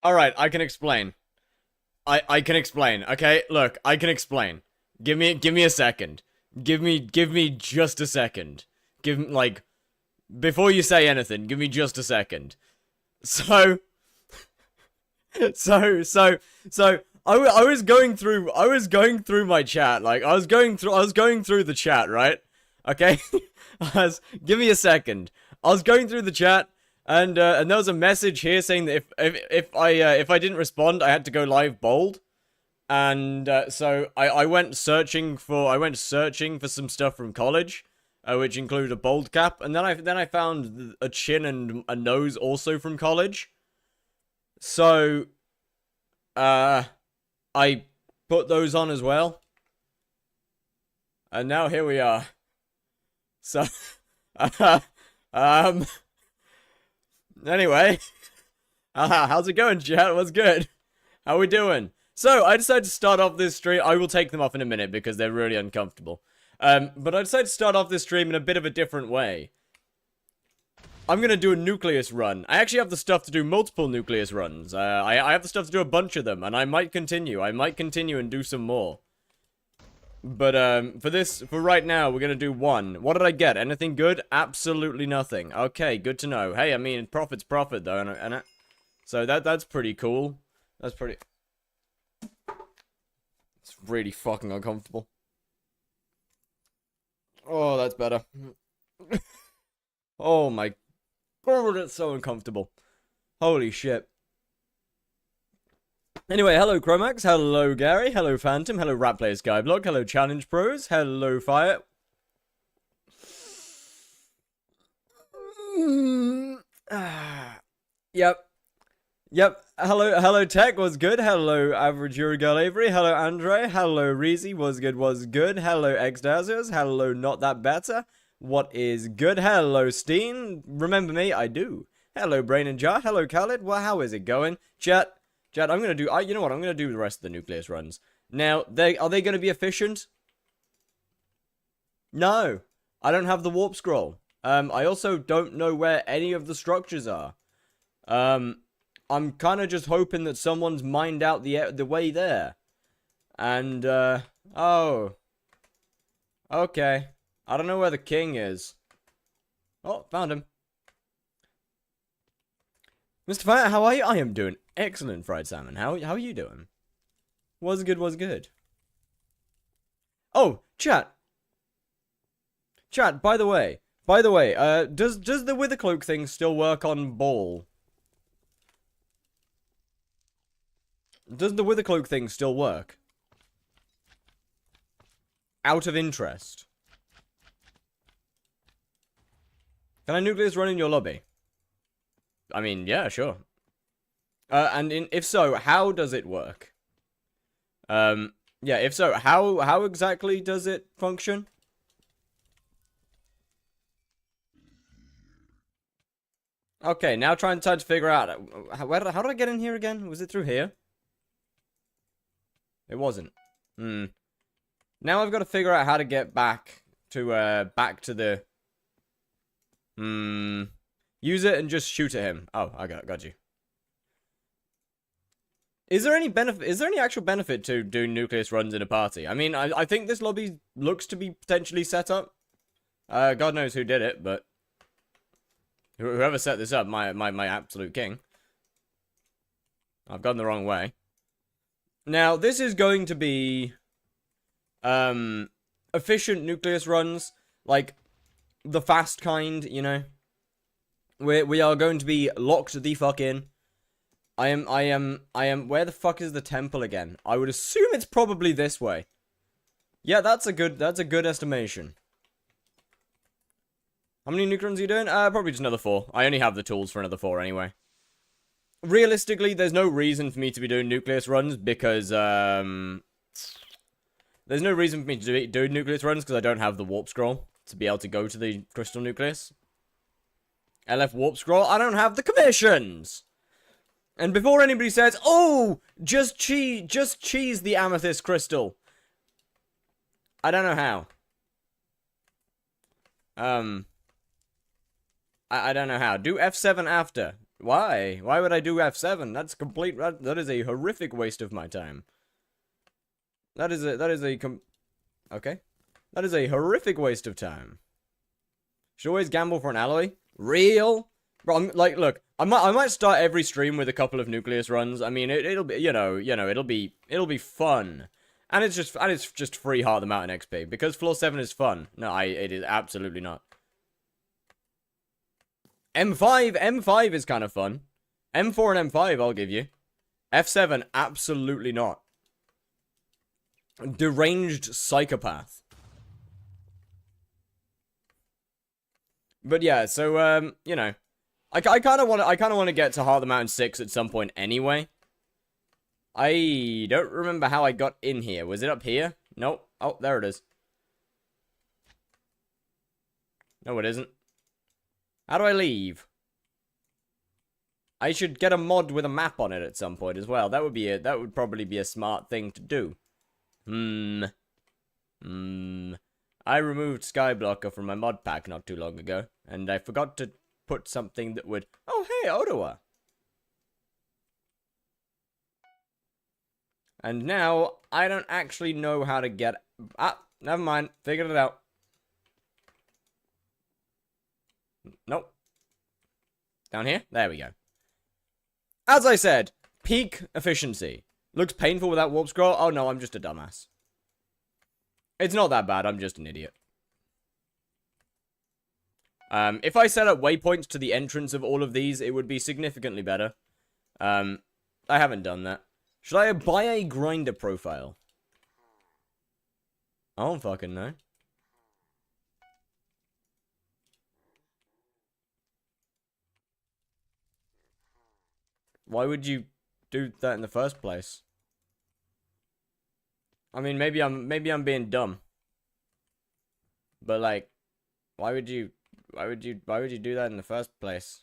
Alright, I can explain. I can explain, okay? Look, I can explain. Give me a second. Give me just a second. Like, before you say anything, give me just a second. So, I was going through my chat, like, I was going through the chat, right? Okay? Give me a second. I was going through the chat, and there was a message here saying that if I didn't respond, I had to go live bold. And so I went searching for some stuff from college, which included a bold cap, and then I found a chin and a nose also from college. So I put those on as well, and now here we are. So um anyway, how's it going, chat? What's good? How we doing? So, I decided to start off this stream. I will take them off in a minute because they're really uncomfortable. But I decided to start off this stream in a bit of a different way. I'm gonna do a nucleus run. I actually have the stuff to do multiple nucleus runs. I have the stuff to do a bunch of them, and I might continue. I might continue and do some more. But, for right now, we're gonna do one. What did I get? Anything good? Absolutely nothing. Okay, good to know. Hey, I mean, profit's profit, though, so that's pretty cool. That's pretty... It's really fucking uncomfortable. Oh, that's better. Oh my god, it's so uncomfortable. Holy shit. Anyway, hello Chromax, hello Gary, hello Phantom, hello Ratplayer Skyblock, hello Challenge Pros, hello Fire. Yep. Yep, hello Tech, was good, hello Average Eurogirl Avery, hello Andre, hello Reezy, was good, hello Exdazios, hello Not That Better, what is good, hello Steen, remember me, I do, hello Brain and Jar, hello Khaled, well how is it going, chat, I'm gonna do, you know what, I'm gonna do the rest of the nucleus runs. Now, are they gonna be efficient? No, I don't have the warp scroll, I also don't know where any of the structures are, I'm kind of just hoping that someone's mined out the way there. And, oh. Okay. I don't know where the king is. Oh, found him. Mr. Fire, how are you? I am doing excellent, Fried Salmon. How are you doing? Was good. Oh, chat. Chat, by the way, does the Wither Cloak thing still work on Ball? Does the Withercloak thing still work? Out of interest. Can I nucleus run in your lobby? I mean, yeah, sure. And if so, how does it work? Yeah, if so, how exactly does it function? Okay, now trying to figure out how did I get in here again? Was it through here? It wasn't. Now I've got to figure out how to get back to the... Use it and just shoot at him. Oh, I got you. Is there any actual benefit to doing nucleus runs in a party? I mean, I think this lobby looks to be potentially set up. God knows who did it, but... Whoever set this up, my absolute king. I've gone the wrong way. Now, this is going to be, efficient nucleus runs, like, the fast kind, you know? We are going to be locked the fuck in. I am, where the fuck is the temple again? I would assume it's probably this way. Yeah, that's a good estimation. How many nuke runs are you doing? Probably just another 4. I only have the tools for another 4 anyway. Realistically, there's no reason for me to be doing nucleus runs because, there's no reason for me to do nucleus runs because I don't have the warp scroll to be able to go to the crystal nucleus. LF warp scroll, I don't have the commissions! And before anybody says, oh, just cheese the amethyst crystal. I don't know how. I don't know how. Do F7 after. Why? Why would I do F7? That's complete. That is a horrific waste of my time. Okay. That is a horrific waste of time. Should always gamble for an alloy. Real? Bro, look, I might start every stream with a couple of nucleus runs. I mean, it'll be, it'll be fun. And it's just free Heart of the Mountain XP. Because floor 7 is fun. No, it is absolutely not. M5 is kind of fun. M4 and M5, I'll give you. F7, absolutely not. Deranged psychopath. But yeah, so, I kind of want to get to Heart of the Mountain 6 at some point anyway. I don't remember how I got in here. Was it up here? Nope. Oh, there it is. No, it isn't. How do I leave? I should get a mod with a map on it at some point as well. That would probably be a smart thing to do. I removed skyblock from my mod pack not too long ago, and I forgot to put something that would... Oh, hey, Ottawa! And now, I don't actually know how to get... Ah, never mind. Figured it out. Nope. Down here? There we go. As I said, peak efficiency. Looks painful without warp scroll. Oh no, I'm just a dumbass. It's not that bad, I'm just an idiot. If I set up waypoints to the entrance of all of these, it would be significantly better. I haven't done that. Should I buy a grinder profile? I don't fucking know. Why would you do that in the first place? I mean, maybe I'm being dumb. But like, why would you do that in the first place?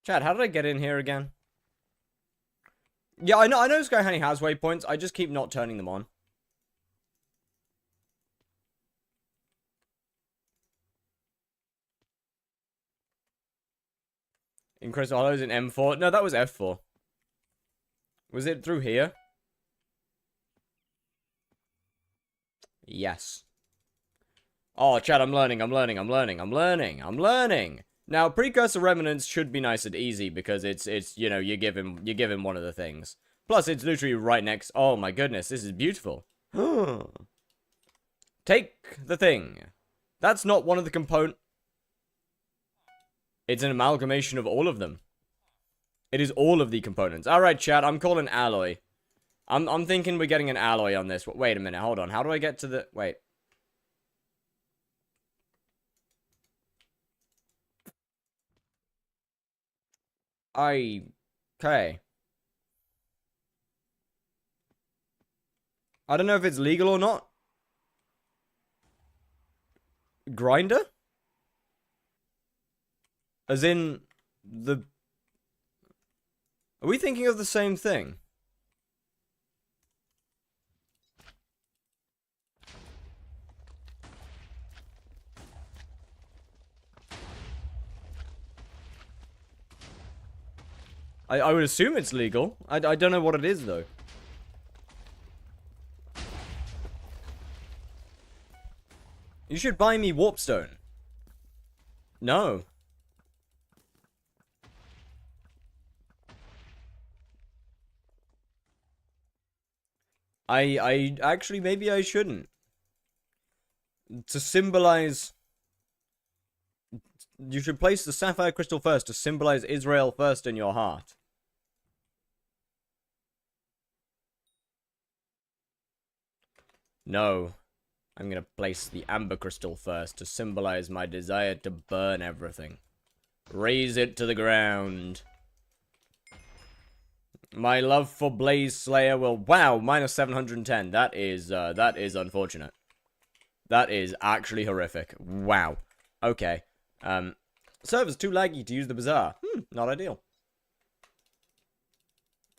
Chad, how did I get in here again? Yeah, I know Sky Honey has waypoints. I just keep not turning them on. In Crystal Hollows in M4. No, that was F4. Was it through here? Yes. Oh, Chad, I'm learning. Now, Precursor Remnants should be nice and easy because it's you give him one of the things. Plus, it's literally right next. Oh my goodness, this is beautiful. Take the thing. That's not one of the components. It's an amalgamation of all of them. It is all of the components. Alright, chat, I'm calling alloy. I'm thinking we're getting an alloy on this. Wait a minute, hold on. How do I get to the... Wait. Okay. I don't know if it's legal or not. Grinder? As in, the... Are we thinking of the same thing? I would assume it's legal. I don't know what it is, though. You should buy me warpstone. No. I actually, maybe I shouldn't. To symbolize... You should place the sapphire crystal first to symbolize Israel first in your heart. No. I'm gonna place the amber crystal first to symbolize my desire to burn everything. Raise it to the ground. My love for Blaze Slayer will... Wow, minus 710. That is unfortunate. That is actually horrific. Wow. Okay. Server's too laggy to use the bazaar. Not ideal.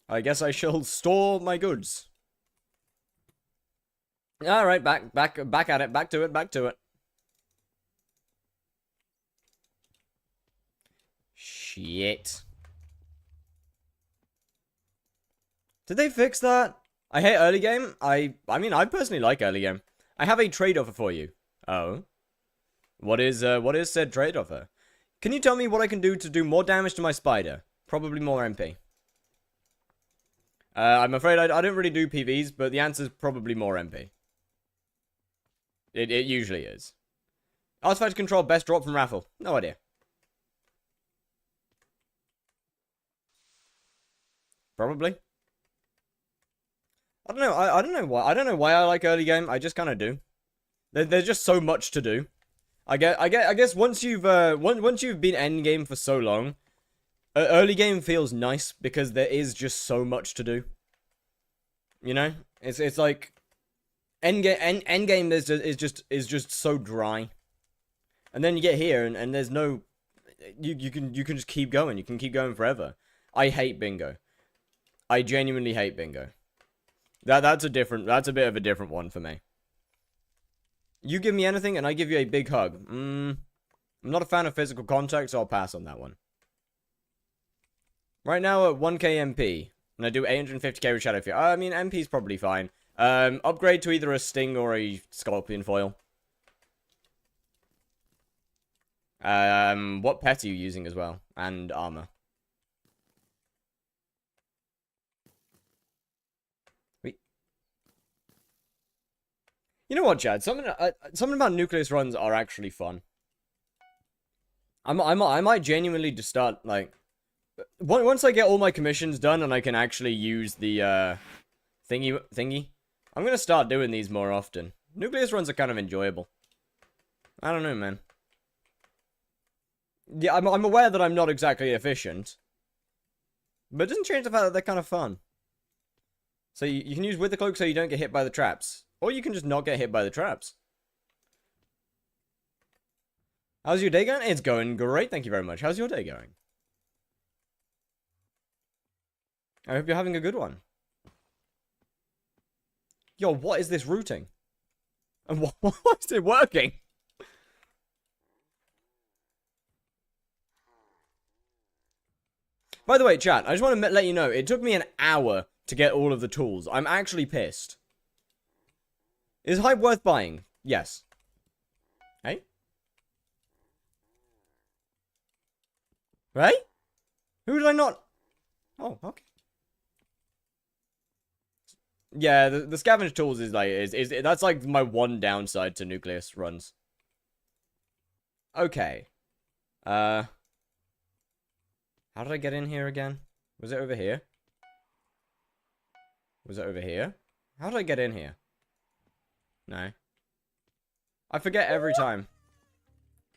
I guess I shall store my goods. Alright, back at it. Back to it. Shit. Did they fix that? I hate early game. I mean, I personally like early game. I have a trade offer for you. Oh. What is said trade offer? Can you tell me what I can do to do more damage to my spider? Probably more MP. I'm afraid I don't really do PVs, but the answer is probably more MP. It usually is. Artifact control, best drop from raffle. No idea. Probably. I don't know. I don't know why. I don't know why I like early game. I just kind of do. There's just so much to do. I guess once you've been end game for so long, early game feels nice because there is just so much to do. You know, it's like end game is just so dry, and then you get here and there's no you can just keep going. You can keep going forever. I hate bingo. I genuinely hate bingo. That's a bit of a different one for me. You give me anything and I give you a big hug. I'm not a fan of physical contact, so I'll pass on that one. Right now at 1k MP, and I do 850k with Shadow Fear. I mean, MP's probably fine. Upgrade to either a Sting or a Scorpion Foil. What pet are you using as well? And armor. You know what, Chad? Something about Nucleus runs are actually fun. I might genuinely just start, like... Once I get all my commissions done and I can actually use the, thingy, I'm gonna start doing these more often. Nucleus runs are kind of enjoyable. I don't know, man. Yeah, I'm aware that I'm not exactly efficient. But it doesn't change the fact that they're kind of fun. So you can use With the Cloak so you don't get hit by the traps. Or you can just not get hit by the traps. How's your day going? It's going great, thank you very much. How's your day going? I hope you're having a good one. Yo, what is this routing? And why is it working? By the way, chat, I just want to let you know, it took me an hour to get all of the tools. I'm actually pissed. Is hype worth buying? Yes. Hey? Right? Who did I not... Oh, okay. Yeah, the scavenge tools is like that's like my one downside to Nucleus runs. Okay. How did I get in here again? Was it over here? Was it over here? How did I get in here? No. I forget every time.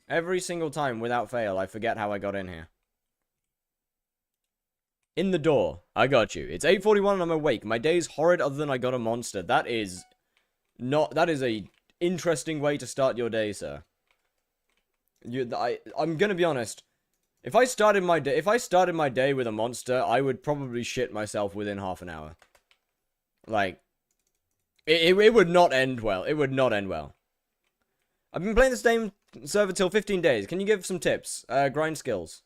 Every single time, without fail, I forget how I got in here. In the door. I got you. It's 8:41 and I'm awake. My day's horrid other than I got a monster. That is a interesting way to start your day, sir. I'm gonna be honest. If I started my day with a monster, I would probably shit myself within half an hour. Like, it would not end well. It would not end well. I've been playing the same server till 15 days. Can you give some tips? Grind skills.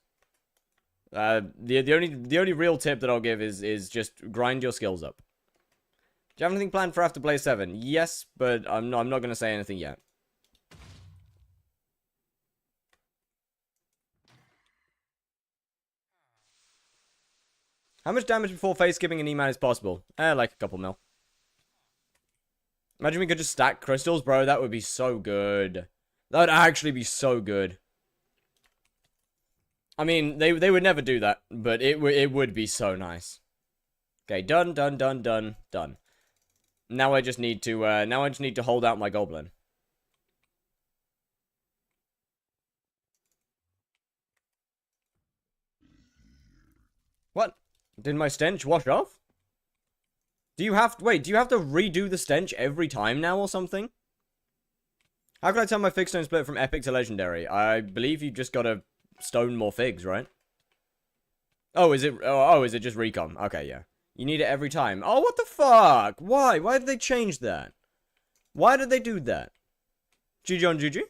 The only real tip that I'll give is just grind your skills up. Do you have anything planned for after Blaze 7? Yes, but I'm not gonna say anything yet. How much damage before face skipping an E-man is possible? Like a couple mil. Imagine we could just stack crystals, bro. That would be so good. That would actually be so good. I mean, they would never do that, but it would be so nice. Okay, done. Now I just need to hold out my goblin. What? Did my stench wash off? Do you have to redo the stench every time now or something? How can I turn my fig stone split from epic to legendary? I believe you just gotta stone more figs, right? Oh, is it just recon? Okay, yeah. You need it every time. Oh, what the fuck? Why? Why did they change that? Why did they do that? GG on GG?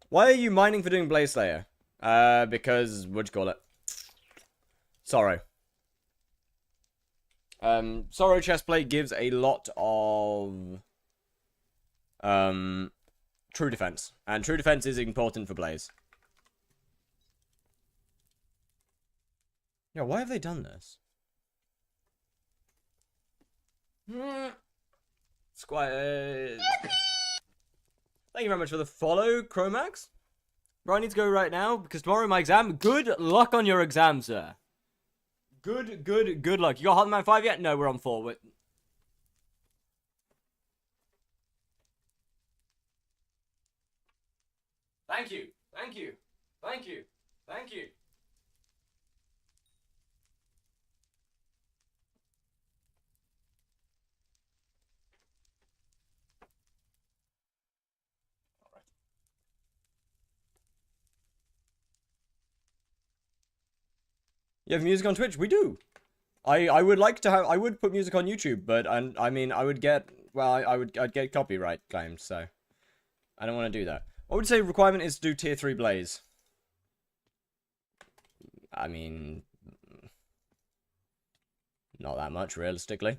Why are you mining for doing Blaze Slayer? Because, what'd you call it? Sorrow. Sorrow chestplate gives a lot of, true defense. And true defense is important for Blaze. Yeah, why have they done this? It's quite, Thank you very much for the follow, Chromax. Bro, I need to go right now, because tomorrow my exam. Good luck on your exam, sir. Good luck. You got Hotman 5 yet? No, we're on 4. Thank you. Thank you. Thank you. Thank you. You have music on Twitch? We do. I would like to have. I would put music on YouTube, but I mean I would get. Well, I'd get copyright claims, so I don't want to do that. What would you say requirement is to do tier 3 Blaze? I mean, not that much realistically.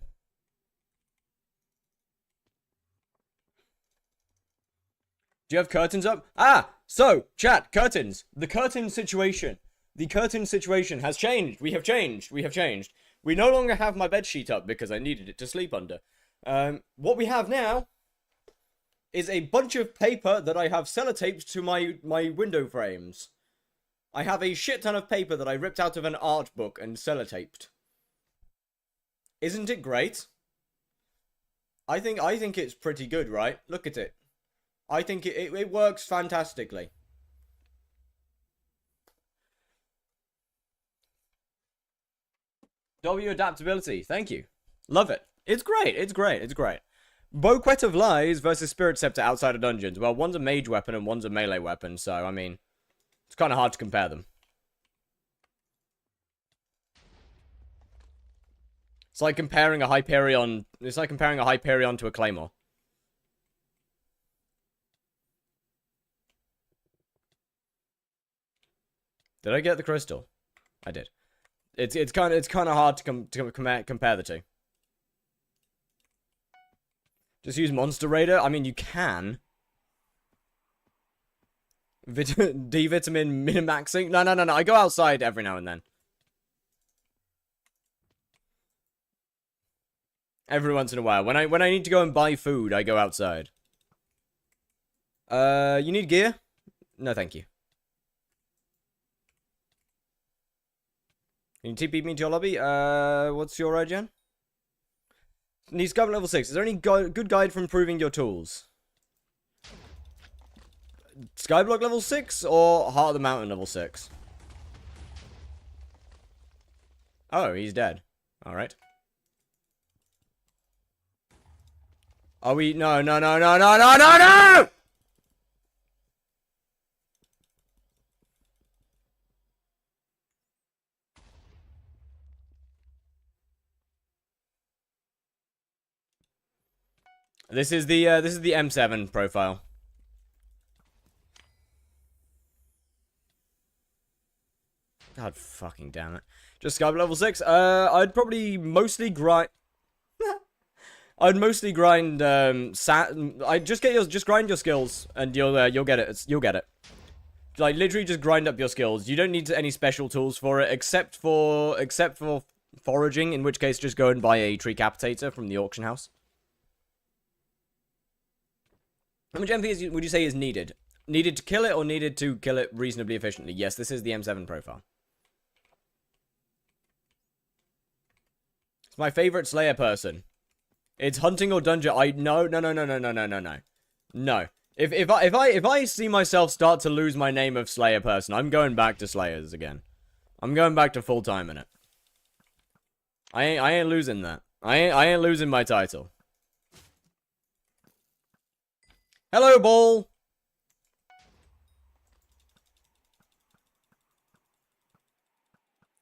Do you have curtains up? Ah, so chat curtains. The curtain situation. The curtain situation has changed. We have changed. We have changed. We no longer have my bed sheet up because I needed it to sleep under. What we have now is a bunch of paper that I have sellotaped to my window frames. I have a shit ton of paper that I ripped out of an art book and sellotaped. Isn't it great? I think it's pretty good, right? Look at it. I think it works fantastically. W adaptability, thank you. Love it. It's great, it's great, it's great. Boquet of Lies versus Spirit Scepter outside of dungeons. Well, one's a mage weapon and one's a melee weapon, so, I mean, it's kind of hard to compare them. It's like comparing a Hyperion. It's like comparing a Hyperion to a Claymore. Did I get the crystal? I did. It's kind of hard to compare the two. Just use Monster Raider. I mean, you can. D vitamin min-maxing. No. I go outside every now and then. Every once in a while, when I need to go and buy food, I go outside. You need gear? No, thank you. Can you TP me to your lobby? What's your regen? Need skyblock level 6. Is there any good guide for improving your tools? Skyblock level 6 or Heart of the Mountain level 6? Oh, he's dead. Alright. Are we? No! This is the M7 profile. God fucking damn it. Just Skyblock level 6. I'd probably mostly grind. I'd mostly grind I just grind your skills and you'll get it. You'll get it. Like literally just grind up your skills. You don't need any special tools for it except for foraging, in which case just go and buy a tree capitator from the auction house. How much MP would you say is needed? Needed to kill it or needed to kill it reasonably efficiently? Yes, this is the M7 profile. It's my favorite Slayer person. It's hunting or dungeon. No. No. If I see myself start to lose my name of Slayer person, I'm going back to Slayers again. I'm going back to full time in it. I ain't losing that. I ain't losing my title. Hello, Ball.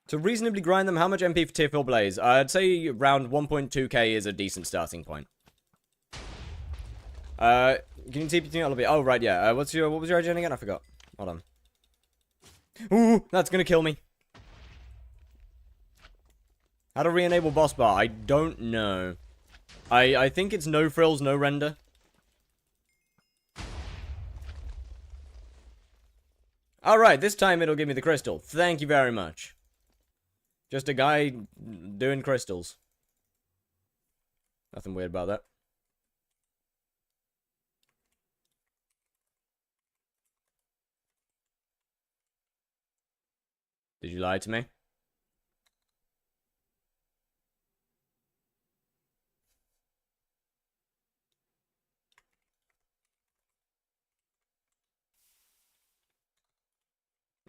To reasonably grind them, how much MP for tier 4 Blaze? I'd say around 1.2k is a decent starting point. Can you TP me a little bit? Oh, right, yeah. What was your regen again? I forgot. Hold on. Ooh, that's gonna kill me. How to re-enable boss bar? I don't know. I think it's no frills, no render. Alright, this time it'll give me the crystal. Thank you very much. Just a guy doing crystals. Nothing weird about that. Did you lie to me?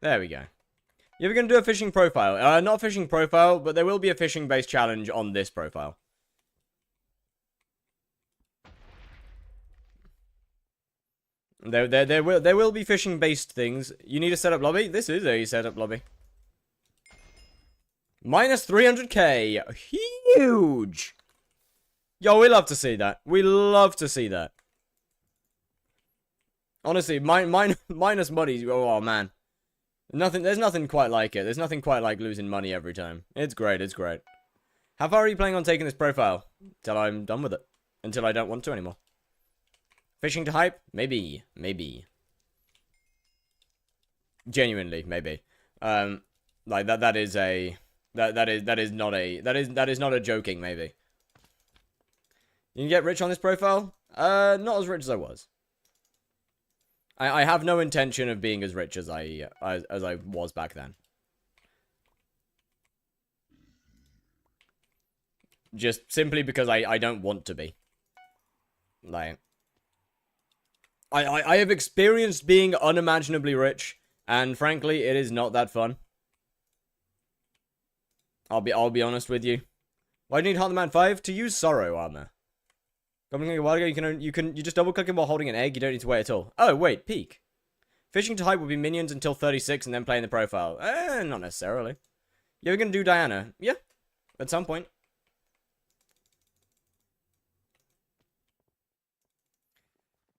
There we go. Yeah, we're going to do a fishing profile. Not a fishing profile, but there will be a fishing-based challenge on this profile. There will be fishing-based things. You need a setup lobby? This is a setup lobby. Minus 300k. Huge! Yo, we love to see that. We love to see that. Honestly, minus money. Oh, man. There's nothing quite like it. There's nothing quite like losing money every time. It's great, it's great. How far are you planning on taking this profile? Till I'm done with it. Until I don't want to anymore. Fishing to hype? Maybe. Maybe. Genuinely, maybe. Like that is not a joking maybe. You can get rich on this profile? Not as rich as I was. I have no intention of being as rich as I was back then. Just simply because I don't want to be. Like, I have experienced being unimaginably rich, and frankly, it is not that fun. I'll be honest with you. Why do you need Heart of the Man 5? To use Sorrow armor. A while ago, you just double click it while holding an egg. You don't need to wait at all. Oh wait, peek. Fishing to hype will be minions until 36, and then play in the profile. Not necessarily. Yeah, we're gonna do Diana. Yeah, at some point.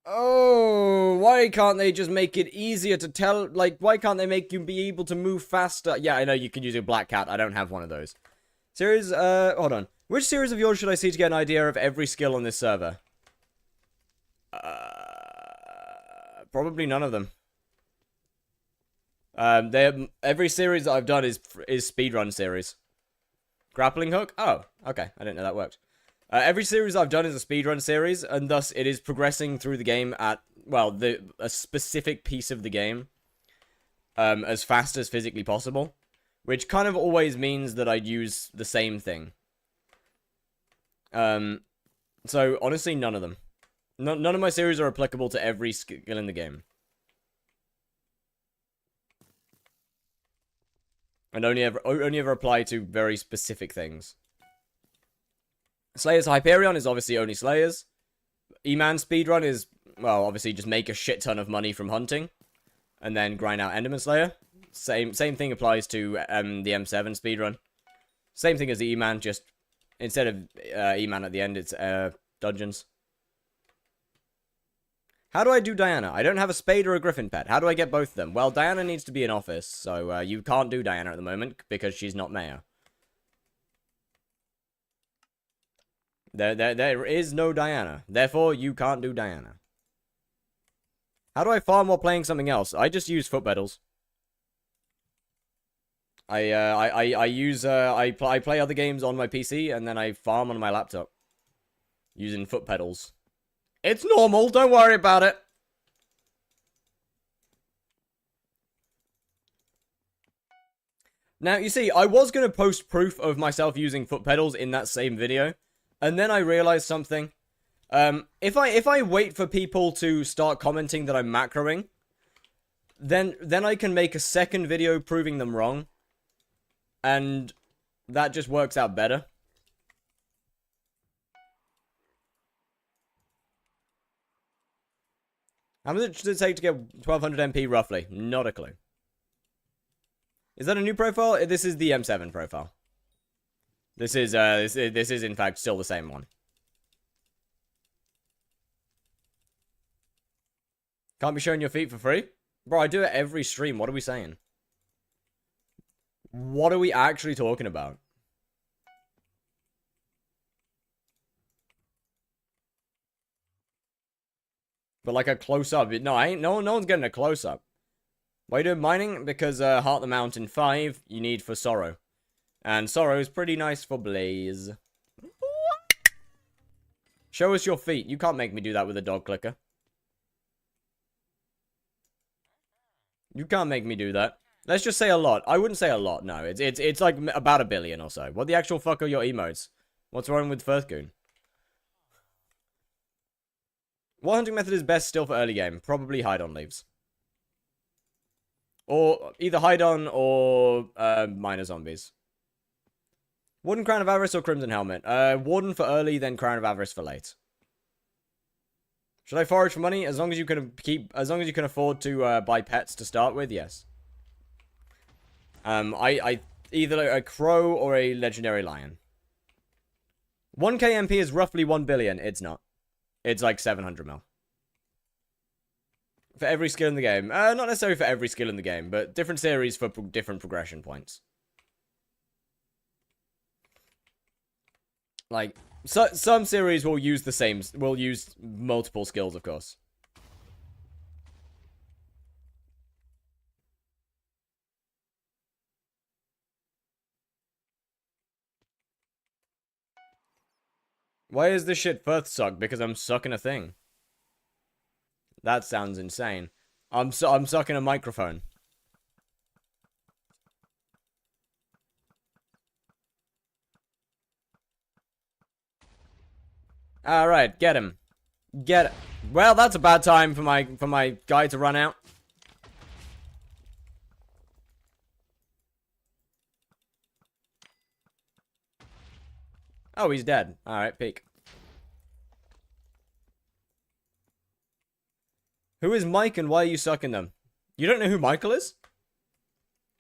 Oh, why can't they just make it easier to tell? Like, why can't they make you be able to move faster? Yeah, I know you can use a black cat. I don't have one of those. Series, hold on. Which series of yours should I see to get an idea of every skill on this server? Probably none of them. Every series that I've done is speedrun series. Grappling hook? Oh, okay. I didn't know that worked. Every series I've done is a speedrun series, and thus it is progressing through the game at, well, a specific piece of the game as fast as physically possible, which kind of always means that I'd use the same thing. So, honestly, none of them. None of my series are applicable to every skill in the game. And only ever apply to very specific things. Slayer's Hyperion is obviously only Slayers. E-Man speedrun is, well, obviously just make a shit ton of money from hunting. And then grind out Enderman Slayer. Same thing applies to the M7 speedrun. Same thing as the E-Man, just instead of E-Man at the end, it's dungeons. How do I do Diana? I don't have a spade or a griffin pet. How do I get both of them? Well, Diana needs to be in office, so you can't do Diana at the moment because she's not mayor. There is no Diana. Therefore, you can't do Diana. How do I farm while playing something else? I just use foot pedals. I play other games on my PC and then I farm on my laptop using foot pedals. It's normal. Don't worry about it. Now, you see, I was going to post proof of myself using foot pedals in that same video. And then I realized something. If I wait for people to start commenting that I'm macroing, then I can make a second video proving them wrong. And that just works out better. How much does it take to get 1200 MP roughly? Not a clue. Is that a new profile? This is the M7 profile. This is in fact still the same one. Can't be showing your feet for free? Bro, I do it every stream. What are we saying? What are we actually talking about? But like a close-up. No, no one's getting a close-up. Why are you doing mining? Because Heart the Mountain 5, you need for Sorrow. And Sorrow is pretty nice for Blaze. Show us your feet. You can't make me do that with a dog clicker. You can't make me do that. Let's just say a lot. I wouldn't say a lot, no. It's like about 1 billion or so. What the actual fuck are your emotes? What's wrong with Firthgoon? What hunting method is best still for early game? Probably hide on leaves. Or either hide on or minor zombies. Warden, Crown of Avarice, or Crimson Helmet? Warden for early, then Crown of Avarice for late. Should I forage for money? As long as you can afford to buy pets to start with, yes. I either a crow or a legendary lion. 1k MP is roughly 1 billion. It's not. It's like 700 mil. For every skill in the game. Not necessarily for every skill in the game, but different series for different progression points. Like, some series will use multiple skills, of course. Why is this shit Firth suck? Because I'm sucking a thing. That sounds insane. I'm sucking a microphone. Alright, get him. Get it. Well, that's a bad time for my guy to run out. Oh, he's dead. Alright, peek. Who is Mike and why are you sucking them? You don't know who Michael is?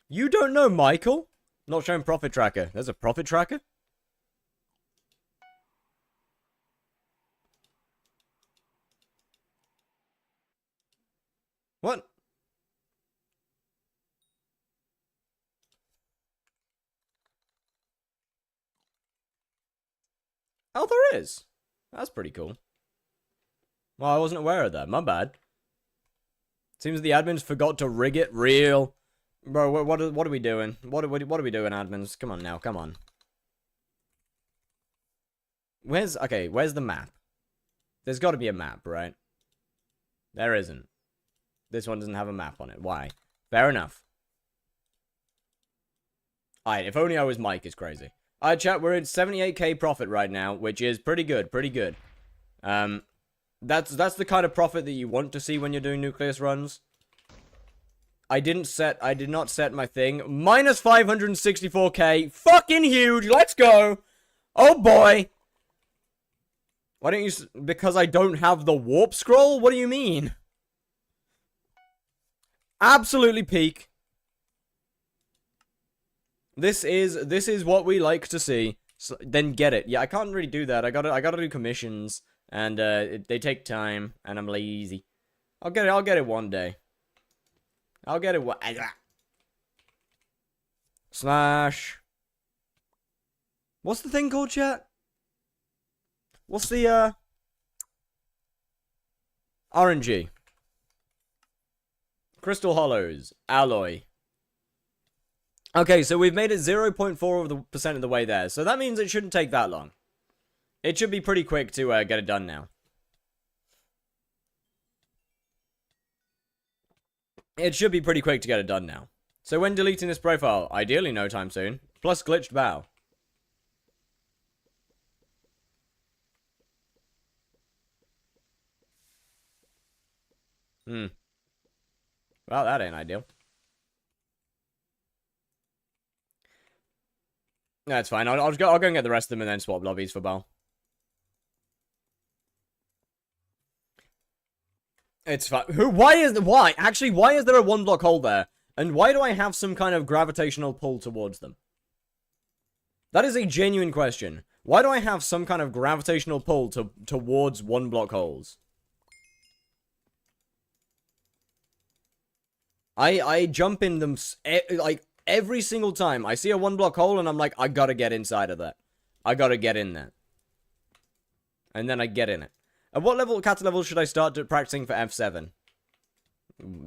You don't know Michael? Not showing profit tracker. There's a profit tracker? What? Oh, there is. That's pretty cool. Well, I wasn't aware of that. My bad. Seems the admins forgot to rig it real. Bro, what are we doing? What are we doing, admins? Come on now, come on. Where's the map? There's got to be a map, right? There isn't. This one doesn't have a map on it. Why? Fair enough. Alright, if only I was Mike is crazy. Alright, chat, we're at 78k profit right now, which is pretty good, pretty good. That's the kind of profit that you want to see when you're doing Nucleus runs. I did not set my thing. Minus 564k. Fucking huge. Let's go. Oh boy. Why don't you... Because I don't have the warp scroll? What do you mean? Absolutely peak. This is what we like to see. So, then get it. Yeah, I can't really do that. I gotta do commissions. And they take time, and I'm lazy. I'll get it one day. I'll get it one... Slash... What's the thing called, chat? What's the, RNG. Crystal Hollows. Alloy. Okay, so we've made it 0.4% of the way there. So that means it shouldn't take that long. It should be pretty quick to get it done now. It should be pretty quick to get it done now. So when deleting this profile? Ideally no time soon. Plus glitched bow. Well, that ain't ideal. That's fine. I'll go and get the rest of them and then swap lobbies for bow. It's fine. Why? Actually, why is there a 1-block hole there? And why do I have some kind of gravitational pull towards them? That is a genuine question. Why do I have some kind of gravitational pull towards 1-block holes? I jump in them, like, Every single time I see a 1-block hole and I'm like, I gotta get inside of that. I gotta get in there. And then I get in it. At what level, kata level, should I start practicing for F7?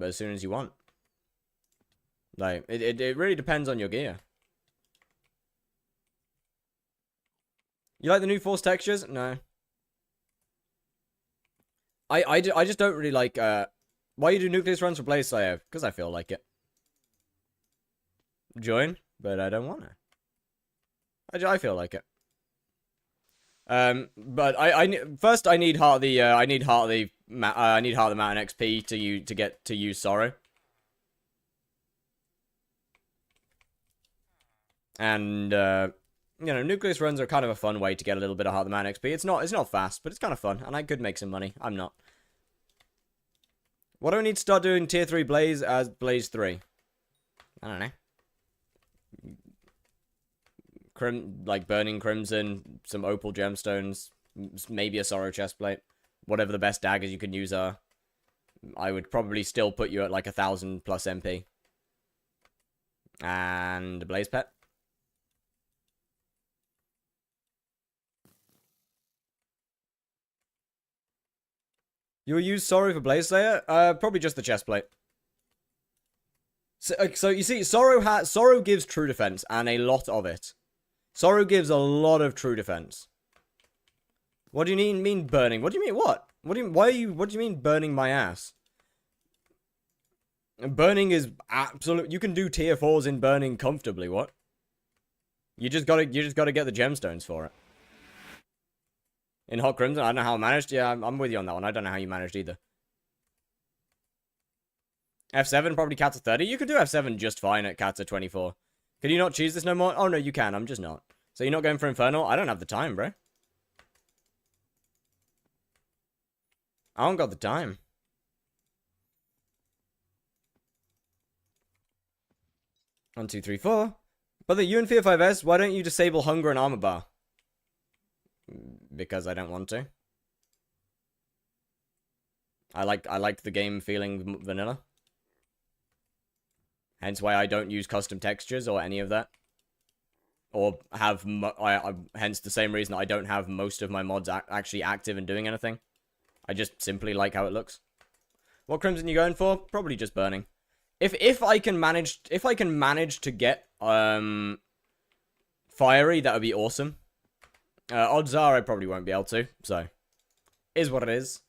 As soon as you want. Like, it really depends on your gear. You like the new force textures? No. I just don't really like, why you do nucleus runs for Blaze Slayer? Because I feel like it. Join, but I don't want to. I feel like it. But first I need Heart of the Mountain XP to get to use Sorrow. And you know, nucleus runs are kind of a fun way to get a little bit of Heart of the Mountain XP. It's not fast, but it's kind of fun, and I could make some money. I'm not. What do I need to start doing tier 3 Blaze as Blaze 3? I don't know. Like burning crimson, some opal gemstones, maybe a sorrow chestplate, whatever the best daggers you can use are. I would probably still put you at like 1,000 plus MP. And a blaze pet. You'll use sorrow for Blaze Slayer? Probably just the chestplate. So you see, Sorrow gives true defense, and a lot of it. Sorrow gives a lot of true defense. What do you mean burning? What do you mean what? What do you mean burning my ass? Burning is absolute. You can do tier 4s in burning comfortably. What? You just gotta get the gemstones for it. In Hot Crimson, I don't know how I managed. Yeah, I'm with you on that one. I don't know how you managed either. F7 probably Kata 30. You could do F7 just fine at Kata 24. Can you not choose this no more? Oh no, you can. I'm just not. So you're not going for Infernal? I don't have the time, bro. I don't got the time. One, two, three, four. But you in Fear 5S, why don't you disable Hunger and Armor Bar? Because I don't want to. I like the game feeling vanilla. Hence why I don't use custom textures or any of that. Or have, hence the same reason I don't have most of my mods actually active and doing anything. I just simply like how it looks. What crimson you going for? Probably just burning. If I can manage to get fiery, that would be awesome. Odds are I probably won't be able to, so is what it is.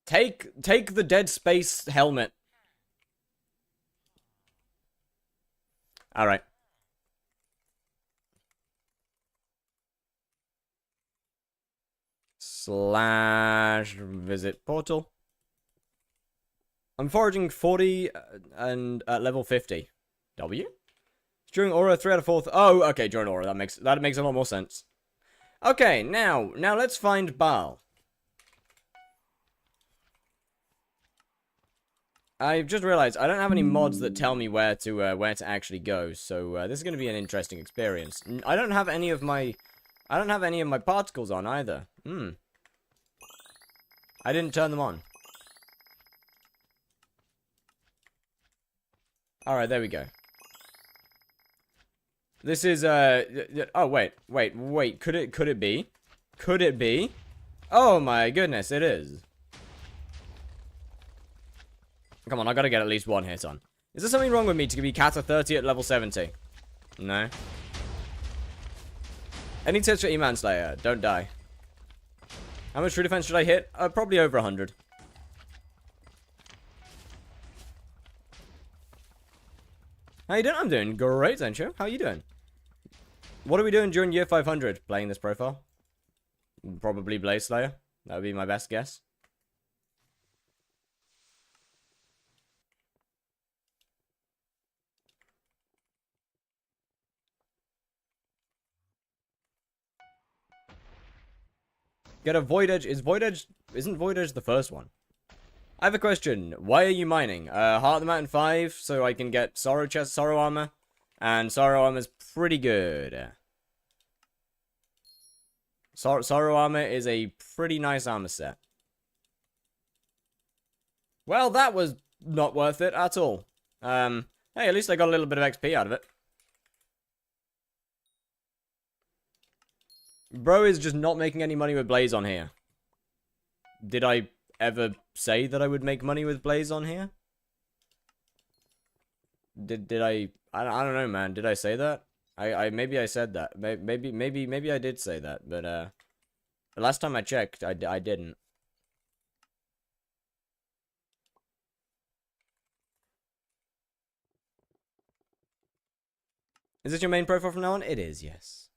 Take the Dead Space helmet. All right. / visit portal. I'm foraging 40 and at level 50. W? During aura 3 out of 4. Oh, okay, during aura. That makes a lot more sense. Okay, now let's find Baal. I've just realized I don't have any mods that tell me where to actually go, so this is going to be an interesting experience. I don't have any of my particles on either. I didn't turn them on. Alright, there we go. This is, oh, wait. Could it be? Could it be? Oh my goodness, it is. Come on, I gotta get at least one hit on. Is there something wrong with me to be Kata 30 at level 70? No. Any tips for E-Man Slayer? Don't die. How much true defense should I hit? Probably over 100. How you doing? I'm doing great, Zencho. How you doing? What are we doing during year 500? Playing this profile? Probably Blaze Slayer. That would be my best guess. Get a Void Edge. Isn't Void Edge the first one? I have a question. Why are you mining? Heart of the Mountain 5, so I can get Sorrow Chest, Sorrow Armor. And Sorrow Armor's pretty good. Sorrow armor is a pretty nice armor set. Well, that was not worth it at all. Hey, at least I got a little bit of XP out of it. Bro is just not making any money with Blaze on here. Did I ever say that I would make money with Blaze on here? Did I don't know, man. Did I say that? Maybe I said that. Maybe I did say that, but the last time I checked, I didn't. Is this your main profile from now on? It is, yes.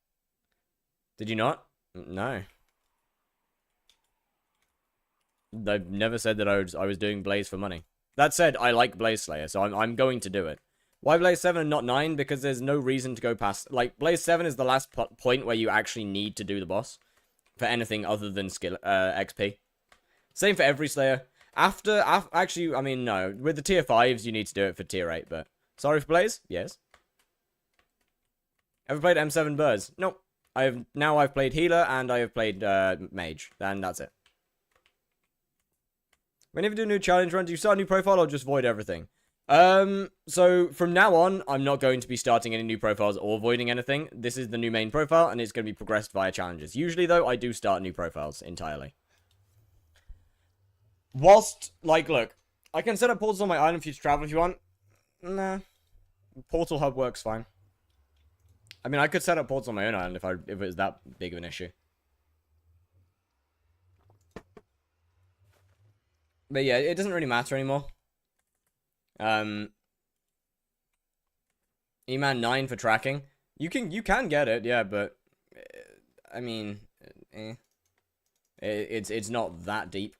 Did you not? No. I've never said that I was doing Blaze for money. That said, I like Blaze Slayer, so I'm going to do it. Why Blaze 7 and not 9? Because there's no reason to go past... Like, Blaze 7 is the last point where you actually need to do the boss. For anything other than skill XP. Same for every Slayer. Actually, I mean, no. With the tier 5s, you need to do it for tier 8, but... Sorry for Blaze? Yes. Ever played M7 Birds? Nope. Now I've played Healer, and I have played Mage. And that's it. Whenever you do new challenge runs, do you start a new profile or just void everything? So from now on, I'm not going to be starting any new profiles or voiding anything. This is the new main profile, and it's going to be progressed via challenges. Usually, though, I do start new profiles entirely. Whilst, like, look, I can set up portals on my island for you to travel if you want. Nah. Portal hub works fine. I mean, I could set up portals on my own island if it was that big of an issue. But yeah, it doesn't really matter anymore. E-Man 9 for tracking. You can get it, yeah, but I mean, it's not that deep.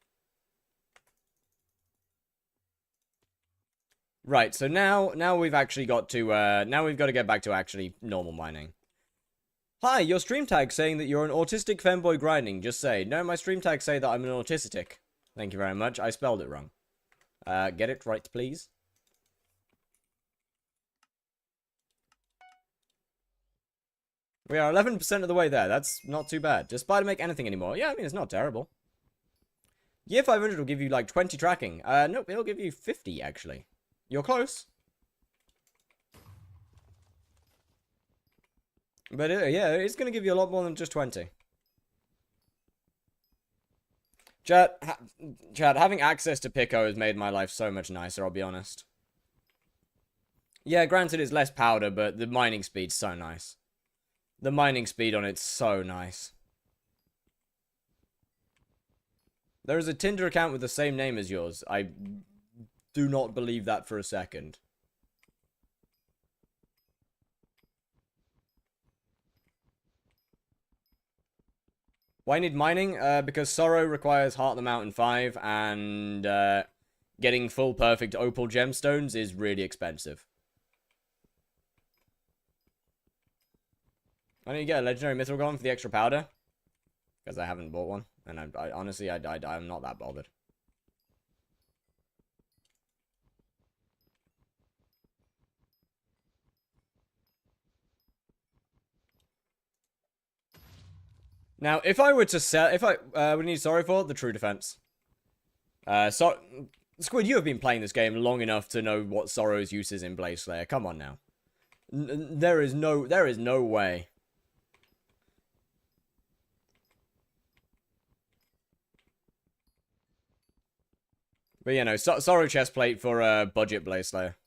Right, so now we've actually got to now we've got to get back to actually normal mining. Hi, your stream tag saying that you're an autistic femboy grinding. Just say no. My stream tag say that I'm an autistic. Thank you very much. I spelled it wrong. Get it right, please. We are 11% of the way there. That's not too bad. Does Spider make anything anymore? Yeah, I mean, it's not terrible. Year 500 will give you, like, 20 tracking. Nope, it'll give you 50, actually. You're close. But, yeah, it's going to give you a lot more than just 20. Chat, having access to Pico has made my life so much nicer, I'll be honest. Yeah, granted it's less powder, but the mining speed's so nice. The mining speed on it's so nice. There is a Tinder account with the same name as yours. I do not believe that for a second. Why need mining? Because Sorrow requires Heart of the Mountain 5, and getting full perfect opal gemstones is really expensive. Why don't you get a legendary mithril golem for the extra powder? Because I haven't bought one, and I honestly, I'm not that bothered. Now, if I were to sell, if I would need Sorrow for the true defense. Squid, you have been playing this game long enough to know what Sorrow's use is in Blaze Slayer. Come on now. There is no way. But, you know, Sorrow chestplate for budget Blaze Slayer.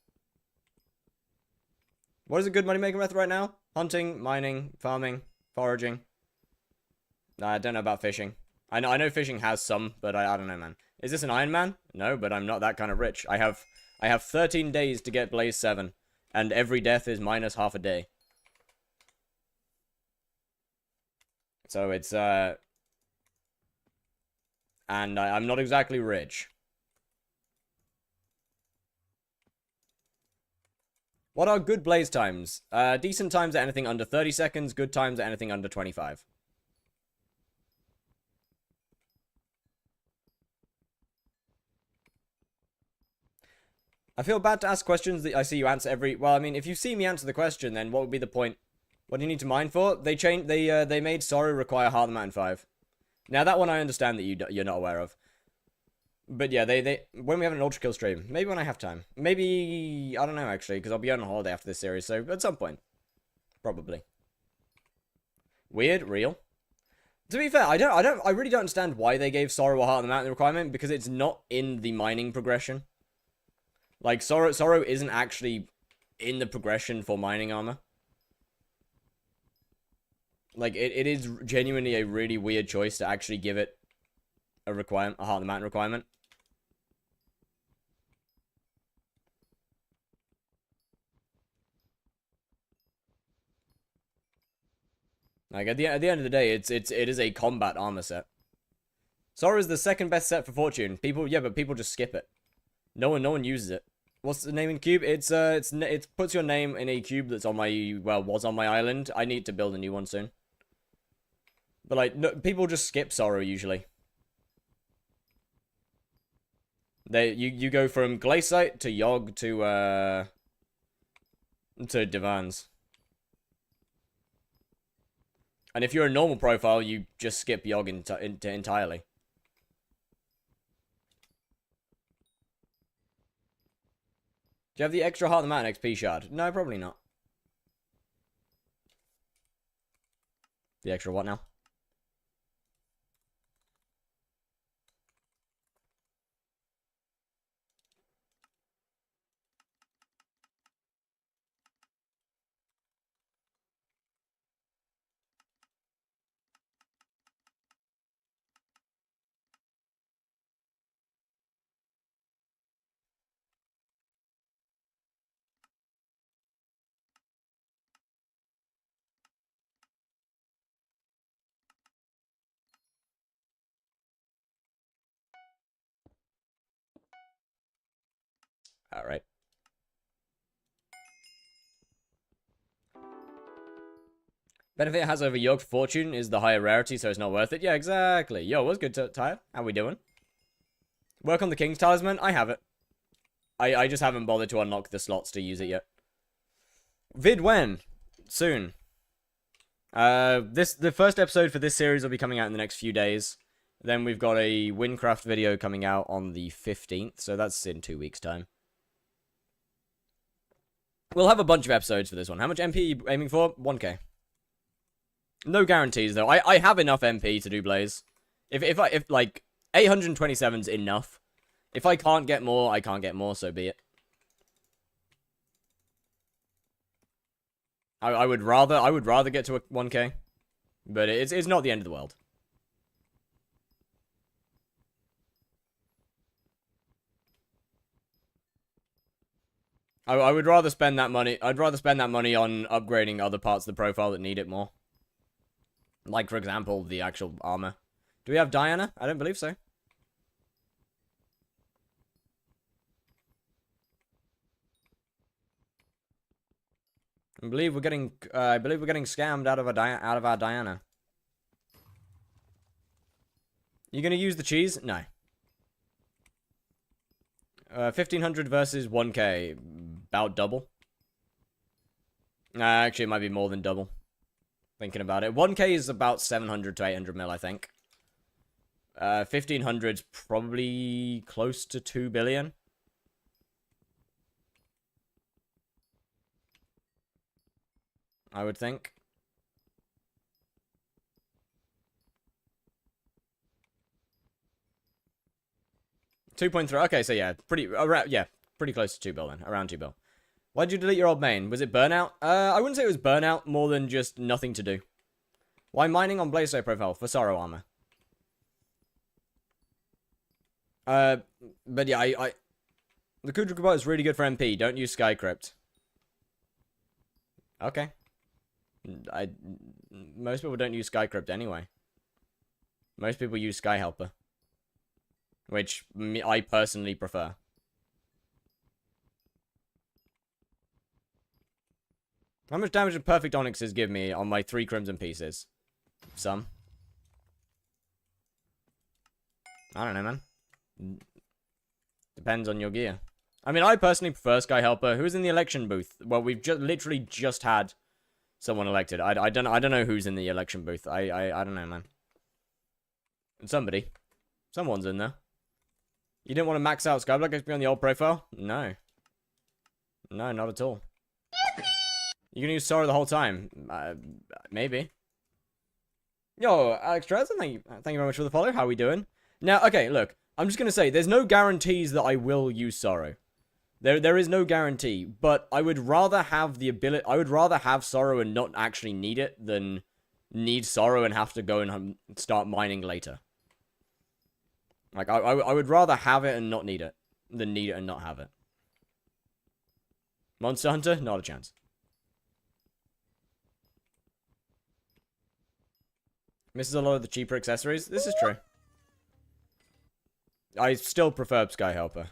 What is a good money-making method right now? Hunting, mining, farming, foraging. I don't know about fishing. I know fishing has some, but I don't know, man. Is this an Iron Man? No, but I'm not that kind of rich. I have 13 days to get Blaze 7, and every death is minus half a day. So it's and I'm not exactly rich. What are good Blaze times? Decent times at anything under 30 seconds, good times at anything under 25. I feel bad to ask questions that I see you answer every... Well, I mean, if you see me answer the question, then what would be the point What do you need to mine for? They made Sorrow require Heart of the Mountain 5. Now that one I understand that you're not aware of. But yeah, when we have an ultra kill stream, maybe when I have time. Maybe I don't know actually, because I'll be on a holiday after this series, so at some point. Probably. Weird, real. To be fair, I really don't understand why they gave Sorrow a Heart of the Mountain requirement, because it's not in the mining progression. Like, Sorrow isn't actually in the progression for mining armor. Like, it is genuinely a really weird choice to actually give it a Heart of the Mountain requirement. Like, at the end of the day, it is a combat armor set. Sorrow is the second best set for Fortune. But people just skip it. No one uses it. What's the name in cube? It puts your name in a cube that's on my, well, was on my island. I need to build a new one soon. But like, no, people just skip Sorrow usually. You go from Glaciate to Yogg to Divans. And if you're a normal profile, you just skip Yogg entirely. Do you have the extra Heart of the Mountain XP shard? No, probably not. The extra what now? Alright. Benefit it has over Yogg Fortune is the higher rarity, so it's not worth it. Yeah, exactly. Yo, what's good, Tyre? How we doing? Work on the King's Talisman? I have it. I just haven't bothered to unlock the slots to use it yet. Vid when? Soon. The first episode for this series will be coming out in the next few days. Then we've got a Windcraft video coming out on the 15th, so that's in 2 weeks' time. We'll have a bunch of episodes for this one. How much MP are you aiming for? 1k. No guarantees, though. I have enough MP to do Blaze. If like, 827's enough. If I can't get more, I can't get more, so be it. I would rather get to a 1k. But it's not the end of the world. I would rather spend that money. I'd rather spend that money on upgrading other parts of the profile that need it more. Like, for example, the actual armor. Do we have Diana? I don't believe so. I believe we're getting scammed out of our Diana. You gonna use the cheese? No. 1500 versus 1k. About double. Actually, it might be more than double. Thinking about it. 1k is about 700 to 800 mil, I think. 1500's probably close to 2 billion. I would think. $2.3. Okay, so yeah, pretty close to 2 billion, around 2 billion. Why'd you delete your old main? Was it burnout? I wouldn't say it was burnout, more than just nothing to do. Why mining on Blaze profile for Sorrow armor? But yeah, the Kudra is really good for MP. Don't use Skycrypt. Okay. Most people don't use Skycrypt anyway. Most people use Skyhelper, which I personally prefer. How much damage did Perfect Onyxes give me on my 3 Crimson pieces? Some. I don't know, man. Depends on your gear. I mean, I personally prefer Skyhelper. Who's in the election booth? Well, we've literally just had someone elected. I don't know who's in the election booth. I don't know, man. Someone's in there. You didn't want to max out Skyblock XP on the old profile? No. No, not at all. You can use Sora the whole time. Maybe. Yo, Alex Trez, thank you very much for the follow. How are we doing? Now, okay, look. I'm just gonna say, there's no guarantees that I will use Sorrow. There is no guarantee, but I would rather have the ability. I would rather have Sorrow and not actually need it than need Sorrow and have to go and start mining later. Like, I would rather have it and not need it than need it and not have it. Monster Hunter? Not a chance. Misses a lot of the cheaper accessories. This is true. I still prefer Sky Helper.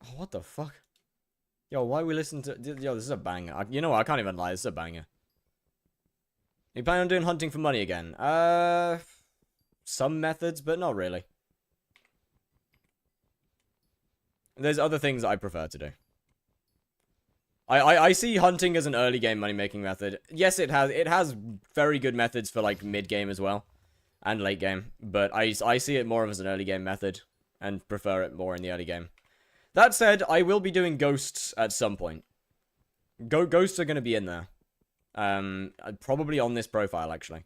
Oh, what the fuck? Yo, why we listen to... Yo, this is a banger. You know what? I can't even lie. This is a banger. You plan on doing hunting for money again? Some methods, but not really. There's other things that I prefer to do. I see hunting as an early game money making method. Yes, it has very good methods for like mid game as well, and late game. But I see it more of as an early game method, and prefer it more in the early game. That said, I will be doing ghosts at some point. Ghosts are going to be in there. Probably on this profile actually.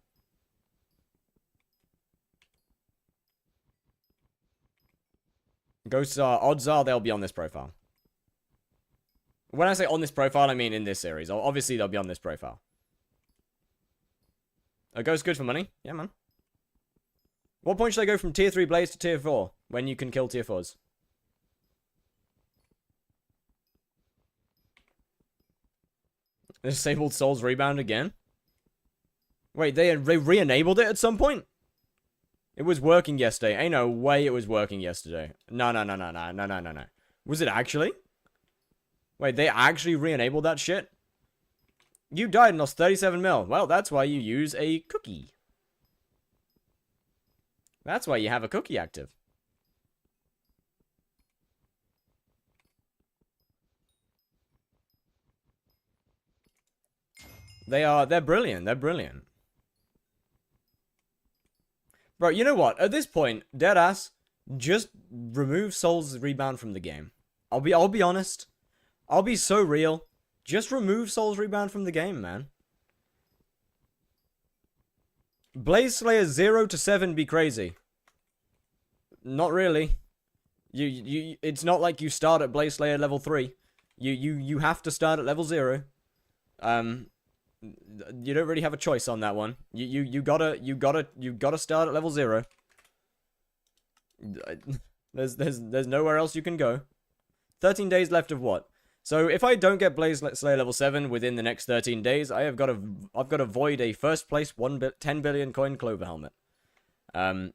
Ghosts are, odds are they'll be on this profile. When I say on this profile, I mean in this series. Obviously, they'll be on this profile. A ghost good for money? Yeah, man. What point should I go from tier 3 Blaze to tier 4? When you can kill tier 4s? Disabled Souls Rebound again? Wait, they re-enabled it at some point? It was working yesterday. Ain't no way it was working yesterday. No. Was it actually? Wait, they actually re-enabled that shit? You died and lost 37 mil. Well, that's why you use a cookie. That's why you have a cookie active. They're brilliant. They're brilliant. Bro, you know what? At this point, deadass, just remove Soul's Rebound from the game. I'll be honest. I'll be so real. Just remove Soul's Rebound from the game, man. Blaze Slayer 0 to 7 be crazy. Not really. It's not like you start at Blaze Slayer level 3. You have to start at level 0. You don't really have a choice on that one. You gotta start at level 0. There's nowhere else you can go. 13 days left of what? So if I don't get Blaze Slayer level 7 within the next 13 days, I've got to void a first place 10 billion coin Clover helmet.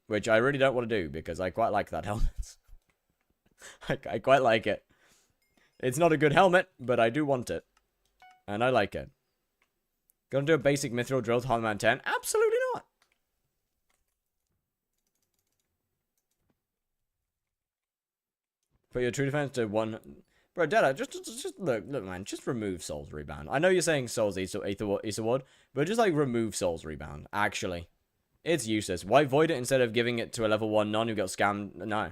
Which I really don't want to do because I quite like that helmet. I quite like it. It's not a good helmet, but I do want it. And I like it. Gonna do a basic mithril drill to Hotman 10? Absolutely not. Put your true defense to 1... Bro, Dada, just look, man, just remove Soul's Rebound. I know you're saying Soul's Aether Ward, but just, like, remove Soul's Rebound, actually. It's useless. Why void it instead of giving it to a level 1 non who got scammed? No.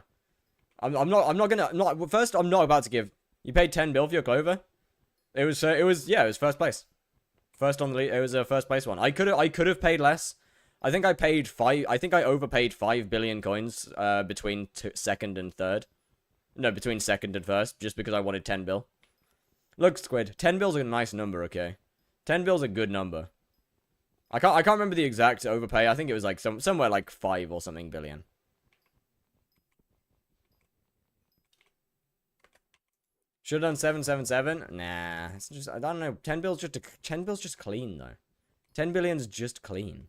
I'm not gonna, first, I'm not about to give... You paid 10 bill for your Clover? It was first place. First on the lead, it was a first place one. I could have paid less. I think I paid 5, I think I overpaid 5 billion coins, between second and third. No, between second and first, just because I wanted 10 bill. Look, Squid, 10 bill's a nice number, okay? 10 bill's a good number. I can't remember the exact overpay. I think it was like somewhere like 5 or something billion. Should have done 777? Nah, it's just, I don't know. 10 bill's just clean though. 10 billion's just clean.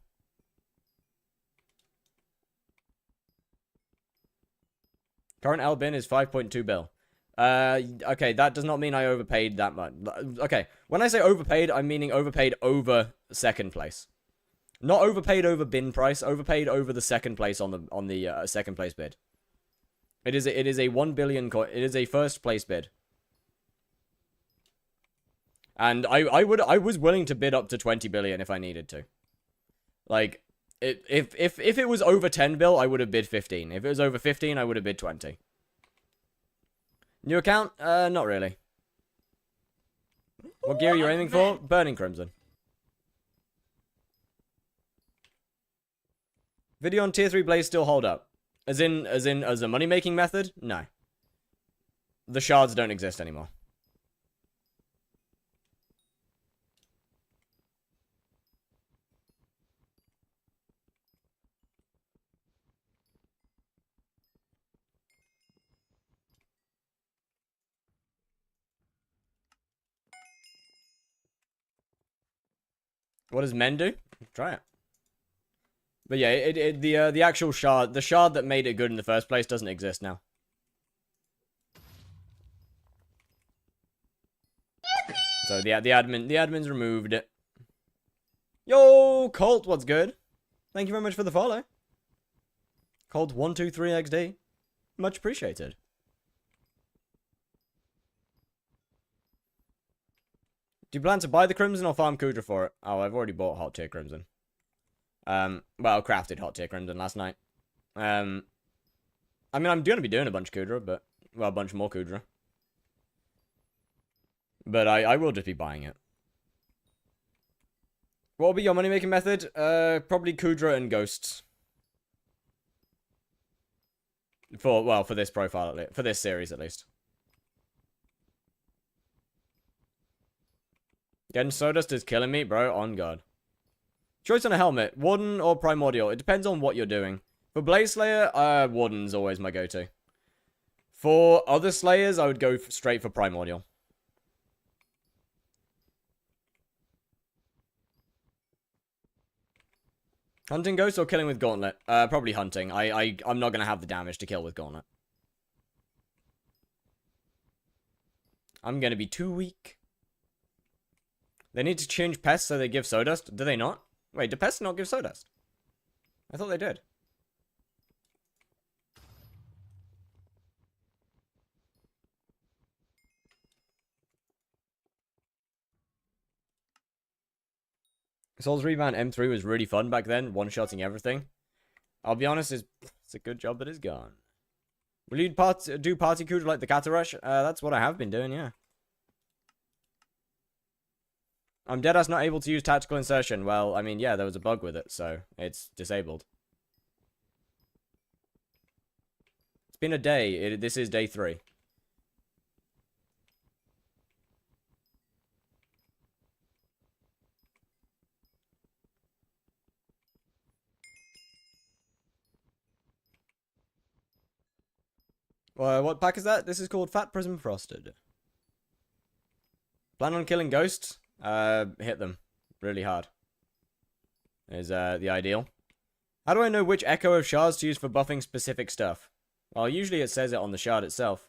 Current L bin is 5.2 bill. Okay, that does not mean I overpaid that much. Okay, when I say overpaid, I'm meaning overpaid over second place. Not overpaid over bin price, overpaid over the second place on the second place bid. It is a 1 billion coin. It is a first place bid. And I was willing to bid up to 20 billion if I needed to. Like, if it was over 10 bill, I would have bid 15. If it was over 15, I would have bid 20. New account? Not really. What gear are you aiming for? Burning Crimson. Video on tier 3 Blaze still hold up. As a money-making method? No. The shards don't exist anymore. What does men do? Try it. But yeah, the actual shard, the shard that made it good in the first place doesn't exist now. So the admin's removed it. Yo, Colt, what's good? Thank you very much for the follow. Colt 123XD. Much appreciated. Do you plan to buy the Crimson or farm Kudra for it? Oh, I've already bought hot tier Crimson. Well, crafted hot tier Crimson last night. I mean, I'm gonna be doing a bunch of Kudra, but, well, a bunch more Kudra. But I will just be buying it. What will be your money-making method? Probably Kudra and Ghosts. For this profile, for this series, at least. Getting Sawdust is killing me, bro. On God. Choice on a helmet. Warden or Primordial. It depends on what you're doing. For Blaze Slayer, Warden's always my go-to. For other Slayers, I would go straight for Primordial. Hunting Ghost or killing with Gauntlet? Probably hunting. I'm not going to have the damage to kill with Gauntlet. I'm going to be too weak. They need to change pests so they give Sawdust. Do they not? Wait, do pests not give Sawdust? I thought they did. Souls Rebound M3 was really fun back then, one-shotting everything. I'll be honest, it's a good job that it's gone. Will you do party Kudra like the Kata Rush? That's what I have been doing, yeah. I'm deadass not able to use tactical insertion. Well, I mean, yeah, there was a bug with it, so it's disabled. It's been a day. This is day 3. What pack is that? This is called Fat Prism Frosted. Plan on killing ghosts? Hit them really hard. Is the ideal. How do I know which echo of shards to use for buffing specific stuff? Well, usually it says it on the shard itself.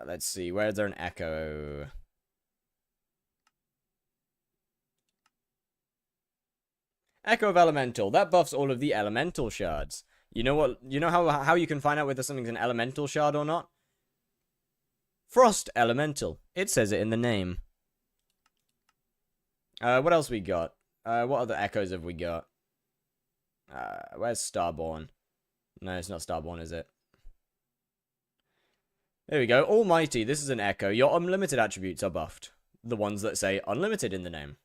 Let's see. Where is there an echo? Echo of Elemental. That buffs all of the elemental shards. You know what? You know how you can find out whether something's an elemental shard or not? Frost Elemental. It says it in the name. What else we got? What other echoes have we got? Where's Starborn? No, it's not Starborn, is it? There we go. Almighty. This is an echo. Your unlimited attributes are buffed. The ones that say unlimited in the name.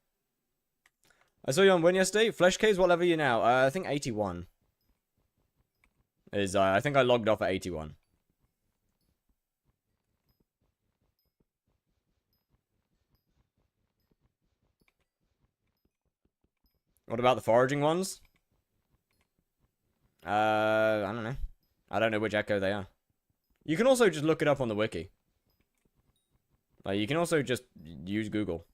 I saw you on Win yesterday. Flesh Caves, what level are you now? I think 81. I think I logged off at 81. What about the foraging ones? I don't know. I don't know which echo they are. You can also just look it up on the wiki. Like, you can also just use Google.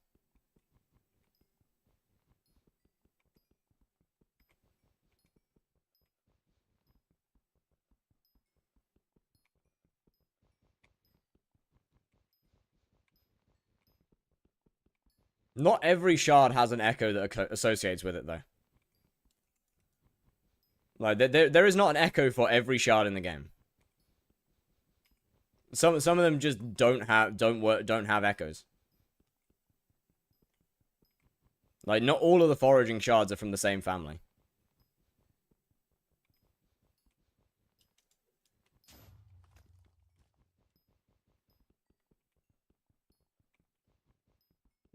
Not every shard has an echo that associates with it, though. Like, there is not an echo for every shard in the game. Some of them just don't have echoes. Like, not all of the foraging shards are from the same family.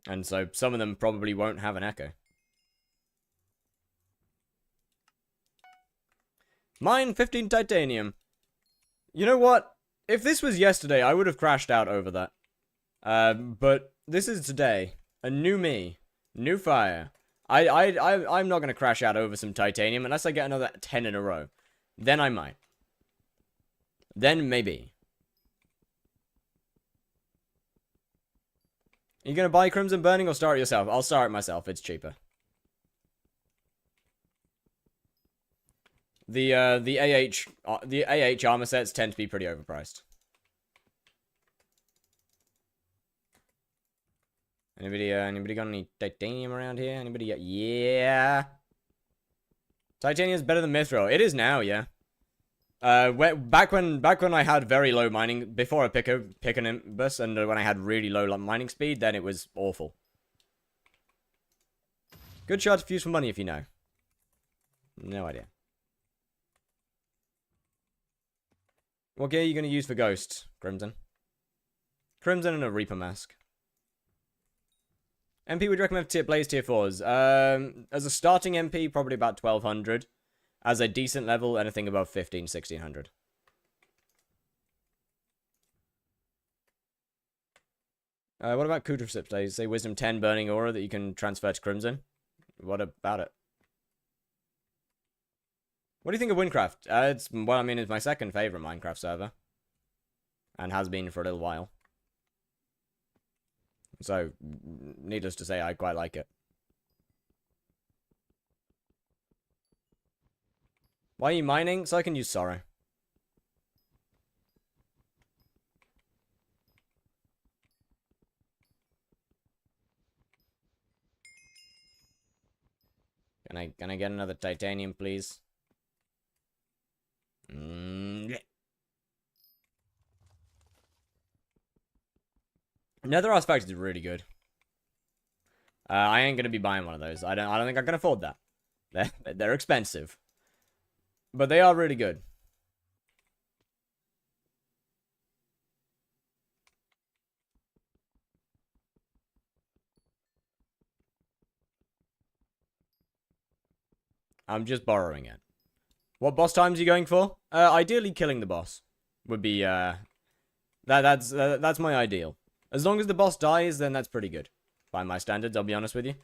And so some of them probably won't have an echo. Mine 15 titanium. You know what? If this was yesterday, I would have crashed out over that. But this is today. A new me. New fire. I'm not going to crash out over some titanium unless I get another 10 in a row. Then I might. Then maybe. Are you going to buy Crimson Burning or start it yourself? I'll start it myself. It's cheaper. The AH armor sets tend to be pretty overpriced. Anybody got any titanium around here? Anybody got... Yeah. Titanium is better than Mithril. It is now, yeah. Back when I had very low mining, before I pick an Imbus, and when I had really low mining speed, then it was awful. Good shard to fuse for money if you know. No idea. What gear are you going to use for Ghost, Crimson? Crimson and a Reaper Mask. MP would recommend Blaze tier 4s. As a starting MP, probably about 1200. As a decent level, anything above 1600. What about Kudrasip Blaze? Say Wisdom 10 Burning Aura that you can transfer to Crimson. What about it? What do you think of Windcraft? Well, I mean, it's my second favorite Minecraft server. And has been for a little while. So, needless to say, I quite like it. Why are you mining? So I can use Sorrow. Can I get another titanium, please? Yeah. Nether Artifact is really good. I ain't gonna be buying one of those. I don't think I can afford that. They're expensive. But they are really good. I'm just borrowing it. What boss times are you going for? Ideally killing the boss would be that's my ideal. As long as the boss dies, then that's pretty good. By my standards, I'll be honest with you.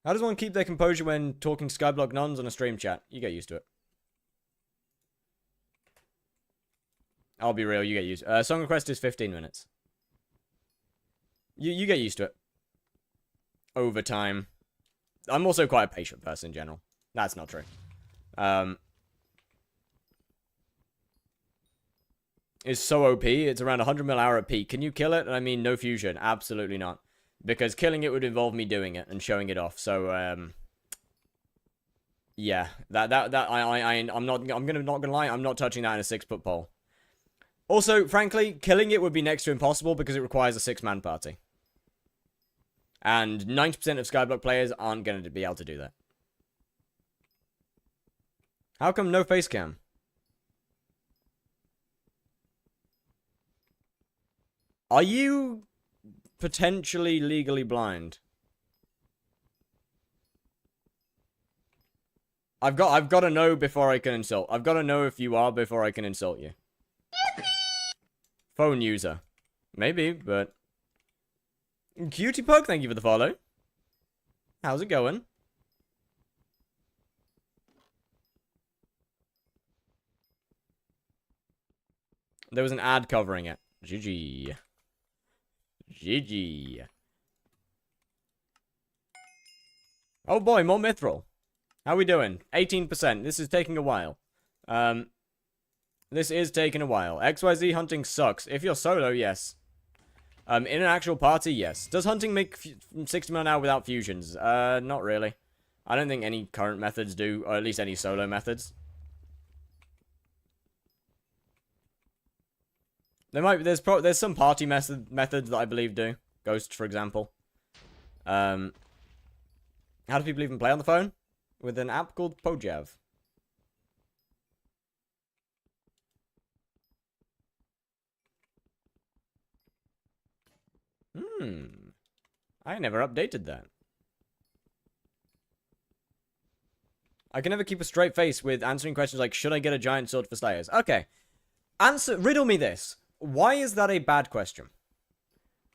How does one keep their composure when talking skyblock nuns on a stream chat? You get used to it. I'll be real, you get used to it. Song request is 15 minutes. You get used to it. Over time. I'm also quite a patient person in general. That's not true. It's so OP. It's around 100 mil hour at peak. Can you kill it? I mean, no fusion. Absolutely not. Because killing it would involve me doing it and showing it off. So, yeah. I'm not gonna lie. I'm not touching that in a 6-foot pole. Also, frankly, killing it would be next to impossible because it requires a 6-man party. And 90% of skyblock players aren't going to be able to do that. How come no face cam? Are you potentially legally blind? I've got to know before I can insult. I've got to know if you are before I can insult you. Phone user. Maybe, but... Cutie Pug, thank you for the follow. How's it going? There was an ad covering it. GG. GG. Oh boy, more Mithril. How we doing? 18%. This is taking a while. This is taking a while. XYZ hunting sucks. If you're solo, yes. In an actual party, yes. Does hunting make 60 mil an hour without fusions? Not really. I don't think any current methods do, or at least any solo methods. There's some party methods that I believe do. Ghost, for example. How do people even play on the phone? With an app called Pojav. I never updated that. I can never keep a straight face with answering questions like, should I get a giant sword for Slayers? Okay. Riddle me this. Why is that a bad question?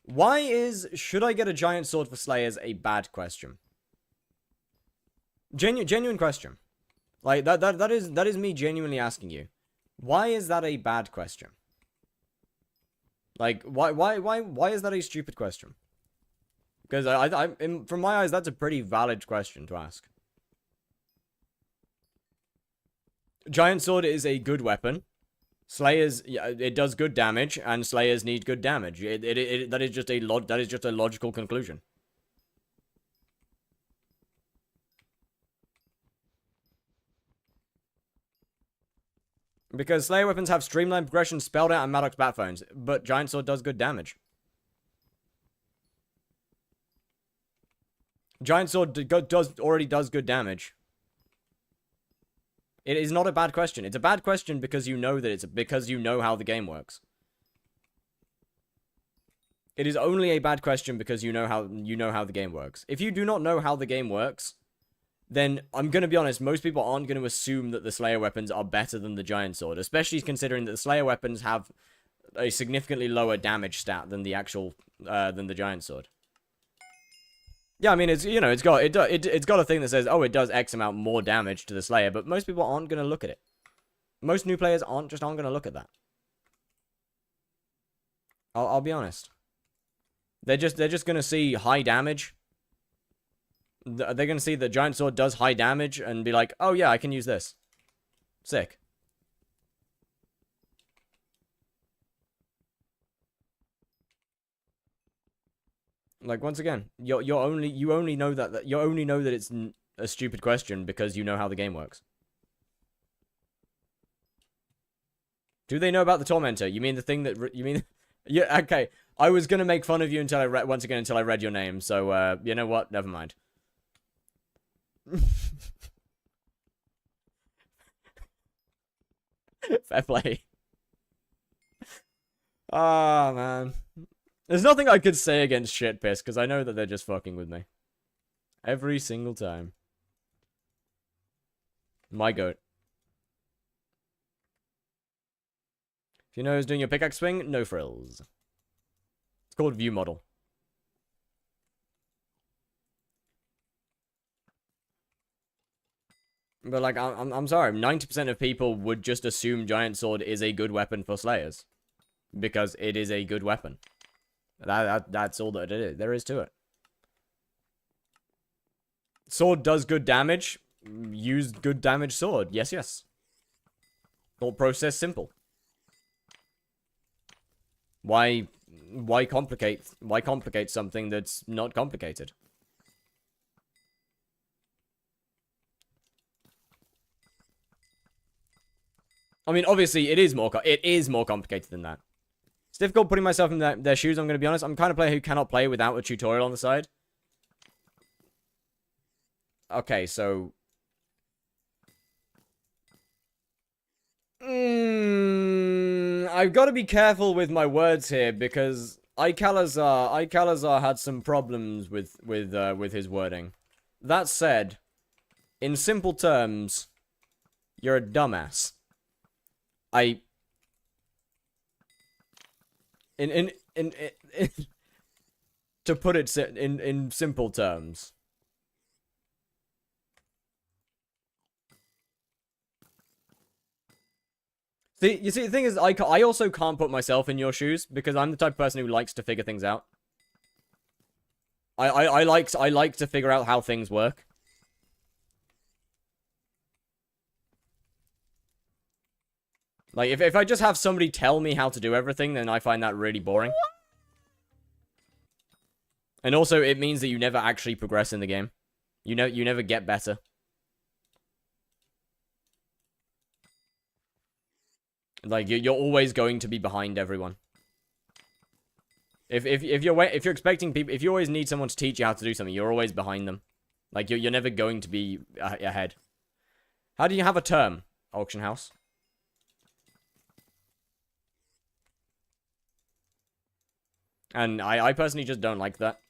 Why is, should I get a giant sword for Slayers a bad question? Genuine question. Like, that is me genuinely asking you. Why is that a bad question? Like, why is that a stupid question? Because from my eyes, that's a pretty valid question to ask. Giant sword is a good weapon. Slayers, it does good damage, and Slayers need good damage. That is just a logical conclusion. Because Slayer weapons have streamlined progression, spelled out, and Maddox bat phones, but Giant Sword does good damage. Giant Sword already does good damage. It is not a bad question. It's a bad question because you know that because you know how the game works. It is only a bad question because you know how the game works. If you do not know how the game works, then I'm going to be honest, most people aren't going to assume that the Slayer weapons are better than the Giant Sword, especially considering that the Slayer weapons have a significantly lower damage stat than the actual than the Giant Sword. Yeah, I mean, it's, you know, it's got a thing that says, oh, it does X amount more damage to the Slayer, but most people aren't going to look at it. Most new players aren't going to look at that. I'll be honest. They're just going to see high damage. They're going to see the Giant Sword does high damage and be like, oh yeah, I can use this. Sick. Like, once again, you only know that it's a stupid question because you know how the game works. Do they know about the Tormentor? You mean the thing that yeah, okay. I was going to make fun of you until I read your name. So, you know what? Never mind. Fair play. Ah, man. There's nothing I could say against shit piss, because I know that they're just fucking with me. Every single time. My goat. If you know who's doing your pickaxe swing, no frills. It's called view model. But, like, I'm sorry, 90% of people would just assume Giant Sword is a good weapon for Slayers. Because it is a good weapon. That's all that it is. There is to it. Sword does good damage. Use good damage sword. Yes, yes. Thought process simple. Why complicate something that's not complicated? I mean, obviously, it is more complicated than that. It's difficult putting myself in their shoes, I'm going to be honest. I'm the kind of player who cannot play without a tutorial on the side. Okay, so... I've got to be careful with my words here, because Ikalazar had some problems with his wording. That said, in simple terms, you're a dumbass. To put it in simple terms. You see, the thing is, I also can't put myself in your shoes, because I'm the type of person who likes to figure things out. I like to figure out how things work. Like, if I just have somebody tell me how to do everything, then I find that really boring. And also, it means that you never actually progress in the game. You never get better. Like, you're always going to be behind everyone. If you're expecting people, if you always need someone to teach you how to do something, you're always behind them. Like, you're never going to be ahead. How do you have a term, auction house? And I personally just don't like that.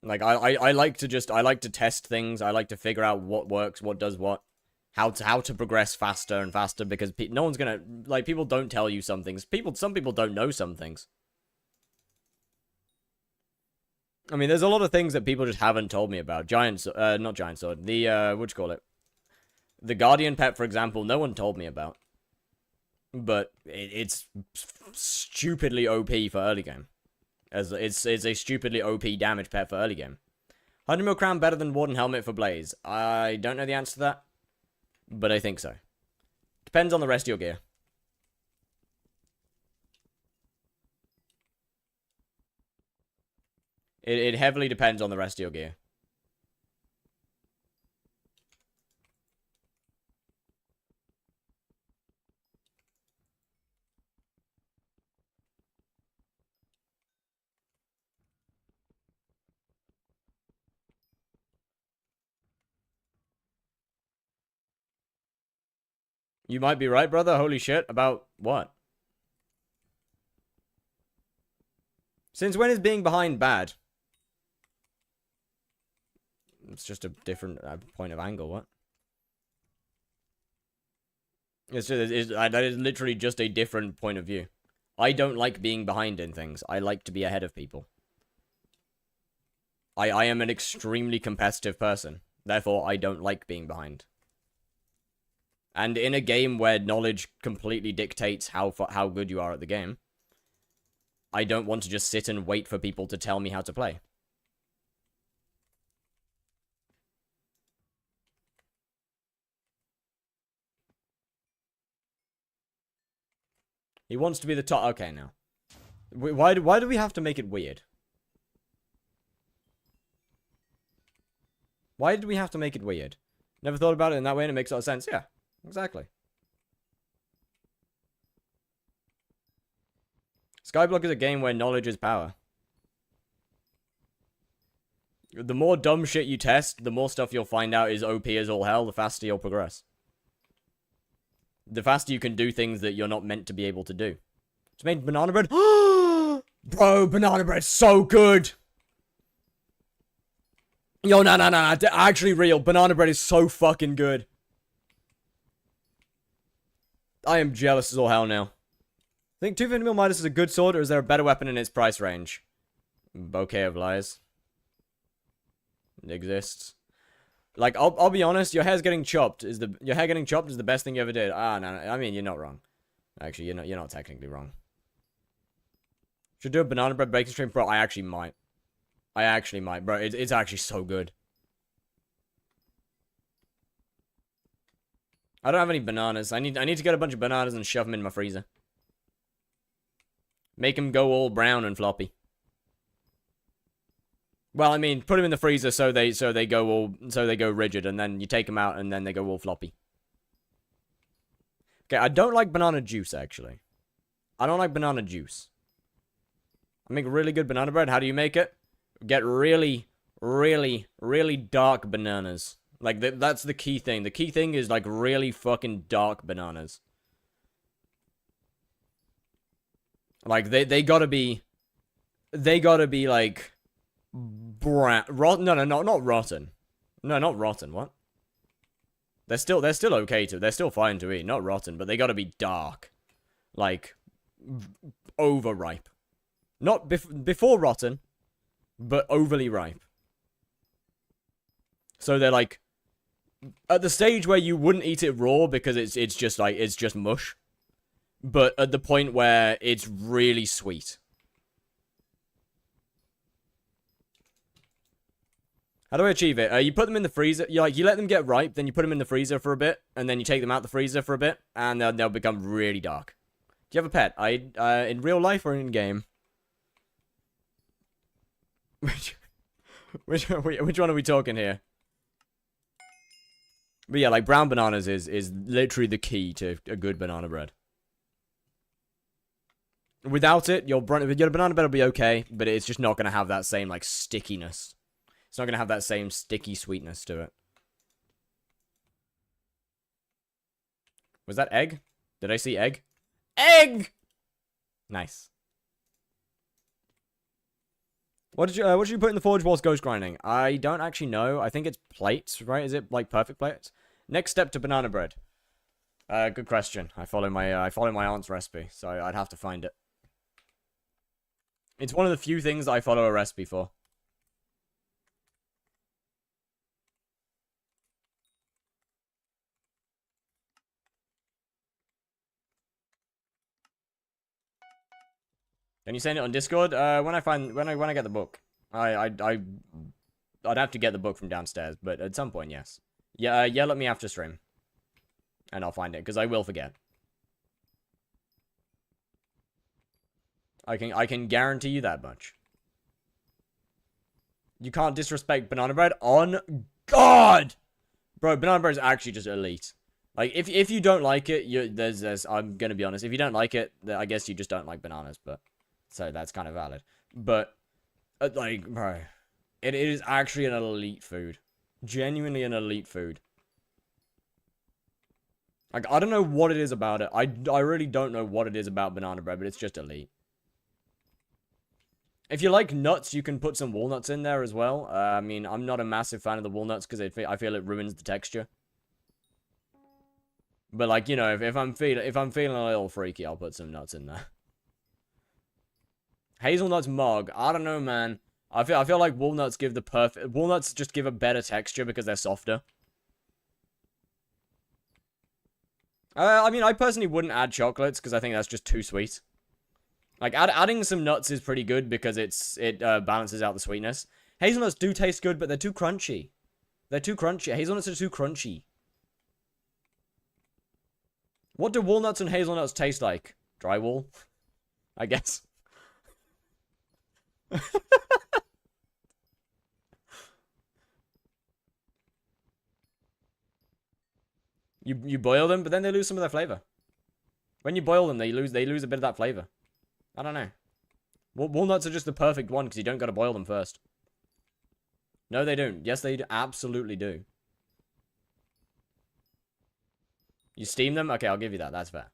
Like, I like to test things. I like to figure out what works, what does what. How to progress faster and faster, because no one's gonna, like, people don't tell you some things. Some people don't know some things. I mean, there's a lot of things that people just haven't told me about. Not giant sword. The, what'd you call it? The guardian pet, for example, no one told me about. But it's stupidly OP for early game. As it's a stupidly OP damage pet for early game. 100 mil crown better than Warden helmet for Blaze. I don't know the answer to that, but I think so. Depends on the rest of your gear. It heavily depends on the rest of your gear. You might be right, brother. Holy shit. About what? Since when is being behind bad? It's just a different point of angle, what? That is literally just a different point of view. I don't like being behind in things. I like to be ahead of people. I am an extremely competitive person. Therefore, I don't like being behind. And in a game where knowledge completely dictates how good you are at the game, I don't want to just sit and wait for people to tell me how to play. He wants to be the top. Okay, now. Why do we have to make it weird? Why did we have to make it weird? Never thought about it in that way, and it makes a lot of sense. Yeah, exactly. Skyblock is a game where knowledge is power. The more dumb shit you test, the more stuff you'll find out is OP as all hell, the faster you'll progress. The faster you can do things that you're not meant to be able to do. It's made banana bread. Bro, banana bread's so good. Yo, no. Actually real. Banana bread is so fucking good. I am jealous as all hell now. I think 250 mil Midas is a good sword, or is there a better weapon in its price range? Bouquet of lies. It exists. Like, I'll be honest, your hair getting chopped is the best thing you ever did. Ah, no, I mean, you're not wrong. Actually, you're not technically wrong. Should do a banana bread baking stream, bro. I actually might, bro. It's actually so good. I don't have any bananas. I need to get a bunch of bananas and shove them in my freezer. Make them go all brown and floppy. Well, I mean, put them in the freezer so they go rigid, and then you take them out and then they go all floppy. Okay, I don't like banana juice, actually. I don't like banana juice. I make really good banana bread. How do you make it? Get really, really, really dark bananas. Like, that's the key thing. The key thing is, like, really fucking dark bananas. Like, they gotta be, like, rotten. No, not rotten. No, not rotten. What? They're still okay to. They're still fine to eat. Not rotten, but they gotta be dark, like overripe. Not before rotten, but overly ripe. So they're like at the stage where you wouldn't eat it raw because it's just mush, but at the point where it's really sweet. How do I achieve it? You put them in the freezer. You let them get ripe, then you put them in the freezer for a bit, and then you take them out the freezer for a bit, and they'll become really dark. Do you have a pet? In real life or in game? Which one are we talking here? But yeah, like brown bananas is literally the key to a good banana bread. Without it, your banana bread will be okay, but it's just not gonna have that same like stickiness. It's not gonna have that same sticky sweetness to it. Was that egg? Did I see egg? Egg! Nice. What did you put in the forge whilst ghost grinding? I don't actually know. I think it's plates, right? Is it like perfect plates? Next step to banana bread. Good question. I follow my aunt's recipe, so I'd have to find it. It's one of the few things that I follow a recipe for. Can you send it on Discord? When I get the book. I'd have to get the book from downstairs, but at some point, yes. Yeah, yell at me after stream. And I'll find it, because I will forget. I can guarantee you that much. You can't disrespect banana bread on God! Bro, banana bread is actually just elite. Like, if you don't like it, there's I'm gonna be honest, if you don't like it, I guess you just don't like bananas, but... So that's kind of valid. But, like, bro, it is actually an elite food. Genuinely an elite food. Like, I don't know what it is about it. I really don't know what it is about banana bread, but it's just elite. If you like nuts, you can put some walnuts in there as well. I mean, I'm not a massive fan of the walnuts because I feel it ruins the texture. But, like, you know, if I'm feeling a little freaky, I'll put some nuts in there. Hazelnuts mug. I don't know, man. I feel like walnuts give the perfect... Walnuts just give a better texture because they're softer. I mean, I personally wouldn't add chocolates because I think that's just too sweet. Like, adding some nuts is pretty good because it balances out the sweetness. Hazelnuts do taste good, but they're too crunchy. They're too crunchy. Hazelnuts are too crunchy. What do walnuts and hazelnuts taste like? Drywall? I guess. You boil them, but then they lose some of their flavor. When you boil them, they lose a bit of that flavor. I don't know. Walnuts are just the perfect one because you don't got to boil them first. No, they don't. Yes, they absolutely do. You steam them? Okay, I'll give you that. That's fair.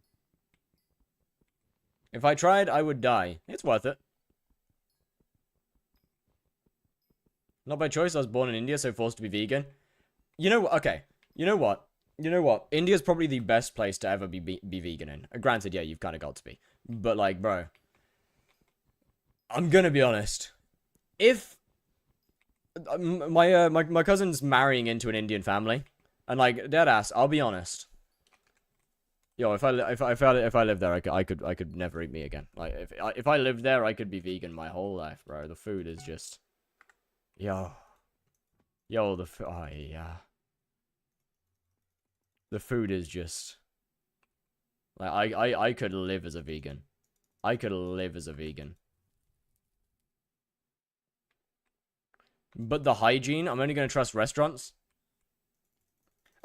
If I tried, I would die. It's worth it. Not by choice, I was born in India, so forced to be vegan. You know, okay. You know what? India's probably the best place to ever be vegan in. Granted, yeah, you've kind of got to be. But, like, bro. I'm gonna be honest. If... My cousin's marrying into an Indian family. And, like, deadass, I'll be honest. Yo, if I lived there, I could never eat meat again. Like, if I lived there, I could be vegan my whole life, bro. The food is just... Yo, oh, yeah. The food is just... Like, I could live as a vegan. I could live as a vegan. But the hygiene, I'm only going to trust restaurants.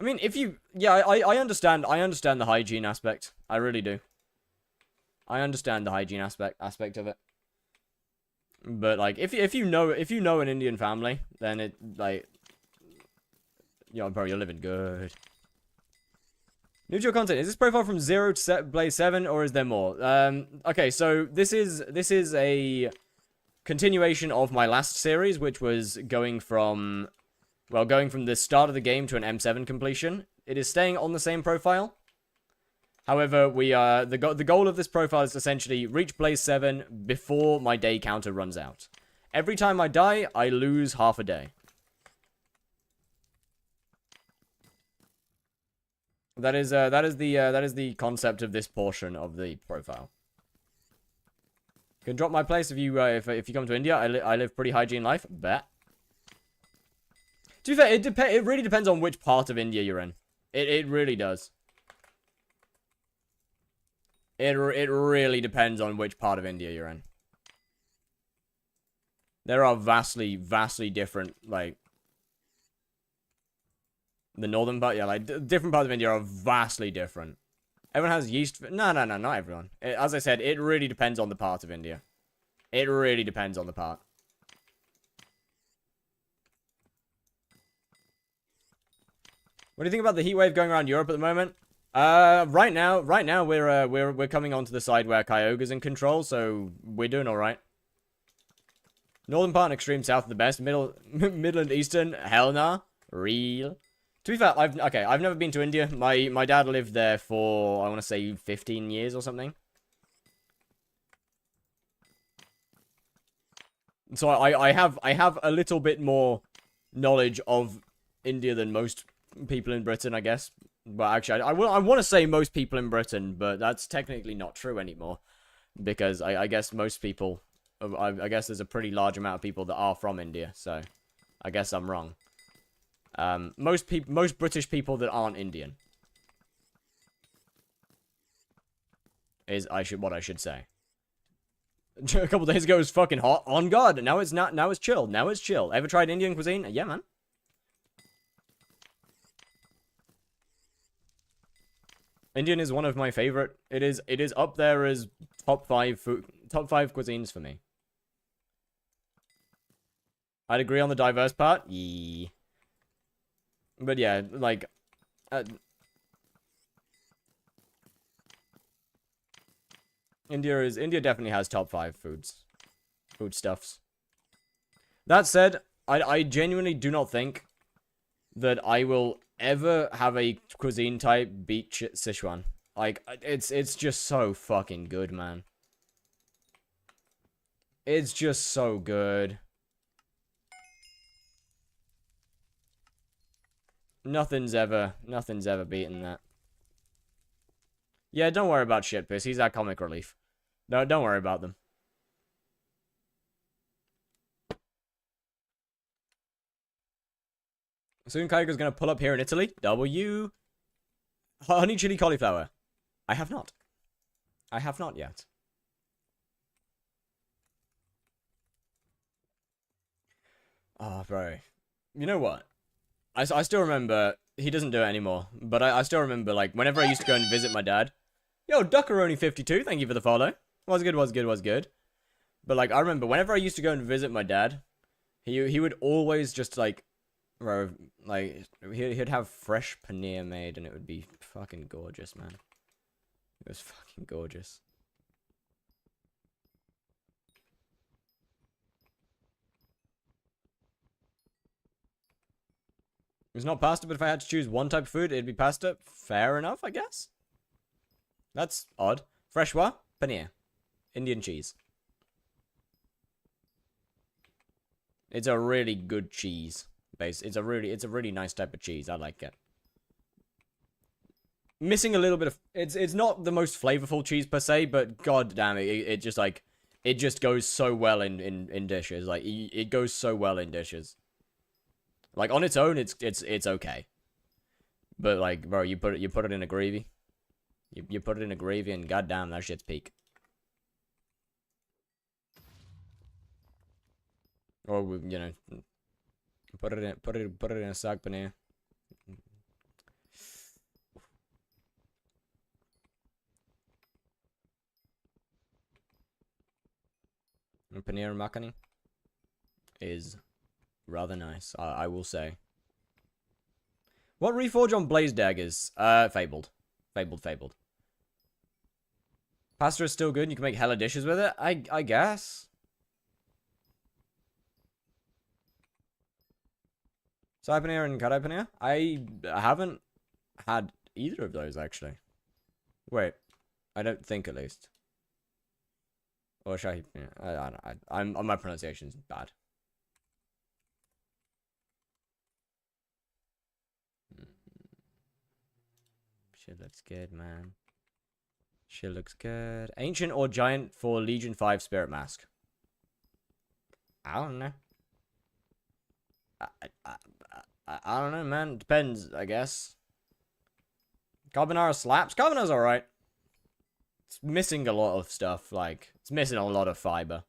I mean, if you... Yeah, I understand the hygiene aspect. I really do. I understand the hygiene aspect of it. But, like, if you know an Indian family, then it, like... Yo, bro, you're living good. New to your content. Is this profile from 0 to Blaze 7, or is there more? Okay, so this is a continuation of my last series, which was going from the start of the game to an M7 completion. It is staying on the same profile. However, the goal of this profile is essentially reach Blaze 7 before my day counter runs out. Every time I die, I lose half a day. That is the concept of this portion of the profile. You can drop my place if you if you come to India. I live pretty hygiene life. Bet. To be fair, it really depends on which part of India you're in. It really does. It really depends on which part of India you're in. There are vastly different, like, the northern part, yeah, like, different parts of India are vastly different. Everyone has yeast. No, not everyone. As I said, it really depends on the part of India. It really depends on the part. What do you think about the heat wave going around Europe at the moment? Right now we're coming onto the side where Kyogre's in control, so we're doing all right. Northern part and extreme south are the best. Middle and eastern, hell nah. Real. To be fair, I've never been to India. My dad lived there for, I want to say, 15 years or something. So I have a little bit more knowledge of India than most people in Britain, I guess. Well, actually, I want to say most people in Britain, but that's technically not true anymore. Because I guess most people, I guess there's a pretty large amount of people that are from India, so I guess I'm wrong. Most British people that aren't Indian is what I should say. A couple days ago it was fucking hot. On God. Now it's not. Now it's chill. Now it's chill. Ever tried Indian cuisine? Yeah, man. Indian is one of my favorite. It is up there as top 5 cuisines for me. I'd agree on the diverse part. Yeah. But yeah, like India definitely has top 5 foodstuffs. That said, I genuinely do not think that I will ever have a cuisine type beat Sichuan. Like, it's just so fucking good, man. It's just so good. Nothing's ever beaten that. Yeah, don't worry about Shitpiss. He's our comic relief. No, don't worry about them. Soon Kygo's gonna pull up here in Italy. W. Honey chili cauliflower. I have not. I have not yet. Oh, bro. You know what? I still remember, he doesn't do it anymore, but I still remember, like, whenever I used to go and visit my dad. Yo, Duckaroni52, thank you for the follow. Was good. But, like, I remember, whenever I used to go and visit my dad, he would always just, like, bro, like, he'd have fresh paneer made, and it would be fucking gorgeous, man. It was fucking gorgeous. It's not pasta, but if I had to choose one type of food, it'd be pasta. Fair enough, I guess. That's odd. Fresh what? Paneer. Indian cheese. It's a really good cheese base. It's a really nice type of cheese. I like it. Missing a little bit of, it's not the most flavorful cheese per se, but god damn it, it just like, it just goes so well in dishes. Like, it goes so well in dishes. Like, on its own, it's okay. But, like, bro, you put it in a gravy. You put it in a gravy, and goddamn, that shit's peak. Or, you know, put it in a saag paneer. And paneer makhani is rather nice, I will say. What reforge on blaze daggers? Fabled. Fabled. Pasta is still good. You can make hella dishes with it. I guess. Side paneer and kadai paneer? I haven't had either of those, actually. Wait. I don't think, at least. Or shahi paneer. My pronunciation's bad. Shit looks good, man. Shit looks good. Ancient or giant for Legion 5 Spirit Mask? I don't know. I don't know, man. Depends, I guess. Carbonara slaps. Carbonara's alright. It's missing a lot of stuff, like, it's missing a lot of fiber.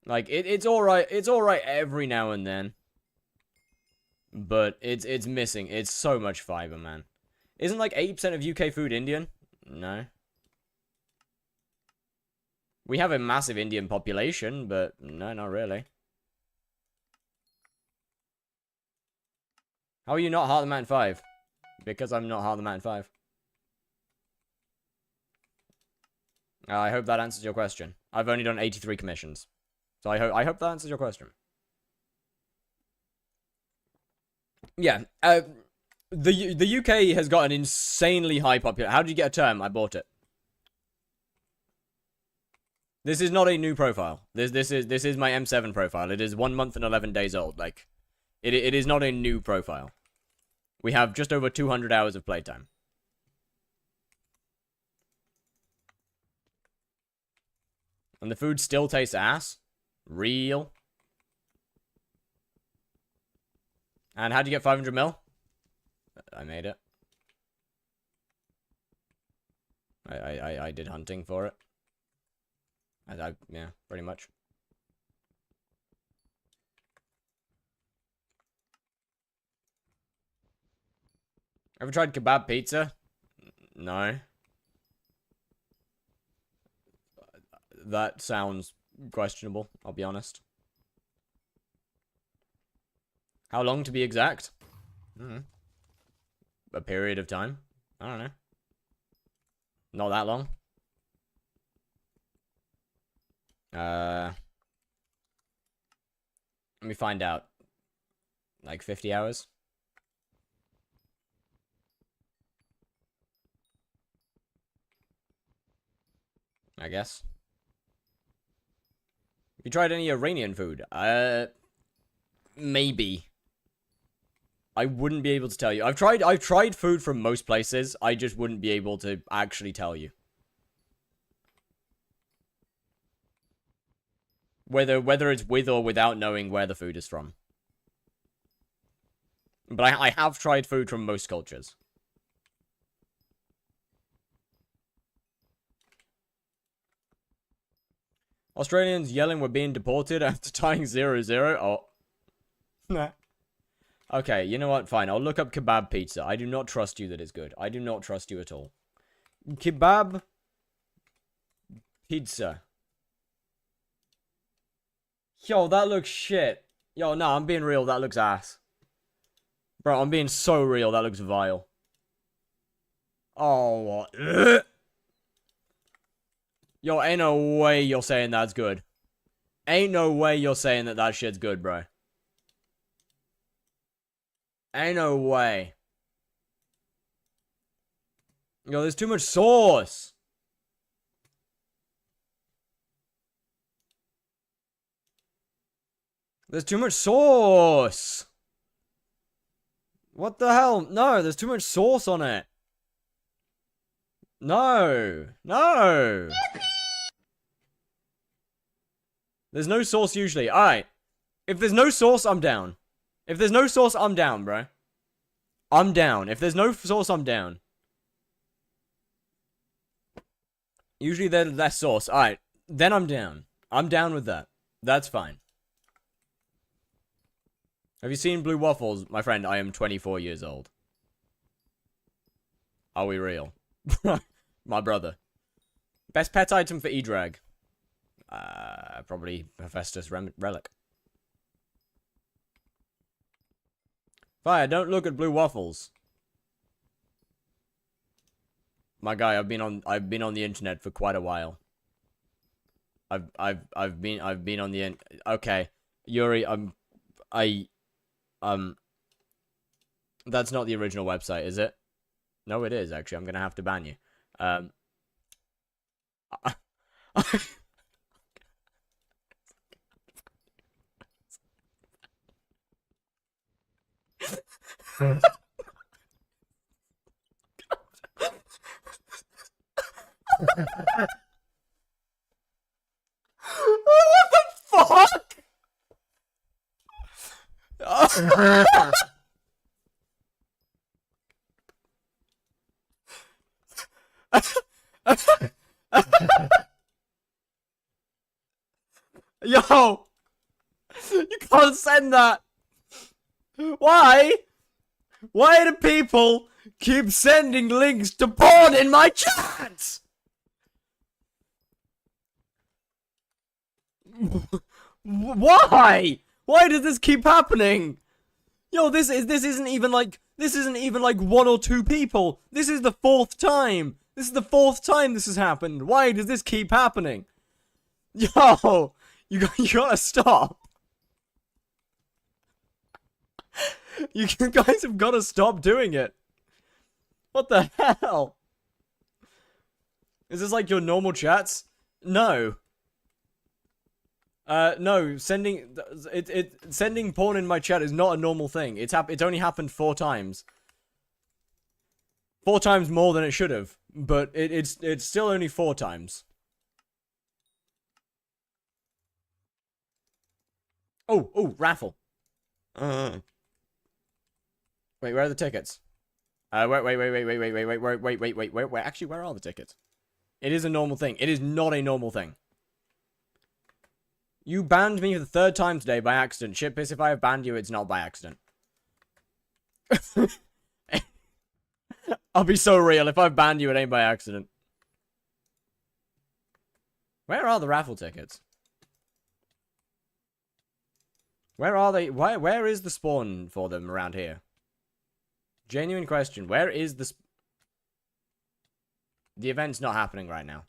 Like, it's alright every now and then. But it's missing. It's so much fiber, man. Isn't like 80% of UK food Indian? No. We have a massive Indian population, but no, not really. How are you not Heart of the Mountain 5? Because I'm not Heart of the Mountain 5. I hope that answers your question. I've only done 83 commissions. So I hope that answers your question. Yeah, the UK has got an insanely high population. How did you get a term? I bought it. This is not a new profile. This is my M7 profile. It is 1 month and 11 days old. Like, it is not a new profile. We have just over 200 hours of playtime. And the food still tastes ass. Real. And how'd you get 500 mil? I made it. I did hunting for it. Yeah, pretty much. Ever tried kebab pizza? No. That sounds questionable, I'll be honest. How long to be exact? A period of time? I don't know. Not that long. Let me find out. Like 50 hours? I guess. Have you tried any Iranian food? Maybe. I wouldn't be able to tell you. I've tried food from most places. I just wouldn't be able to actually tell you. Whether it's with or without knowing where the food is from. But I have tried food from most cultures. Australians yelling we're being deported after tying 0-0. Oh. Nah. Okay, you know what? Fine, I'll look up kebab pizza. I do not trust you that it's good. I do not trust you at all. Kebab pizza. Yo, that looks shit. Yo, no, I'm being real. That looks ass. Bro, I'm being so real. That looks vile. Oh, what? Yo, ain't no way you're saying that's good. Ain't no way you're saying that that shit's good, bro. Ain't no way. Yo, there's too much sauce. There's too much sauce. What the hell? No, there's too much sauce on it. No. No. There's no sauce usually. Alright. If there's no sauce, I'm down. If there's no sauce, I'm down, bro. I'm down. If there's no sauce, I'm down. Usually there's less sauce. Alright. Then I'm down. I'm down with that. That's fine. Have you seen Blue Waffles? My friend, I am 24 years old. Are we real? My brother. Best pet item for E-Drag? Probably Hephaestus Relic. Fire, don't look at Blue Waffles. My guy, I've been on the internet for quite a while. I've been on the okay. Yuri, that's not the original website, is it? No, it is, actually. I'm gonna have to ban you. What the fuck? Yo! You can't send that! Why? Why do people keep sending links to porn in my chat? Why? Why does this keep happening? Yo, this isn't even like one or two people. This is the fourth time. This is the fourth time this has happened. Why does this keep happening? Yo, you gotta stop. You guys have gotta stop doing it. What the hell? Is this like your normal chats? No. No, sending porn in my chat is not a normal thing. It's only happened 4 times. 4 times more than it should have, but it's still only 4 times. Oh, raffle. Wait, where are the tickets? Wait. Actually, where are the tickets? It is a normal thing. It is not a normal thing. You banned me for the 3rd time today by accident. Shit piss, if I have banned you, it's not by accident. I'll be so real. If I've banned you, it ain't by accident. Where are the raffle tickets? Where are they? Where is the spawn for them around here? Genuine question. Where is the... The event's not happening right now.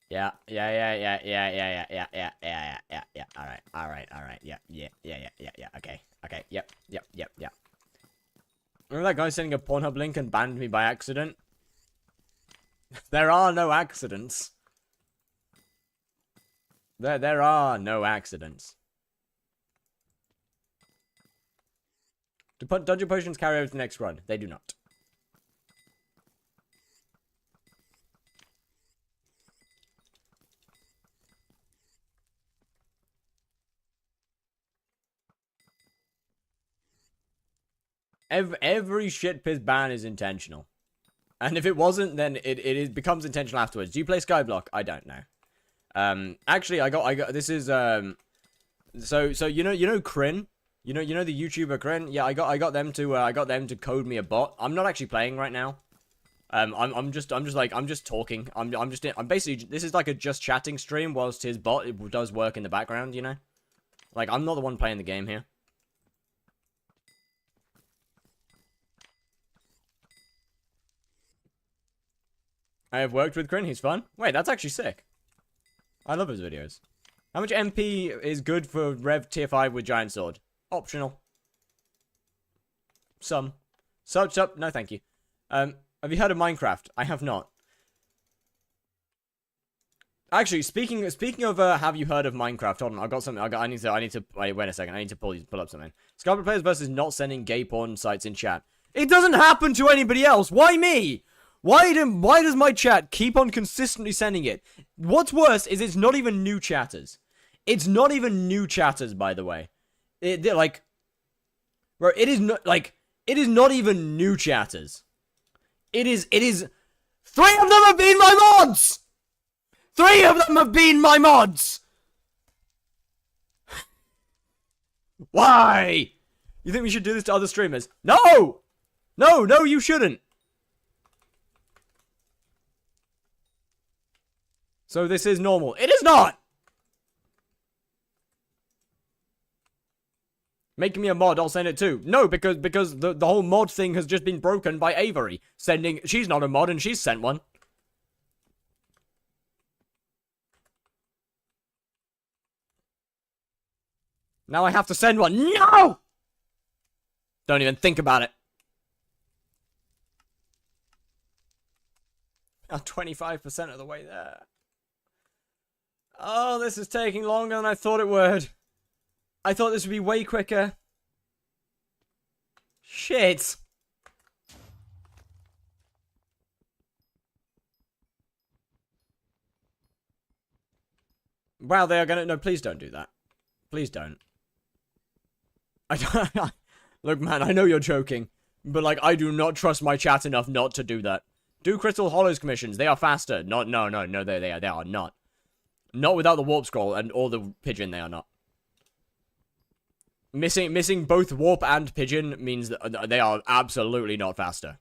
Yeah. All right. Yeah. Okay. Yep. Remember that guy sending a Pornhub link and banned me by accident? There are no accidents. There are no accidents. Do dungeon potions carry over to the next run? They do not. Every shit piss ban is intentional. And if it wasn't, then it becomes intentional afterwards. Do you play skyblock? I don't know. Actually, I got this is so you know Kryn? You know the YouTuber Kryn? Yeah, I got them to code me a bot. I'm not actually playing right now. I'm just talking. I'm basically, this is like a just chatting stream whilst his bot does work in the background, you know? Like, I'm not the one playing the game here. I have worked with Kryn, he's fun. Wait, that's actually sick. I love his videos. How much MP is good for Rev tier 5 with Giant Sword? Optional. Some. Sup, no thank you. Have you heard of Minecraft? I have not. Actually, speaking of have you heard of Minecraft? Hold on, I got something. I need to wait a second. I need to pull up something. Skyblock players versus not sending gay porn sites in chat. It doesn't happen to anybody else. Why me? Why does my chat keep on consistently sending it? What's worse is it's not even new chatters. It's not even new chatters, by the way. They're like, bro, it is not even new chatters. It is 3 of them have been my mods! 3 of them have been my mods! Why? You think we should do this to other streamers? No! No, you shouldn't. So this is normal. It is not! Making me a mod, I'll send it too. No, because the whole mod thing has just been broken by Avery. She's not a mod and she's sent one. Now I have to send one. No! Don't even think about it. I'm 25% of the way there. Oh, this is taking longer than I thought it would. I thought this would be way quicker. Shit. Wow, they are gonna... No, please don't do that. Please don't. I don't... Look, man, I know you're joking. But, like, I do not trust my chat enough not to do that. Do Crystal Hollows commissions. They are faster. No, they are not. Not without the warp scroll and or the pigeon, they are not. Missing both warp and pigeon means that they are absolutely not faster.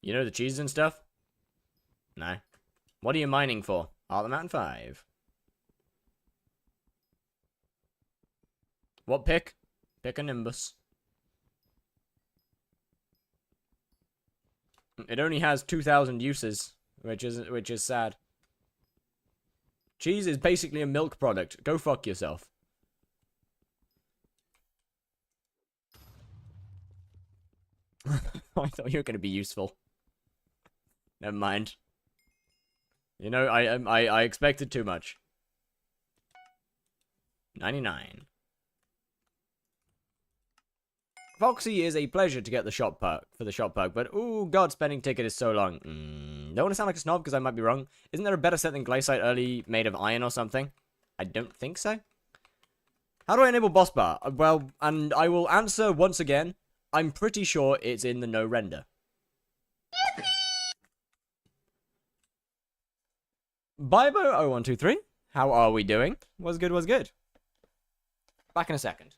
You know the cheeses and stuff? No. What are you mining for? Arthur Mountain 5. What pick? Pick a Nimbus. It only has 2,000 uses, which is sad. Cheese is basically a milk product. Go fuck yourself. I thought you were going to be useful. Never mind. You know, I expected too much. 99. Foxy is a pleasure to get the shop perk for the shop perk, but ooh, god, spending ticket is so long. Don't want to sound like a snob because I might be wrong. Isn't there a better set than Glaciite early made of iron or something? I don't think so. How do I enable boss bar? Well, and I will answer once again. I'm pretty sure it's in the no render. Bibo0123, how are we doing? Was good, was good. Back in a second.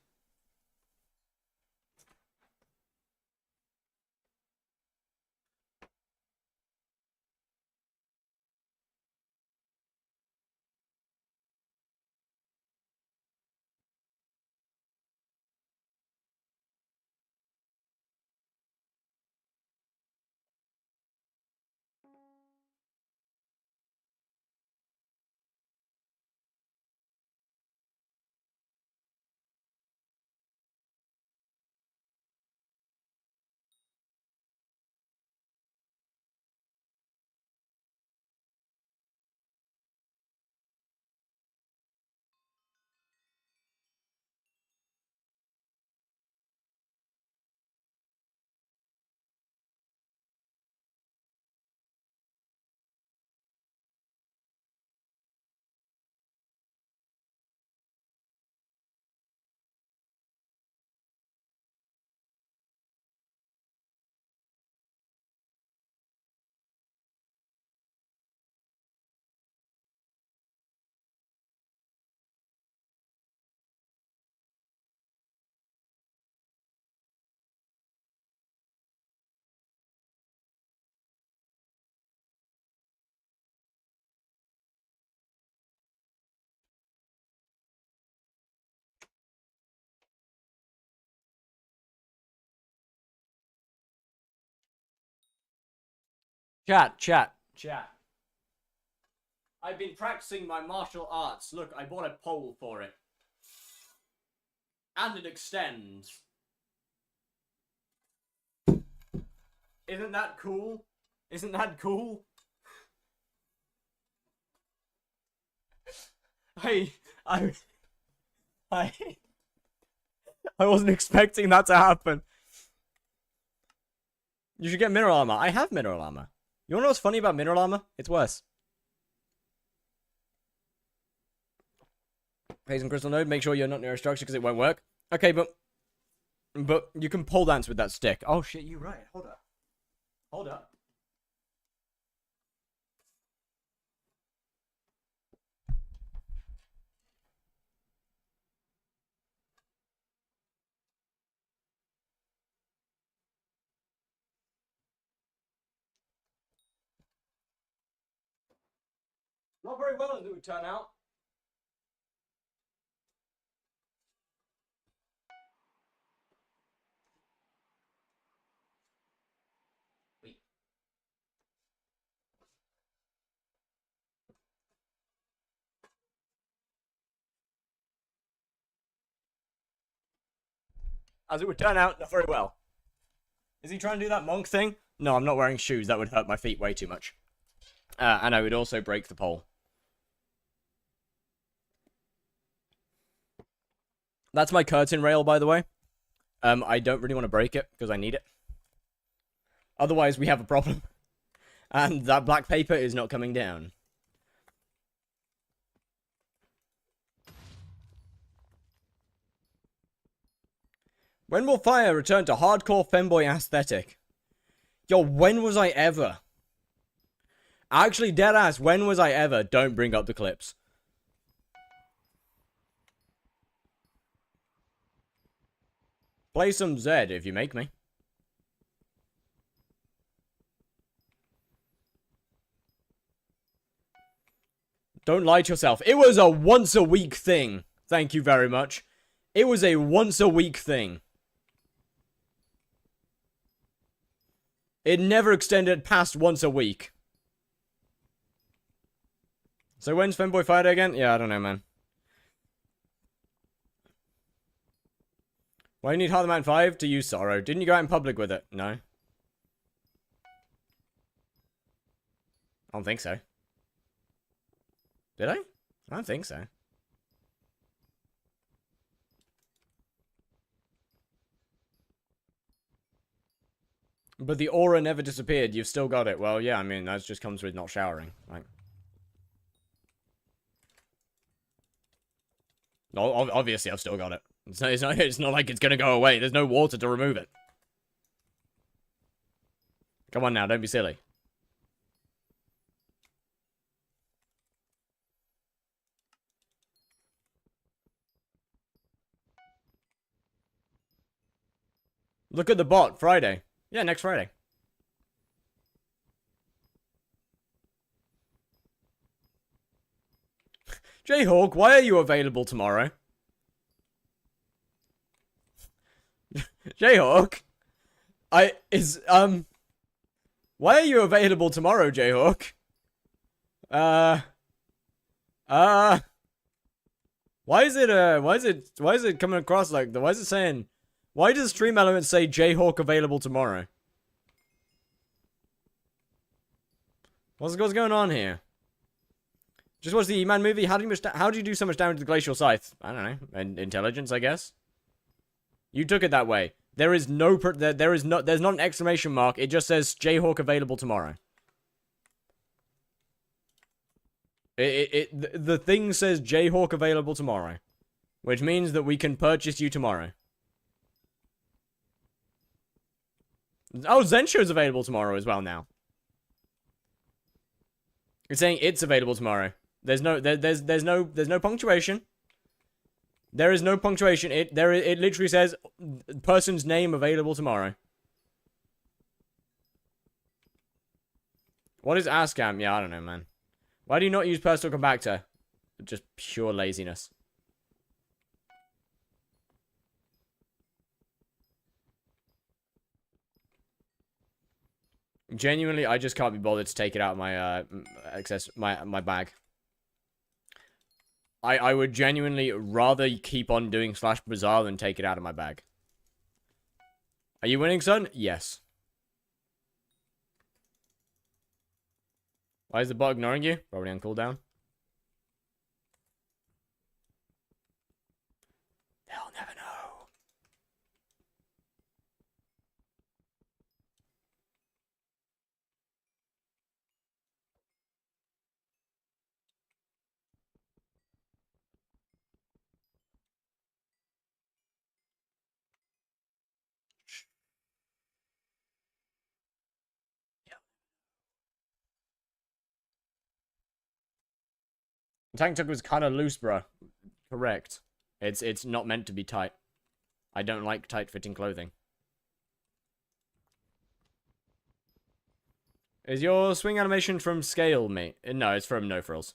Chat. I've been practicing my martial arts. Look, I bought a pole for it. And it extends. Isn't that cool? Isn't that cool? I wasn't expecting that to happen. You should get mineral armor. I have mineral armor. You wanna know what's funny about mineral armor? It's worse. Phase and crystal node, make sure you're not near a structure because it won't work. Okay, but you can pole dance with that stick. Oh shit, you're right. Hold up. Not very well as it would turn out. As it would turn out, not very well. Is he trying to do that monk thing? No, I'm not wearing shoes. That would hurt my feet way too much. And I would also break the pole. That's my curtain rail, by the way. I don't really want to break it because I need it. Otherwise, we have a problem. And that black paper is not coming down. When will fire return to hardcore femboy aesthetic? Yo, when was I ever? Actually, deadass, when was I ever? Don't bring up the clips. Play some Z if you make me. Don't lie to yourself. It was a once-a-week thing. Thank you very much. It was a once-a-week thing. It never extended past once a week. So when's Femboy Fighter again? Yeah, I don't know, man. Why do you need Heart of the Mountain 5? To use Sorrow. Didn't you go out in public with it? No. I don't think so. Did I? I don't think so. But the aura never disappeared. You've still got it. Well, yeah, I mean, that just comes with not showering. Like, no, obviously I've still got it. It's not like it's gonna go away. There's no water to remove it. Come on now, don't be silly. Look at the bot, Friday. Yeah, next Friday. Jayhawk, why are you available tomorrow? Jayhawk? Why are you available tomorrow, Jayhawk? Why is it coming across like why is it saying, why does Stream Elements say Jayhawk available tomorrow? What's going on here? Just watch the E-Man movie. How do you do so much damage to the Glacial Scythe? I don't know. Intelligence, I guess. You took it that way. There's not an exclamation mark. It just says Jayhawk available tomorrow. The thing says Jayhawk available tomorrow, which means that we can purchase you tomorrow. Oh, Zensho's available tomorrow as well now. It's saying it's available tomorrow. There's no punctuation. There is no punctuation. It literally says person's name available tomorrow. What is ASCAM? Yeah, I don't know, man. Why do you not use personal compactor? Just pure laziness. Genuinely, I just can't be bothered to take it out of my my bag. I would genuinely rather keep on doing Slash Bazaar than take it out of my bag. Are you winning, son? Yes. Why is the bot ignoring you? Probably on cooldown. They'll never know. Tank Tuck was kind of loose, bro. Correct. It's not meant to be tight. I don't like tight-fitting clothing. Is your swing animation from Scale, mate? No, it's from No Frills.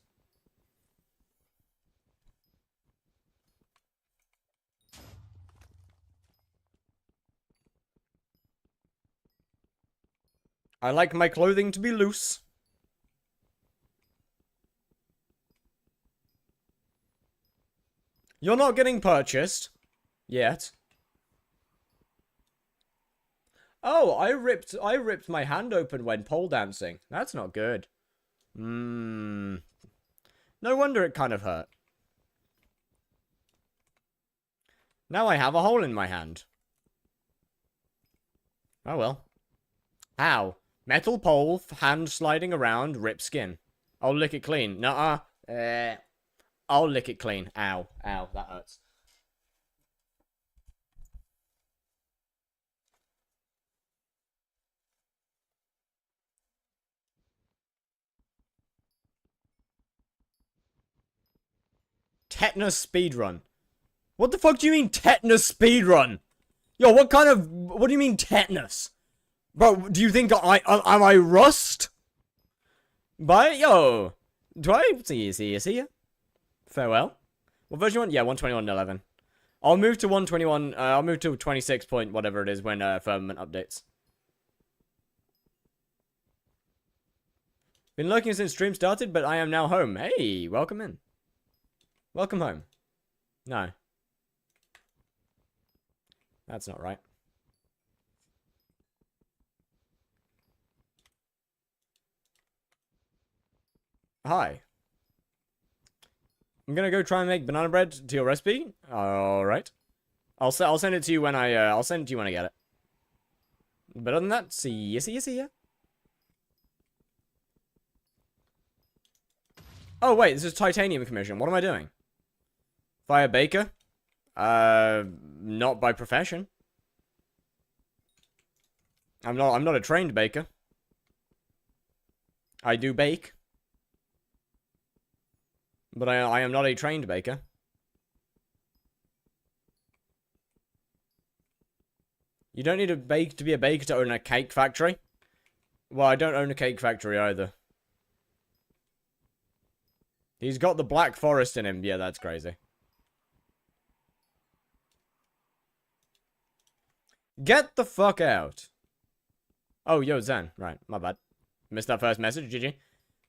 I like my clothing to be loose. You're not getting purchased. Yet. Oh, I ripped my hand open when pole dancing. That's not good. No wonder it kind of hurt. Now I have a hole in my hand. Oh well. How? Metal pole, hand sliding around, rip skin. I'll lick it clean. Nuh-uh. I'll lick it clean. Ow. Ow, that hurts. Tetanus speedrun. What the fuck do you mean tetanus speedrun? Yo, what do you mean tetanus? Bro, do you think am I rust? Bye, yo. Do I? See ya. Farewell. What version you want? Yeah, 121.11. I'll move to 121, I'll move to 26 point whatever it is when, firmament updates. Been lurking since stream started, but I am now home. Hey, welcome in. Welcome home. No. That's not right. Hi. I'm gonna go try and make banana bread to your recipe. Alright. I'll send it to you when I'll send it to you when I get it. But other than that, see ya. Oh wait, this is titanium commission. What am I doing? Fire baker? Not by profession. I'm not a trained baker. I do bake. But I am not a trained baker. You don't need to be a baker to own a cake factory. Well, I don't own a cake factory either. He's got the Black Forest in him. Yeah, that's crazy. Get the fuck out. Oh, yo, Zen. Right, my bad. Missed that first message, GG.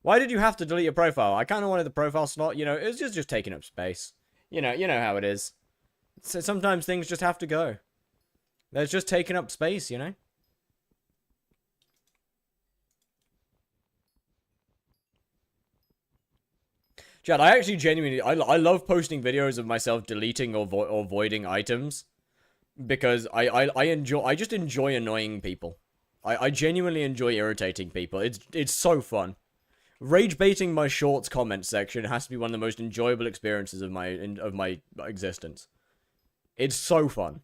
Why did you have to delete your profile? I kind of wanted the profile slot, you know, it was just taking up space. You know how it is. So sometimes things just have to go. They're just taking up space, you know? Chad, I actually genuinely, I love posting videos of myself deleting or voiding items. Because I just enjoy annoying people. I genuinely enjoy irritating people. It's so fun. Rage baiting my shorts comment section has to be one of the most enjoyable experiences of my existence. It's so fun.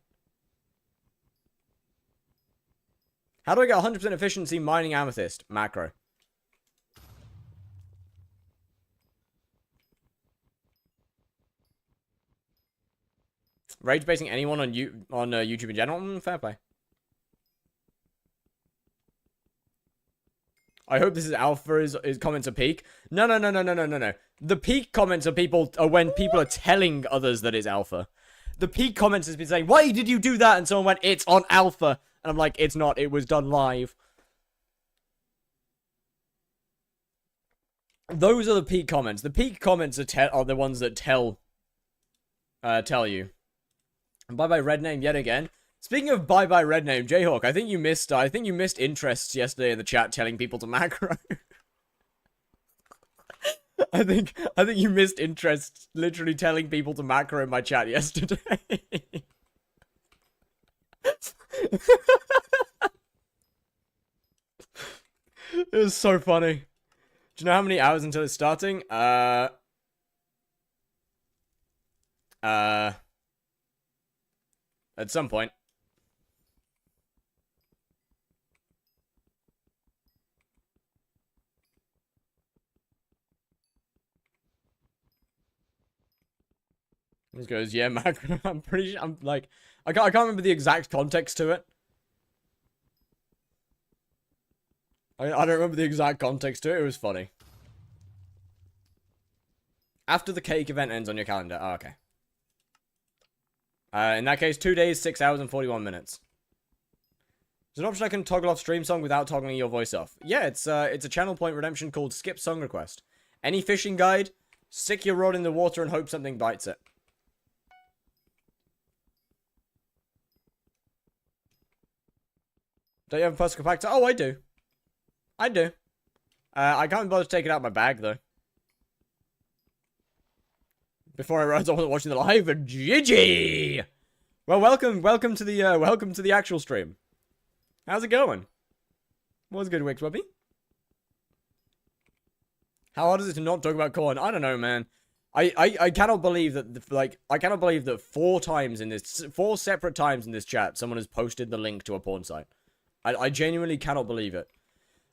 How do I get 100% efficiency mining amethyst? Macro. Rage baiting anyone on YouTube in general? Fair play. I hope this is alpha, his comments are peak. No. The peak comments are when people are telling others that it's alpha. The peak comments has been saying, why did you do that? And someone went, it's on alpha. And I'm like, it's not, it was done live. Those are the peak comments. The peak comments are the ones that tell you. Bye-bye red name yet again. Speaking of bye-bye red name, Jayhawk, I think you missed interests yesterday in the chat telling people to macro. I think you missed interest literally telling people to macro in my chat yesterday. It was so funny. Do you know how many hours until it's starting? At some point. This goes, yeah, macro. I'm pretty sure, I can't remember the exact context to it. I don't remember the exact context to it. It was funny. After the cake event ends on your calendar. Oh, okay. In that case, 2 days, 6 hours, and 41 minutes. There's an option I can toggle off stream song without toggling your voice off. Yeah, it's a channel point redemption called skip song request. Any fishing guide, stick your rod in the water and hope something bites it. Don't you have a personal compactor? Oh, I do. I do. I can't bother to take it out of my bag, though. Before I realized I wasn't watching the live, GG! Well, welcome to the actual stream. How's it going? What's good, Wix Puppy? How hard is it to not talk about corn? I don't know, man. I cannot believe that, I cannot believe that 4 separate times in this chat, someone has posted the link to a porn site. I genuinely cannot believe it.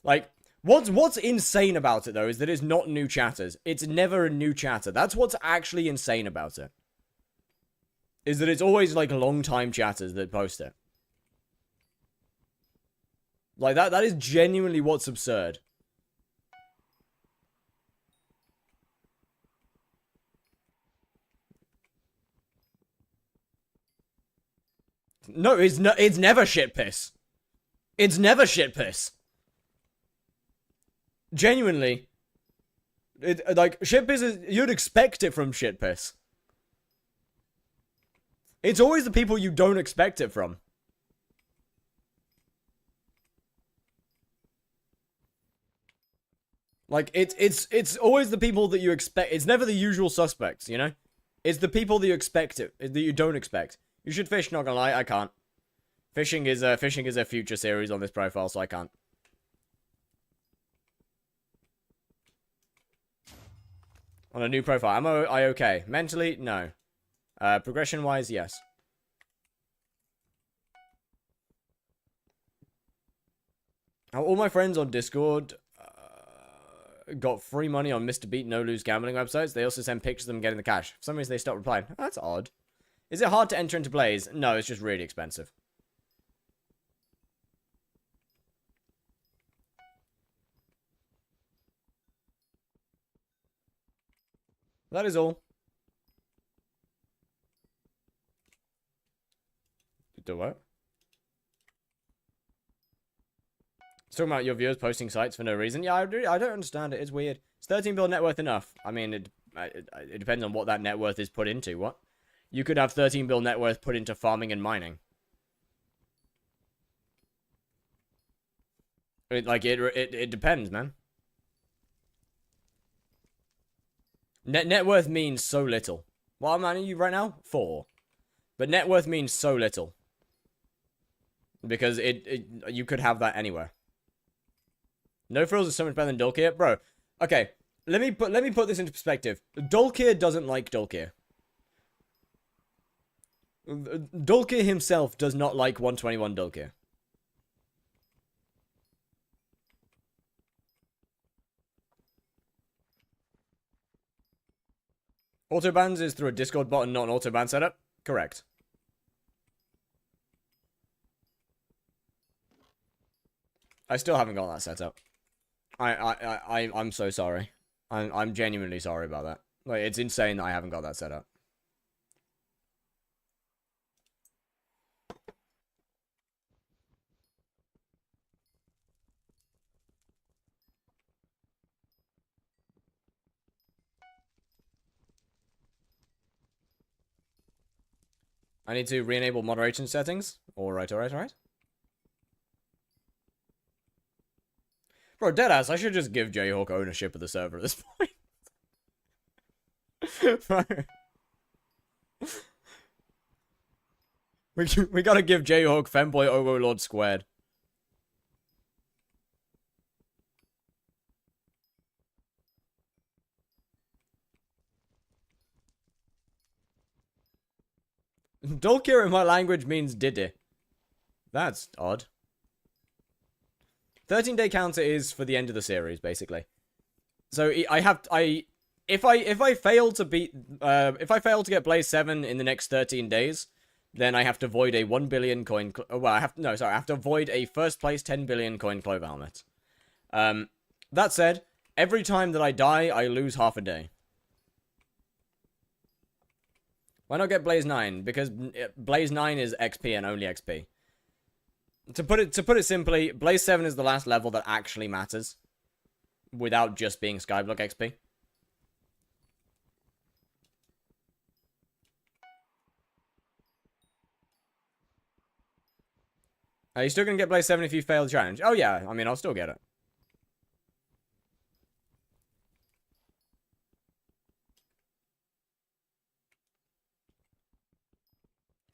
Like, what's insane about it, though, is that it's not new chatters. It's never a new chatter. That's what's actually insane about it. Is that it's always, like, long-time chatters that post it. Like, that is genuinely what's absurd. No, it's never shit piss. It's never shit piss. Genuinely. Like, shit piss is, you'd expect it from shit piss. It's always the people you don't expect it from. Like, it's always the people that you expect. It's never the usual suspects, you know? It's the people that you expect it, that you don't expect. You should fish, not gonna lie, I can't. Fishing is a future series on this profile, so I can't. On a new profile, am I okay? Mentally, no. Progression-wise, yes. All my friends on Discord got free money on Mr. Beat No Lose gambling websites. They also send pictures of them getting the cash. For some reason, they stopped replying. Oh, that's odd. Is it hard to enter into Blaze? No, it's just really expensive. That is all. Do what? It's talking about your viewers posting sites for no reason. Yeah, I don't understand it. It's weird. Is 13 bill net worth enough? I mean, it depends on what that net worth is put into. What? You could have 13 bill net worth put into farming and mining. It depends, man. Net worth means so little. What amount are you right now? 4. But net worth means so little. Because you could have that anywhere. No frills is so much better than Dulkir? Bro, okay. Let me put this into perspective. Dulkir doesn't like Dulkir. Dulkir himself does not like 121 Dulkir. Autobans is through a Discord bot and not an autoban setup? Correct. I still haven't got that set up. I'm so sorry. I'm genuinely sorry about that. Like, it's insane that I haven't got that set up. I need to re-enable moderation settings. Alright. Bro, deadass, I should just give Jayhawk ownership of the server at this point. we gotta give Jayhawk Femboy Overlord squared. Dulkir in my language means diddy. That's odd. 13-day counter is for the end of the series, basically. So if I fail to get Blaze 7 in the next 13 days, then I have to void a 1 billion coin. I have to void a first place 10 billion coin Clover helmet. That said, every time that I die, I lose half a day. Why not get Blaze 9? Because Blaze 9 is XP and only XP. To put it simply, Blaze 7 is the last level that actually matters. Without just being Skyblock XP. Are you still gonna get Blaze 7 if you fail the challenge? Oh yeah, I mean, I'll still get it.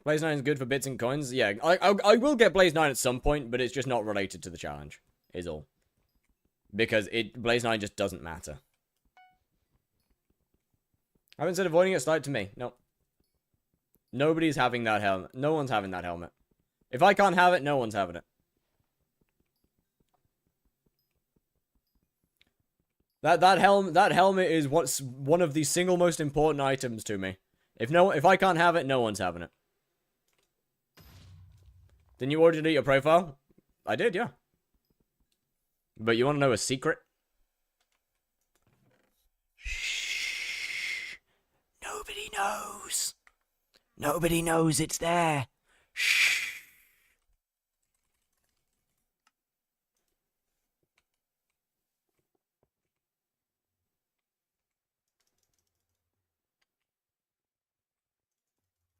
Blaze 9 is good for bits and coins. Yeah, I will get Blaze 9 at some point, but it's just not related to the challenge. is all. Because Blaze 9 just doesn't matter. I haven't said avoiding it, slide to me. No. Nobody's having that helmet. No one's having that helmet. If I can't have it, no one's having it. That helmet is what's one of the single most important items to me. If I can't have it, no one's having it. Didn't you already delete your profile? I did, yeah. But you want to know a secret? Shh. Nobody knows. Nobody knows it's there. Shh.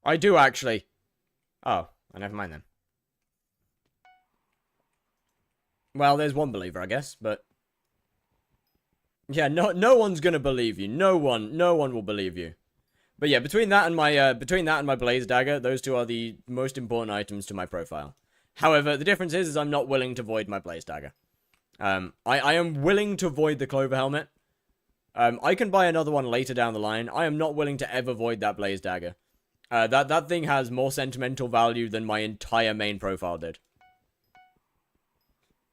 I do actually. Oh, never mind then. Well, there's one believer, I guess, but yeah, no one's gonna believe you. No one will believe you. But yeah, between that and my blaze dagger, those two are the most important items to my profile. However, the difference is I'm not willing to void my blaze dagger. I am willing to void the clover helmet. I can buy another one later down the line. I am not willing to ever void that blaze dagger. That thing has more sentimental value than my entire main profile did.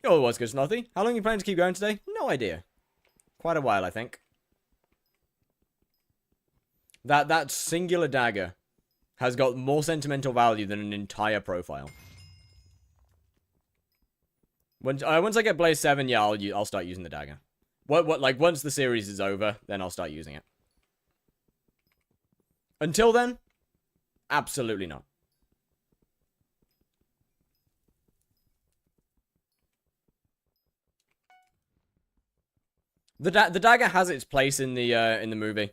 Yo, what's good, Snothy? How long are you planning to keep going today? No idea. Quite a while, I think. That singular dagger has got more sentimental value than an entire profile. Once I get Blaze 7, yeah, I'll start using the dagger. Like, once the series is over, then I'll start using it. Until then, absolutely not. The dagger has its place in the movie.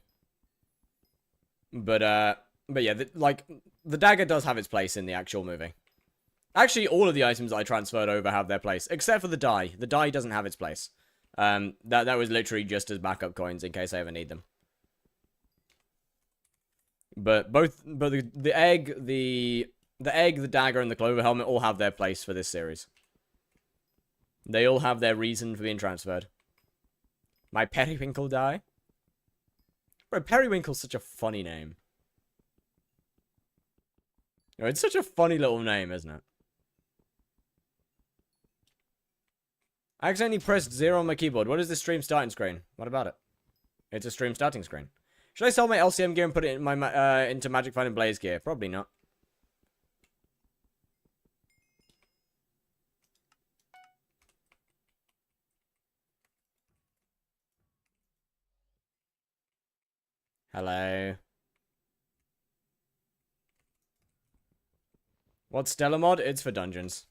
But yeah, the dagger does have its place in the actual movie. Actually, all of the items I transferred over have their place, except for the die. The die doesn't have its place. That was literally just as backup coins in case I ever need them. But the egg, the dagger, and the clover helmet all have their place for this series. They all have their reason for being transferred. My periwinkle die? Bro, Periwinkle's such a funny name. No, it's such a funny little name, isn't it? I accidentally pressed 0 on my keyboard. What is the stream starting screen? What about it? It's a stream starting screen. Should I sell my LCM gear and put it in my into Magic Find and Blaze gear? Probably not. Hello. What's Stellar mod? It's for dungeons.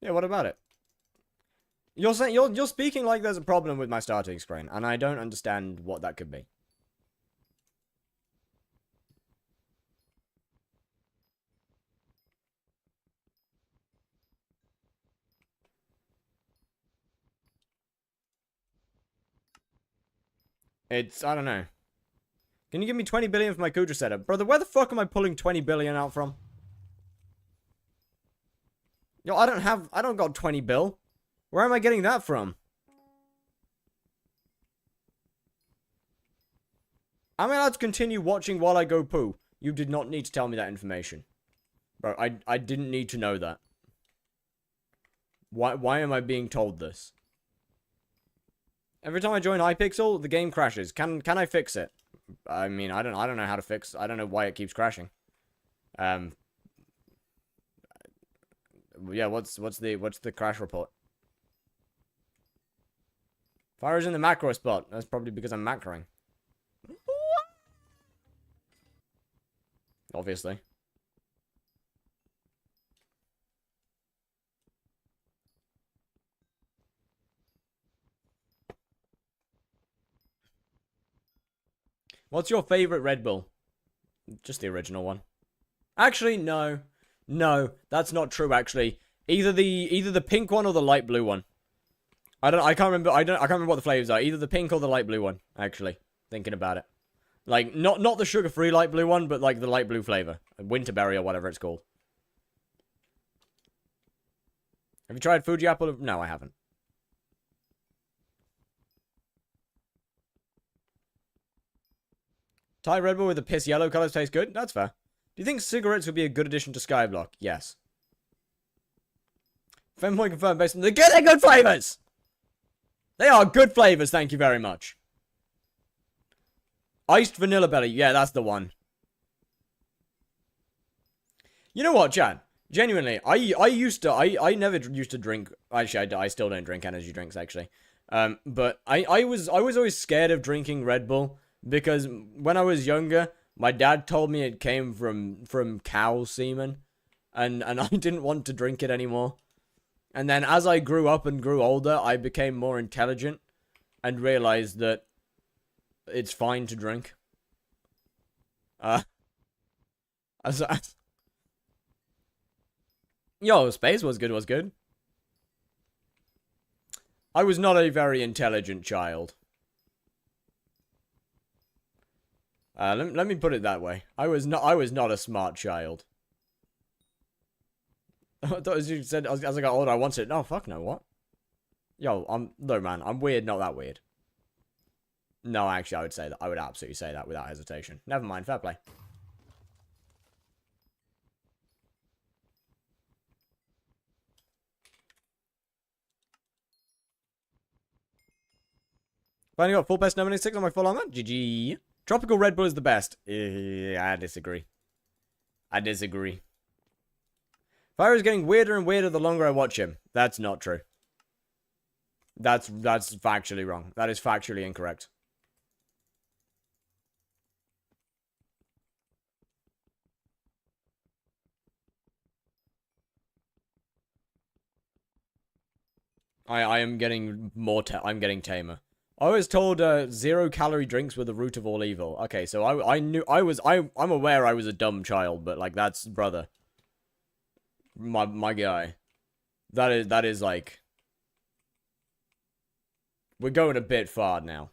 Yeah, what about it? You're saying you're speaking like there's a problem with my starting screen, and I don't understand what that could be. I don't know. Can you give me 20 billion for my Kudra setup? Brother, where the fuck am I pulling 20 billion out from? Yo, I don't got 20 bill. Where am I getting that from? Am I allowed to continue watching while I go poo? You did not need to tell me that information. Bro, I didn't need to know that. Why am I being told this? Every time I join hypixel, the game crashes. Can I fix it? I mean, I don't know how to fix. I don't know why it keeps crashing. Yeah, what's the crash report? Fire's in the macro spot. That's probably because I'm macroing. Obviously. What's your favorite Red Bull? Just the original one. Actually, no. No, that's not true, actually. Either the pink one or the light blue one. I can't remember what the flavors are. Either the pink or the light blue one, actually. Thinking about it. Like, not the sugar-free light blue one, but like the light blue flavor. Winterberry or whatever it's called. Have you tried Fuji apple? No, I haven't. Thai Red Bull with the piss yellow colors tastes good? That's fair. Do you think cigarettes would be a good addition to Skyblock? Yes. Femboy confirmed based on they're good flavors! They are good flavors, thank you very much. Iced Vanilla Belly. Yeah, that's the one. You know what, Chad? Genuinely, I never used to drink. Actually, I still don't drink energy drinks, actually. But I was always scared of drinking Red Bull because when I was younger, my dad told me it came from cow semen, and I didn't want to drink it anymore. And then as I grew up and grew older, I became more intelligent and realized that it's fine to drink. Yo, space was good. I was not a very intelligent child. Let me put it that way. I was not a smart child. I thought as you said, as I got older, I wanted it. No, fuck no, what? Yo, no, man, I'm weird, not that weird. No, actually, I would say that. I would absolutely say that without hesitation. Never mind, fair play. Finally got full best 96 on my full armor. GG. Tropical Red Bull is the best. I disagree. Fire is getting weirder and weirder the longer I watch him. That's not true. That's factually wrong. That is factually incorrect. I am getting more I'm getting tamer. I was told 0-calorie drinks were the root of all evil. Okay, so I'm aware I was a dumb child, but like that's brother. My guy. That is like we're going a bit far now.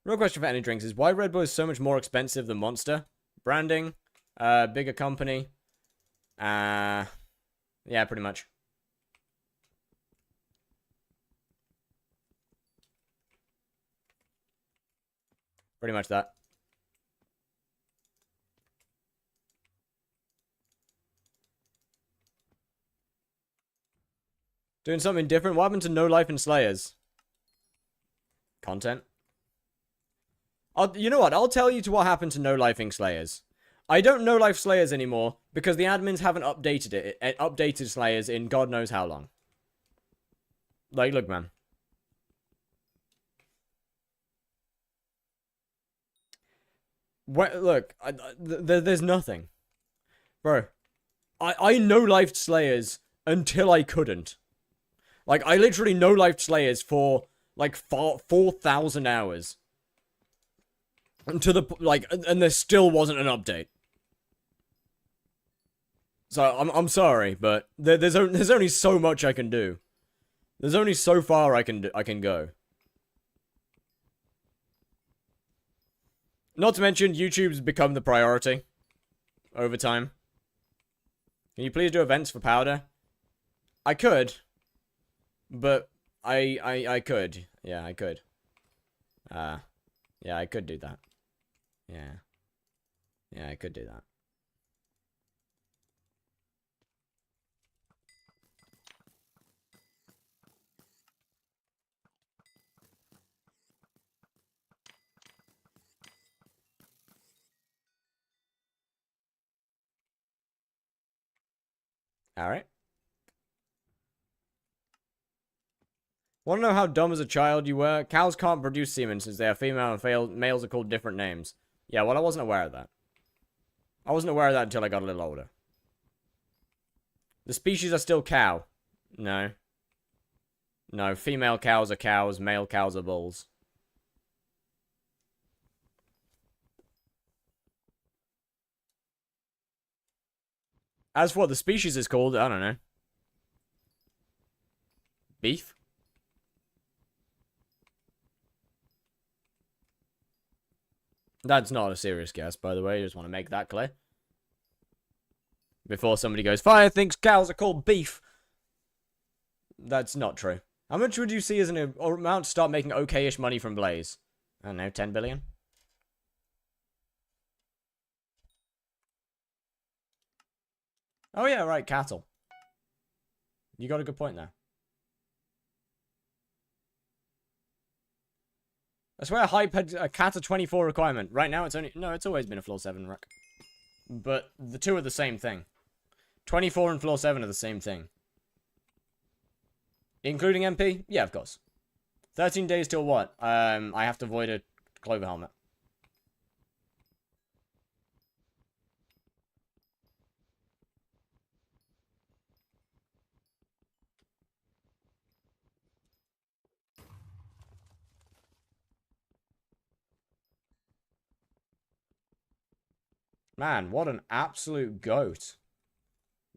Real question for any drinks is why Red Bull is so much more expensive than Monster? Branding, bigger company. Yeah, pretty much. Pretty much that. Doing something different? What happened to No Life in Slayers? Content? You know what? I'll tell you to what happened to No Life in Slayers. I don't No Life Slayers anymore because the admins haven't updated it. Updated Slayers in God knows how long. Like, look, man. Look, there's nothing. Bro, I no-lifed Slayers until I couldn't. Like, I literally no-lifed Slayers for, like, 4,000 hours. To the, like, and there still wasn't an update. So, I'm sorry, but there's only so much I can do. There's only so far I can go. Not to mention, YouTube's become the priority over time. Can you please do events for Powder? I could, but I could. Yeah, I could. Yeah, I could do that. Yeah, I could do that. Alright. Want to know how dumb as a child you were? Cows can't produce semen since they are female and males are called different names. Yeah, well, I wasn't aware of that. I wasn't aware of that until I got a little older. The species are still cow. No. No, female cows are cows, male cows are bulls. As for what the species is called, I don't know. Beef? That's not a serious guess, by the way. I just want to make that clear. Before somebody goes, Fire thinks cows are called beef. That's not true. How much would you see as an amount to start making okay-ish money from Blaze? I don't know, 10 billion? Oh yeah, right, cattle. You got a good point there. I swear Hype had a Kata 24 requirement. Right now it's only... No, it's always been a floor 7 rec. But the two are the same thing. 24 and floor 7 are the same thing. Including MP? Yeah, of course. 13 days till what? I have to avoid a clover helmet. Man, what an absolute goat.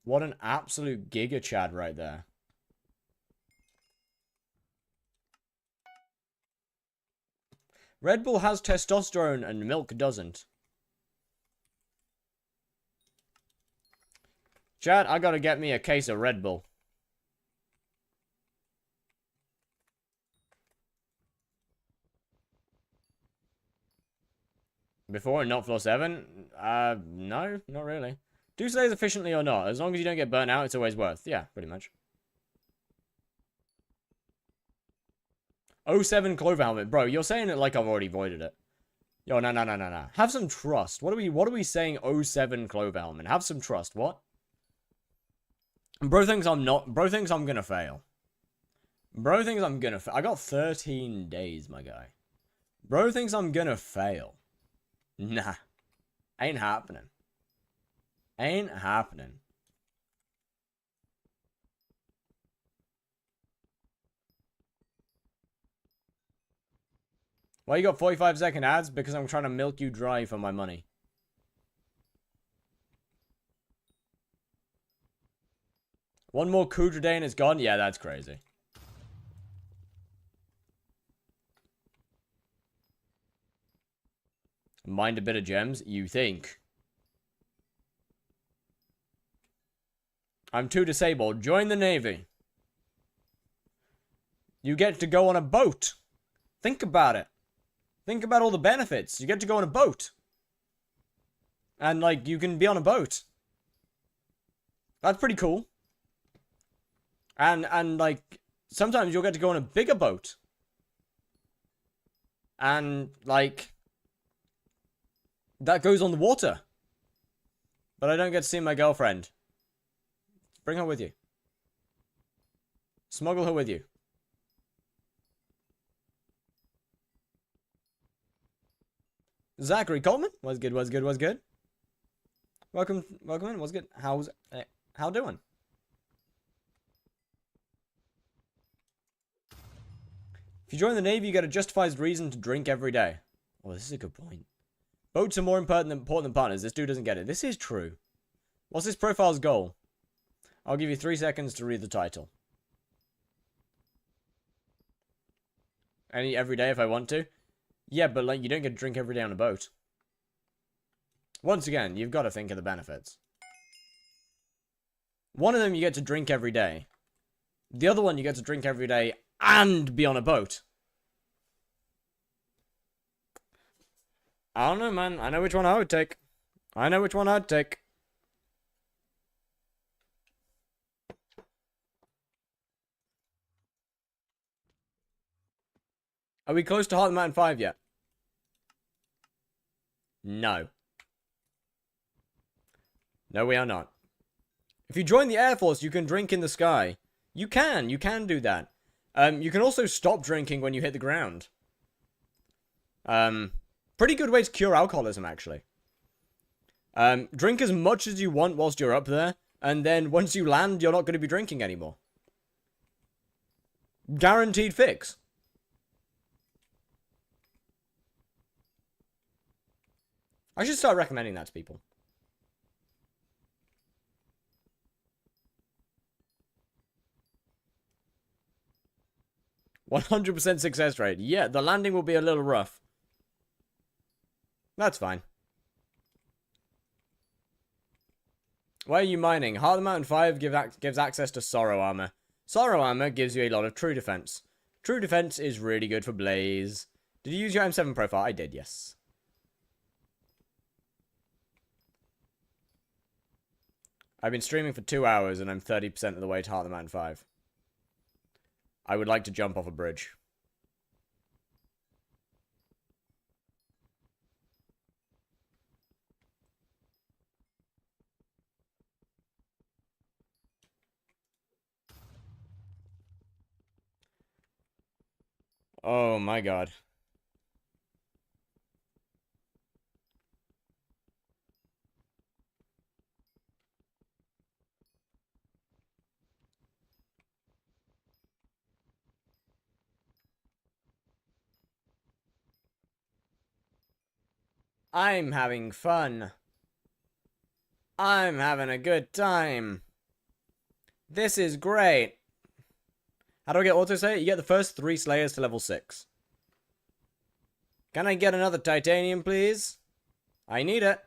What an absolute giga chad right there. Red Bull has testosterone and milk doesn't. Chad, I gotta get me a case of Red Bull. Before and not floor 7? No, not really. Do slays efficiently or not. As long as you don't get burnt out, it's always worth. Yeah, pretty much. 07 Clover Helmet. Bro, you're saying it like I've already voided it. Yo, no. Have some trust. What are we saying 07 Clover Helmet? Have some trust. What? Bro thinks I'm gonna fail. Bro thinks I'm gonna fail. I got 13 days, my guy. Bro thinks I'm gonna fail. Nah. Ain't happening. Ain't happening. Why you got 45-second ads? Because I'm trying to milk you dry for my money. One more Kudra day and it's gone? Yeah, that's crazy. Mind a bit of gems? You think? I'm too disabled. Join the Navy. You get to go on a boat. Think about it. Think about all the benefits. You get to go on a boat. And, like, you can be on a boat. That's pretty cool. And like, sometimes you'll get to go on a bigger boat. And, like, that goes on the water. But I don't get to see my girlfriend. Bring her with you. Smuggle her with you. Zachary Coleman? What's good, what's good, what's good? Welcome in, what's good? How doing? If you join the Navy, you get a justified reason to drink every day. Oh, this is a good point. Boats are more important than partners. This dude doesn't get it. This is true. What's his profile's goal? I'll give you 3 seconds to read the title. Every day if I want to? Yeah, but like, you don't get to drink every day on a boat. Once again, you've got to think of the benefits. One of them you get to drink every day. The other one you get to drink every day and be on a boat. I don't know, man. I know which one I would take. I know which one I'd take. Are we close to Heart of the Mountain 5 yet? No. No, we are not. If you join the Air Force, you can drink in the sky. You can do that. You can also stop drinking when you hit the ground. Pretty good way to cure alcoholism, actually. Drink as much as you want whilst you're up there, and then once you land, you're not going to be drinking anymore. Guaranteed fix. I should start recommending that to people. 100% success rate. Yeah, the landing will be a little rough. That's fine. Why are you mining? Heart of the Mountain 5 gives access to Sorrow Armor. Sorrow Armor gives you a lot of True Defense. True Defense is really good for Blaze. Did you use your M7 profile? I did, yes. I've been streaming for 2 hours and I'm 30% of the way to Heart of the Mountain 5. I would like to jump off a bridge. Oh my god. I'm having fun. I'm having a good time. This is great. How do I get autosave? You get the first 3 Slayers to level 6. Can I get another titanium, please? I need it.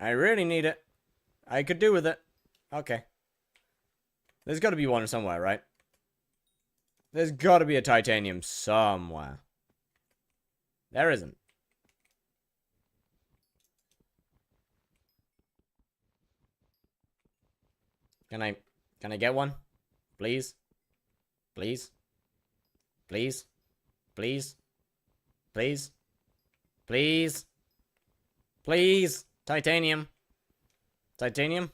I really need it. I could do with it. Okay. There's got to be one somewhere, right? There's got to be a titanium somewhere. There isn't. Can I get one? Please? Please? Please? Please? Please? Please? Please? Titanium? Titanium?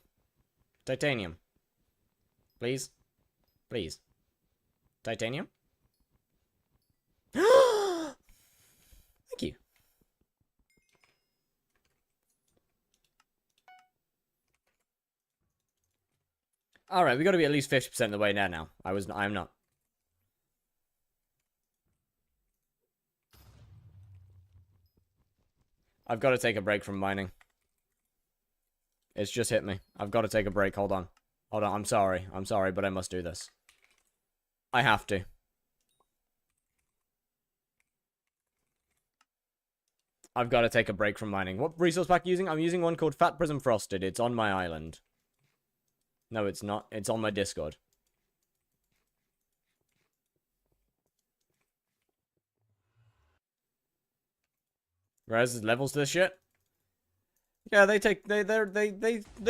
Titanium? Please? Please? Titanium? Thank you. Alright, we gotta be at least 50% of the way there now. I'm not. I've got to take a break from mining. It's just hit me. I've got to take a break. Hold on. Hold on. I'm sorry. I'm sorry, but I must do this. I have to. I've got to take a break from mining. What resource pack are you using? I'm using one called Fat Prism Frosted. It's on my island. No, it's not. It's on my Discord. Whereas there's levels to this shit. Yeah, they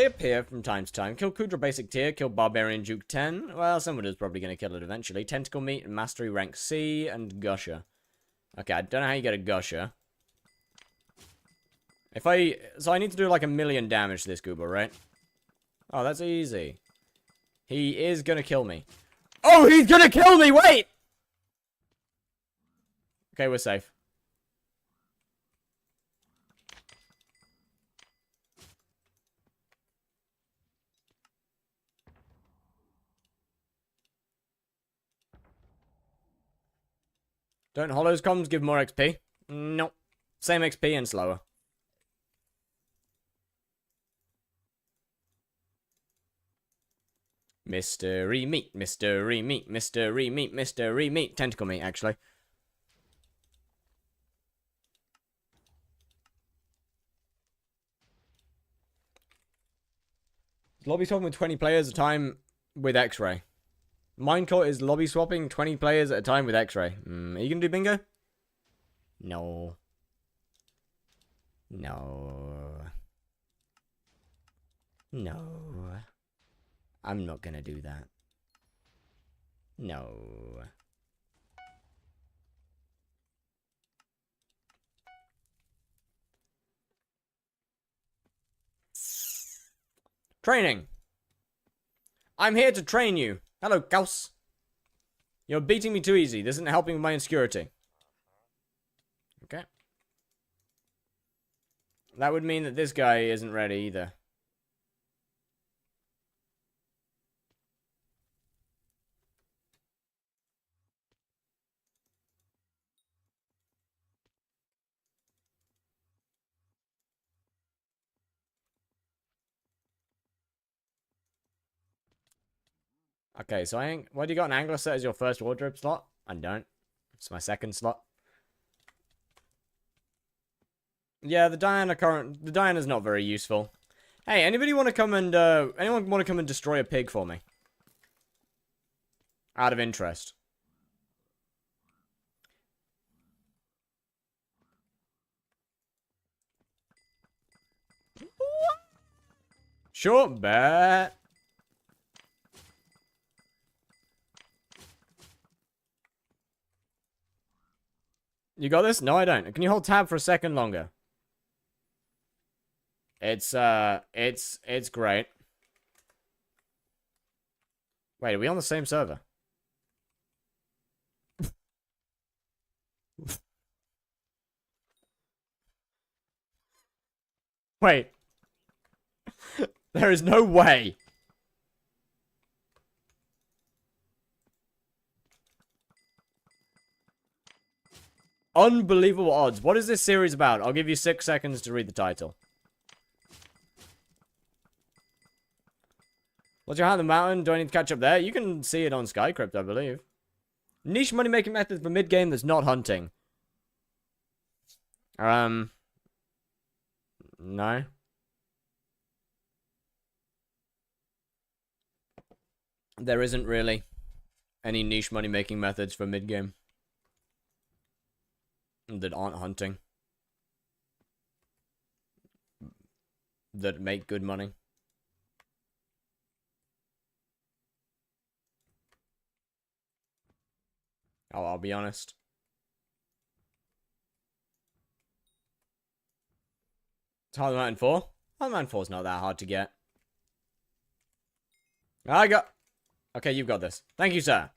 appear from time to time. Kill Kudra basic tier, kill Barbarian Duke 10. Well, someone is probably going to kill it eventually. Tentacle Meat, Mastery rank C, and Gusher. Okay, I don't know how you get a Gusher. So I need to do like 1,000,000 damage to this Goober, right? Oh, that's easy. He is gonna kill me. Oh, he's gonna kill me! Wait! Okay, we're safe. Don't Hollows comms give more XP? Nope. Same XP and slower. Mystery meat, mystery meat, mystery meat, mystery meat. Tentacle meat, actually. Lobby swapping with 20 players at a time with X-Ray. Minecart is lobby swapping 20 players at a time with X-Ray. Are you gonna do bingo? No. No. No. I'm not gonna do that. No. Training. I'm here to train you. Hello, Gauss. You're beating me too easy. This isn't helping with my insecurity. Okay. That would mean that this guy isn't ready either. Okay, so why do you got an angler set as your first wardrobe slot? I don't. It's my second slot. Yeah, the Diana's not very useful. Hey, anybody want to come and, anyone want to come and destroy a pig for me? Out of interest. Sure, bet. You got this? No, I don't. Can you hold tab for a second longer? It's great. Wait, are we on the same server? Wait. There is no way. Unbelievable odds. What is this series about? I'll give you 6 seconds to read the title. What's your height on the mountain? Do I need to catch up there? You can see it on Skycrypt, I believe. Niche money-making method for mid-game that's not hunting. No. There isn't really any niche money-making methods for mid-game that aren't hunting. That make good money. I'll be honest. It's Hard Mountain 4? Hard Mountain 4 is not that hard to get. I got... Okay, you've got this. Thank you, sir.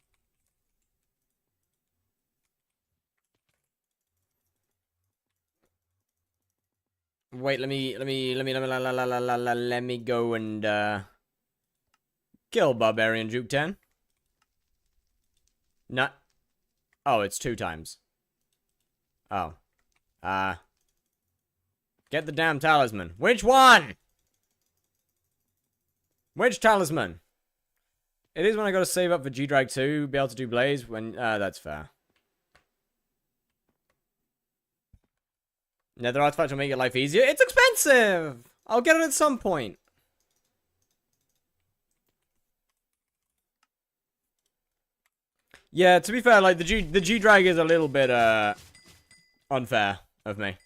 Wait, let me go and, kill Barbarian Juke 10. No. Oh, it's 2 times. Oh. Get the damn talisman. Which one? Which talisman? It is when I gotta save up for G-Drag 2, be able to do Blaze, when, that's fair. Nether artifact will make your life easier. It's expensive! I'll get it at some point. Yeah, to be fair, like, the G-Drag is a little bit, unfair of me.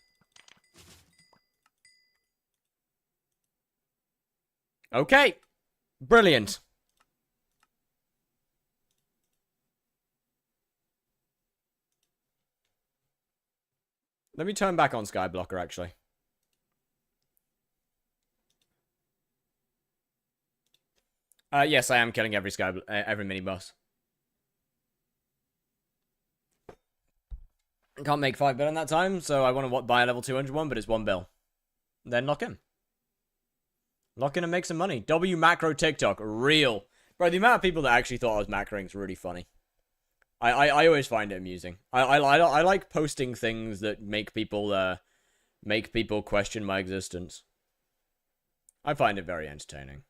Okay. Brilliant. Let me turn back on Skyblocker, actually. Yes, I am killing every mini-boss. Can't make 5 bill in that time, so I want to buy a level 200 one, but it's 1 bill. Then lock in. Lock in and make some money. W macro TikTok. Real. Bro, the amount of people that actually thought I was macroing is really funny. I always find it amusing. I like posting things that make people question my existence. I find it very entertaining.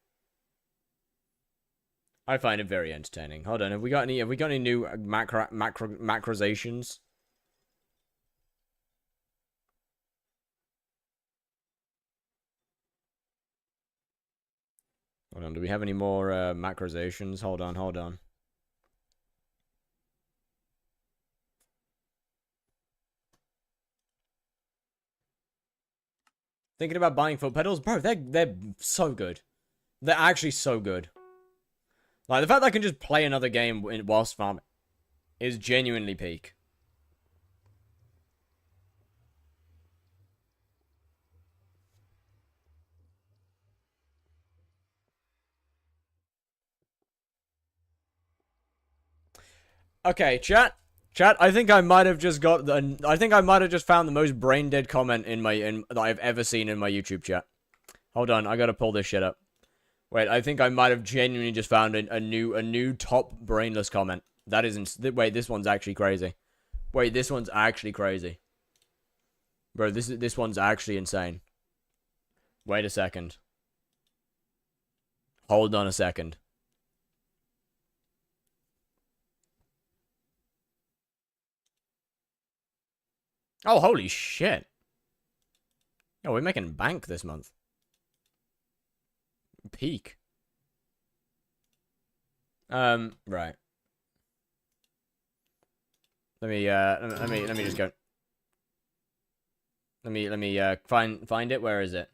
Hold on, have we got any new macrozations? Hold on, do we have any more macrozations? Hold on. Thinking about buying foot pedals? Bro, they're so good. They're actually so good. Like, the fact that I can just play another game whilst farming is genuinely peak. Okay, chat, I think I might have just got I think I might have just found the most brain dead comment that I've ever seen in my YouTube chat. Hold on, I gotta pull this shit up. Wait, I think I might have genuinely just found a new top brainless comment. That isn't. Wait, this one's actually crazy. Wait, this one's actually crazy. Bro, this one's actually insane. Wait a second. Hold on a second. Oh, holy shit. Oh, we're making bank this month. Peak. Right. Let me just go. Let me find it. Where is it?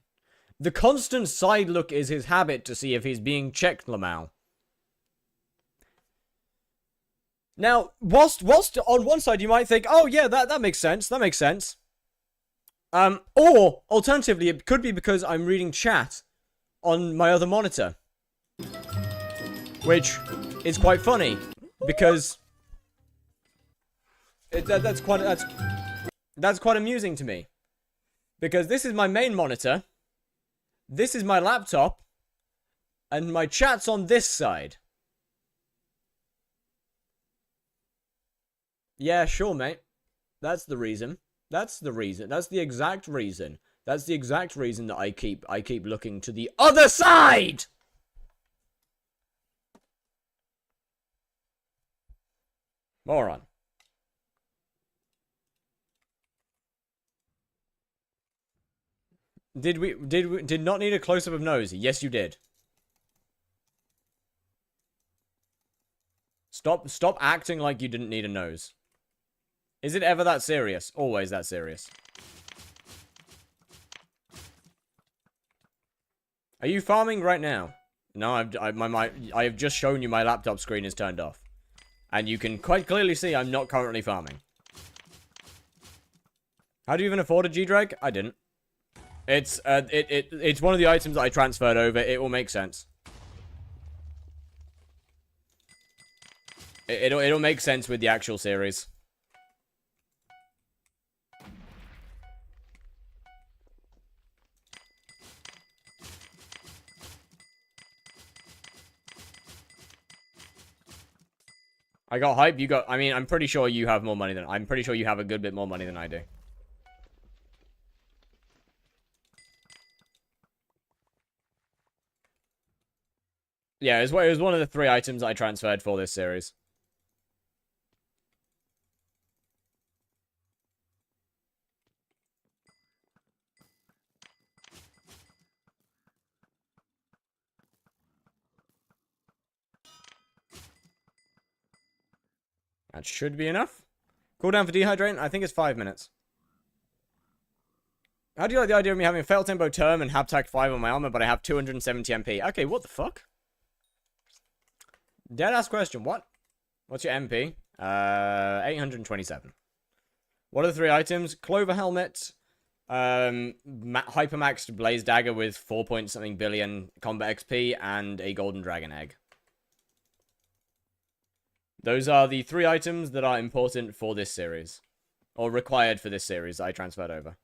The constant side look is his habit to see if he's being checked, Lamau. Now, whilst on one side you might think, oh yeah, that makes sense. That makes sense. Or alternatively, it could be because I'm reading chat on my other monitor, which is quite funny because that's quite amusing to me, because this is my main monitor, this is my laptop, and my chat's on this side. Yeah, sure, mate. That's the reason. That's the reason. That's the exact reason. That's the exact reason that I keep looking to the other side. Moron. Did not need a close-up of nose? Yes, you did. Stop acting like you didn't need a nose. Is it ever that serious? Always that serious. Are you farming right now? No, I have just shown you my laptop screen is turned off. And you can quite clearly see I'm not currently farming. How do you even afford a G-Drag? I didn't. It's one of the items that I transferred over. It will make sense. It'll make sense with the actual series. I got hype, you got... I mean, I'm pretty sure you have more money than... I'm pretty sure you have a good bit more money than I do. Yeah, it was one of the 3 items I transferred for this series. That should be enough. Cooldown for dehydrating? I think it's 5 minutes. How do you like the idea of me having a fail tempo term and haptac 5 on my armor, but I have 270 MP? Okay, what the fuck? Deadass question. What? What's your MP? 827. What are the 3 items? Clover helmet, hypermaxed blaze dagger with 4 point something billion combat XP, and a golden dragon egg. Those are the 3 items that are important for this series. Or required for this series that I transferred over.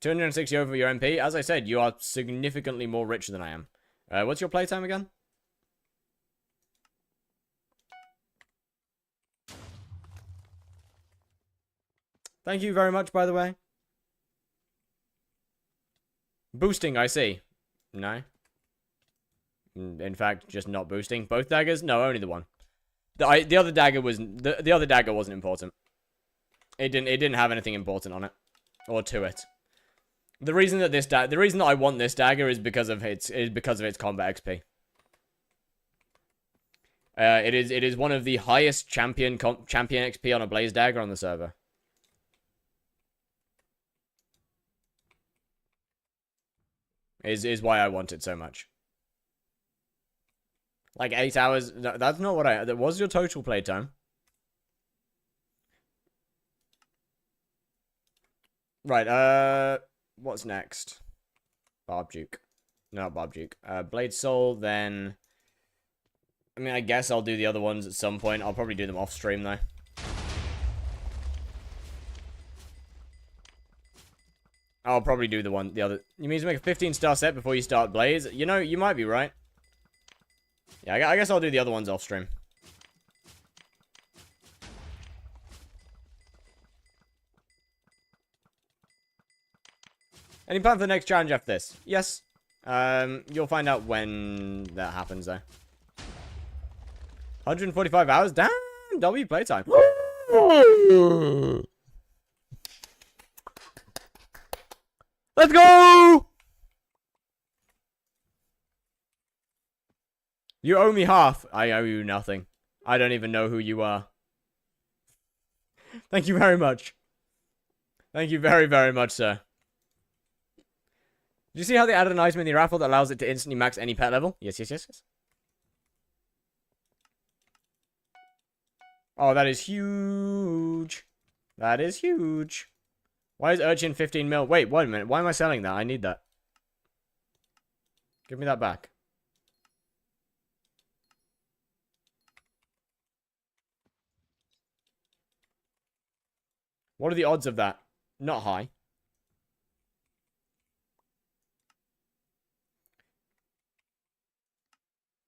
260 over your MP. As I said, you are significantly more rich than I am. What's your playtime again? Thank you very much, by the way. Boosting, I see. No. In fact, just not boosting. Both daggers? No, only the one. The other dagger was the other dagger wasn't important. It didn't have anything important on it or to it. The reason that the reason that I want this dagger is because of its combat XP. It is one of the highest champion XP on a blaze dagger on the server. Is why I want it so much. Like 8 hours. No, that's not what that was your total playtime. Right, what's next? Barb Duke. No, not Barb Duke. Blade Soul, then... I mean, I guess I'll do the other ones at some point. I'll probably do them off stream, though. I'll probably do the other... You mean to make a 15-star set before you start Blaze? You know, you might be right. Yeah, I guess I'll do the other ones off stream. Any plan for the next challenge after this? Yes. You'll find out when that happens, though. 145 hours? Damn! W playtime. Let's go! You owe me half. I owe you nothing. I don't even know who you are. Thank you very much. Thank you very, very much, sir. Did you see how they added an item in the raffle that allows it to instantly max any pet level? Yes, yes, yes, yes. Oh, that is huge. That is huge. Why is Urchin 15 mil? Wait, wait a minute. Why am I selling that? I need that. Give me that back. What are the odds of that? Not high.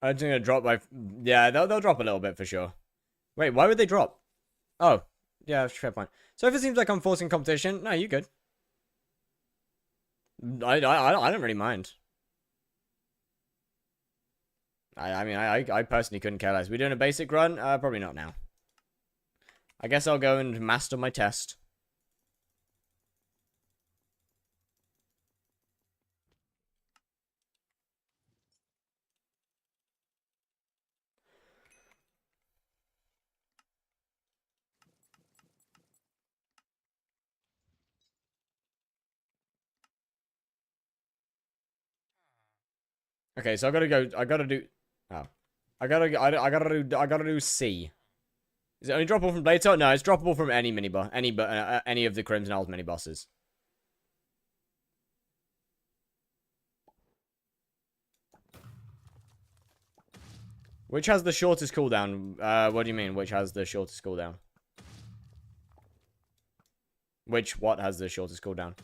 Urchin gonna drop by... Yeah, they'll drop a little bit for sure. Wait, why would they drop? Oh, yeah, fair point. So if it seems like I'm forcing competition, no, you good. I don't really mind. I mean, I personally couldn't care less. We doing a basic run? Probably not now. I guess I'll go and master my test. Okay, so I gotta go. I gotta do. Oh, I gotta do C. Is it only droppable from Blade Sword? No, it's droppable from any mini boss, any of the Crimson Owl's mini bosses. Which has the shortest cooldown? What do you mean? Which has the shortest cooldown? What has the shortest cooldown?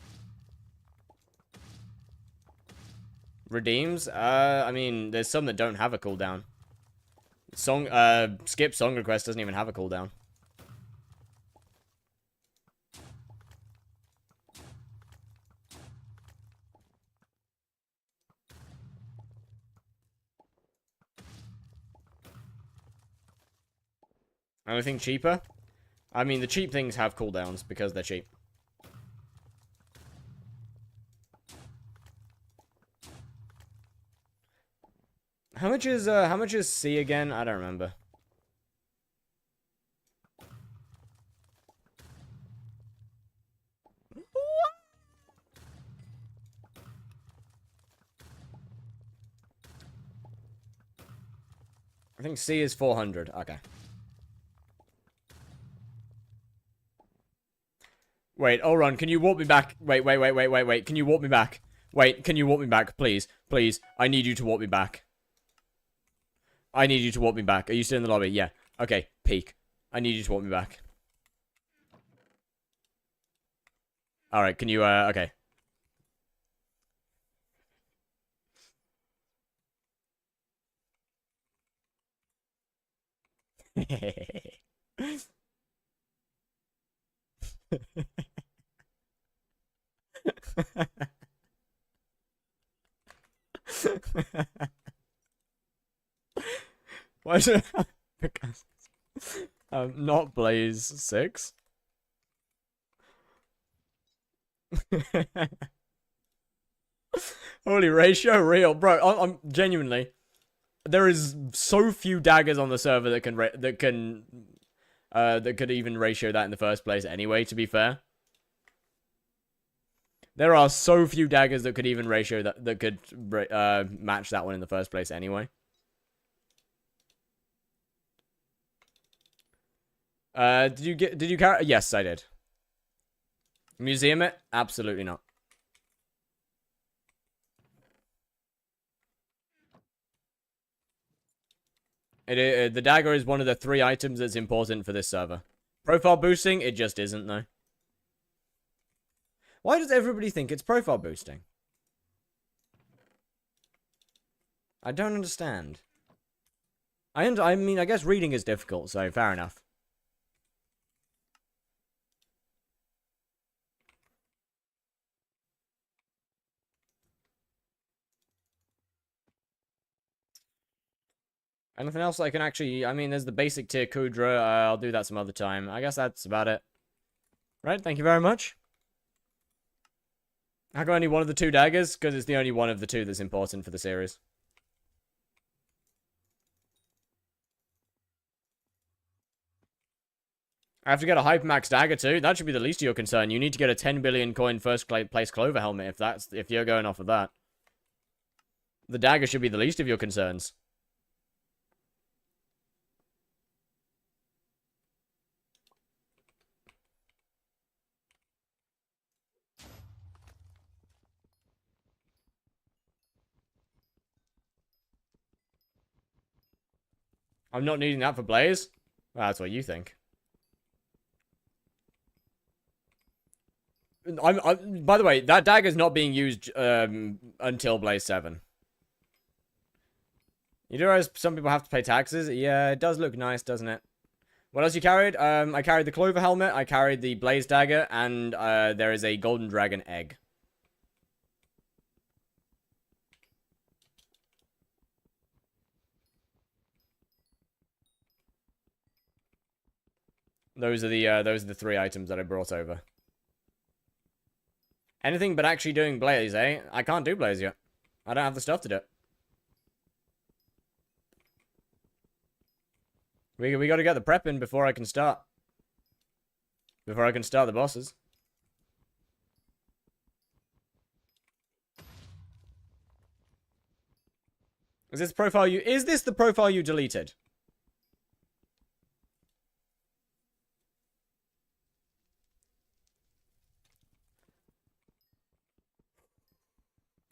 Redeems? I mean, there's some that don't have a cooldown. Skip song request doesn't even have a cooldown. Anything cheaper? I mean, the cheap things have cooldowns because they're cheap. How much is C again? I don't remember. I think C is 400. Okay. Wait, Oron, can you walk me back? Wait. Can you walk me back? Wait, can you walk me back? Please. Please. I need you to walk me back. I need you to walk me back. Are you still in the lobby? Yeah. Okay, peek. I need you to walk me back. Alright, can you, okay. Why is it? Because not Blaze 6. Holy ratio, real, bro. I'm genuinely. There is so few daggers on the server that could even ratio that in the first place. Anyway, to be fair, there are so few daggers that could even ratio that could match that one in the first place. Anyway. Did you carry? Yes, I did. Museum it? Absolutely not. The dagger is one of the 3 items that's important for this server. Profile boosting? It just isn't, though. Why does everybody think it's profile boosting? I don't understand. I mean, I guess reading is difficult, so fair enough. Anything else I can actually... I mean, there's the basic tier Kudra. I'll do that some other time. I guess that's about it. Right, thank you very much. How come only one of the 2 daggers? Because it's the only one of the 2 that's important for the series. I have to get a Hypermax dagger too. That should be the least of your concern. You need to get a 10 billion coin first place clover helmet if you're going off of that. The dagger should be the least of your concerns. I'm not needing that for Blaze. Well, that's what you think. By the way, that dagger is not being used until Blaze 7. You do realize some people have to pay taxes? Yeah, it does look nice, doesn't it? What else you carried? I carried the Clover helmet, I carried the Blaze dagger, and there is a Golden Dragon egg. Those are the 3 items that I brought over. Anything but actually doing Blaze, eh? I can't do Blaze yet. I don't have the stuff to do it. We gotta get the prep in before I can start. Before I can start the bosses. Is this the profile you deleted?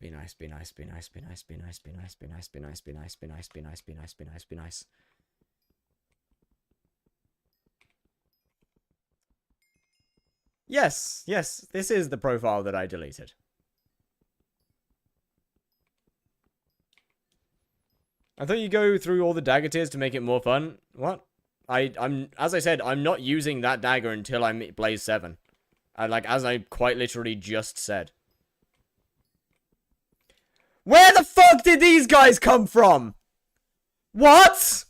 Be nice, be nice, be nice, be nice, be nice, be nice, be nice, be nice, be nice, be nice, be nice, be nice, be nice, be nice. Yes, yes, this is the profile that I deleted. I thought you go through all the dagger tiers to make it more fun. What? As I said, I'm not using that dagger until I'm Blaze 7. As I quite literally just said. Where the fuck did these guys come from? What?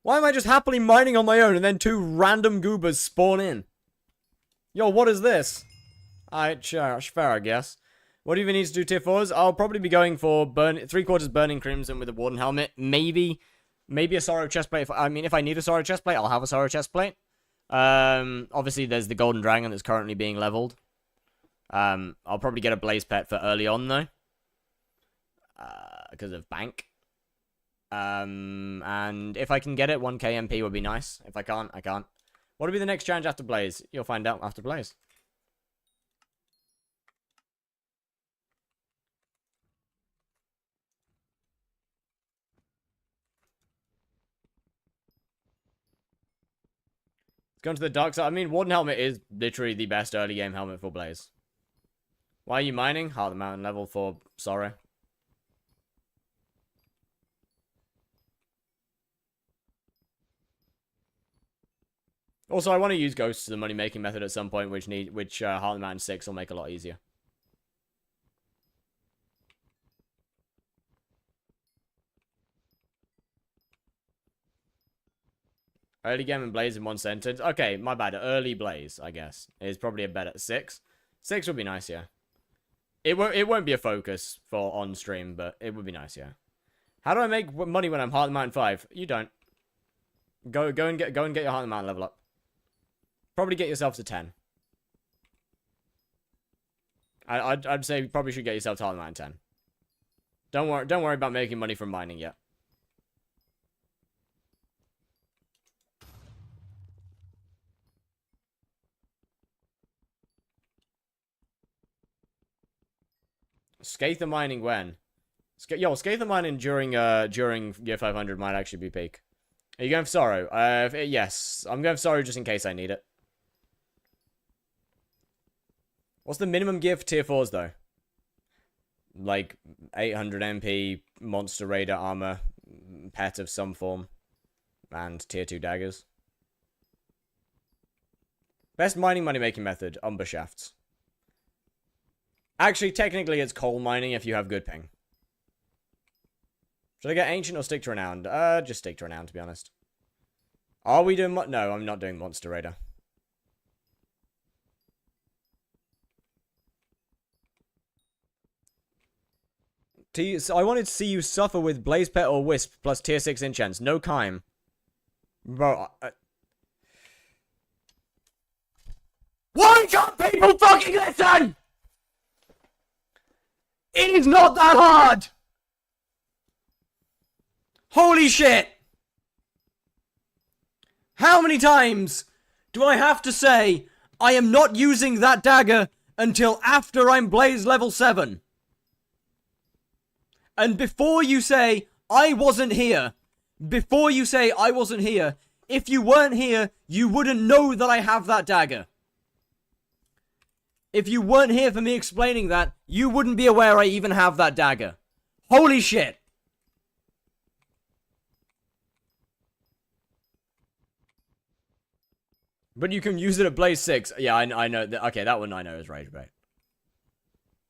Why am I just happily mining on my own and then 2 random goobers spawn in? Yo, what is this? Alright, sure, fair, I guess. What do you even need to do tier 4s? I'll probably be going for 3/4 Burning Crimson with a Warden Helmet. Maybe a Sorrow chestplate. If I need a Sorrow chestplate, I'll have a Sorrow chestplate. Obviously, there's the Golden Dragon that's currently being leveled. I'll probably get a Blaze pet for early on, though. Because of Bank. And if I can get it, 1k MP would be nice. If I can't, I can't. What will be the next challenge after Blaze? You'll find out after Blaze. Going to the dark side. I mean, Warden Helmet is literally the best early game helmet for Blaze. Why are you mining? Heart of the Mountain level for Sorrow. Also, I want to use Ghosts as a money-making method at some point, which Heart of the Mountain 6 will make a lot easier. Early game and Blaze in one sentence. Okay, my bad. Early Blaze, I guess, is probably a better 6. 6 would be nice, yeah. It won't be a focus for on stream, but it would be nice, yeah. How do I make money when I'm Heart of the Mountain 5? You don't. Go and get your Heart of the Mountain level up. Probably get yourself to 10. I'd say you probably should get yourself to Heart of the Mountain 10. Don't worry about making money from mining yet. Scather mining when? Scather mining during year 500 might actually be peak. Are you going for Sorrow? Yes. I'm going for Sorrow just in case I need it. What's the minimum gear for tier 4s, though? Like, 800 MP, Monster Raider armor, pet of some form, and tier 2 daggers. Best mining money-making method, umber shafts. Actually, technically, it's coal mining if you have good ping. Should I get ancient or stick to renowned? Just stick to renowned, to be honest. Are we doing... No, I'm not doing Monster Raider. So I wanted to see you suffer with Blaze Pet or Wisp plus tier 6 enchants. No Kime. Bro, why can't people fucking listen? It is not that hard! Holy shit! How many times do I have to say I am not using that dagger until after I'm Blaze level 7? And before you say, I wasn't here, if you weren't here, you wouldn't know that I have that dagger. If you weren't here for me explaining that, you wouldn't be aware I even have that dagger. Holy shit. But you can use it at Blaze 6. Yeah, I know. Okay, that one I know is Rage Bait.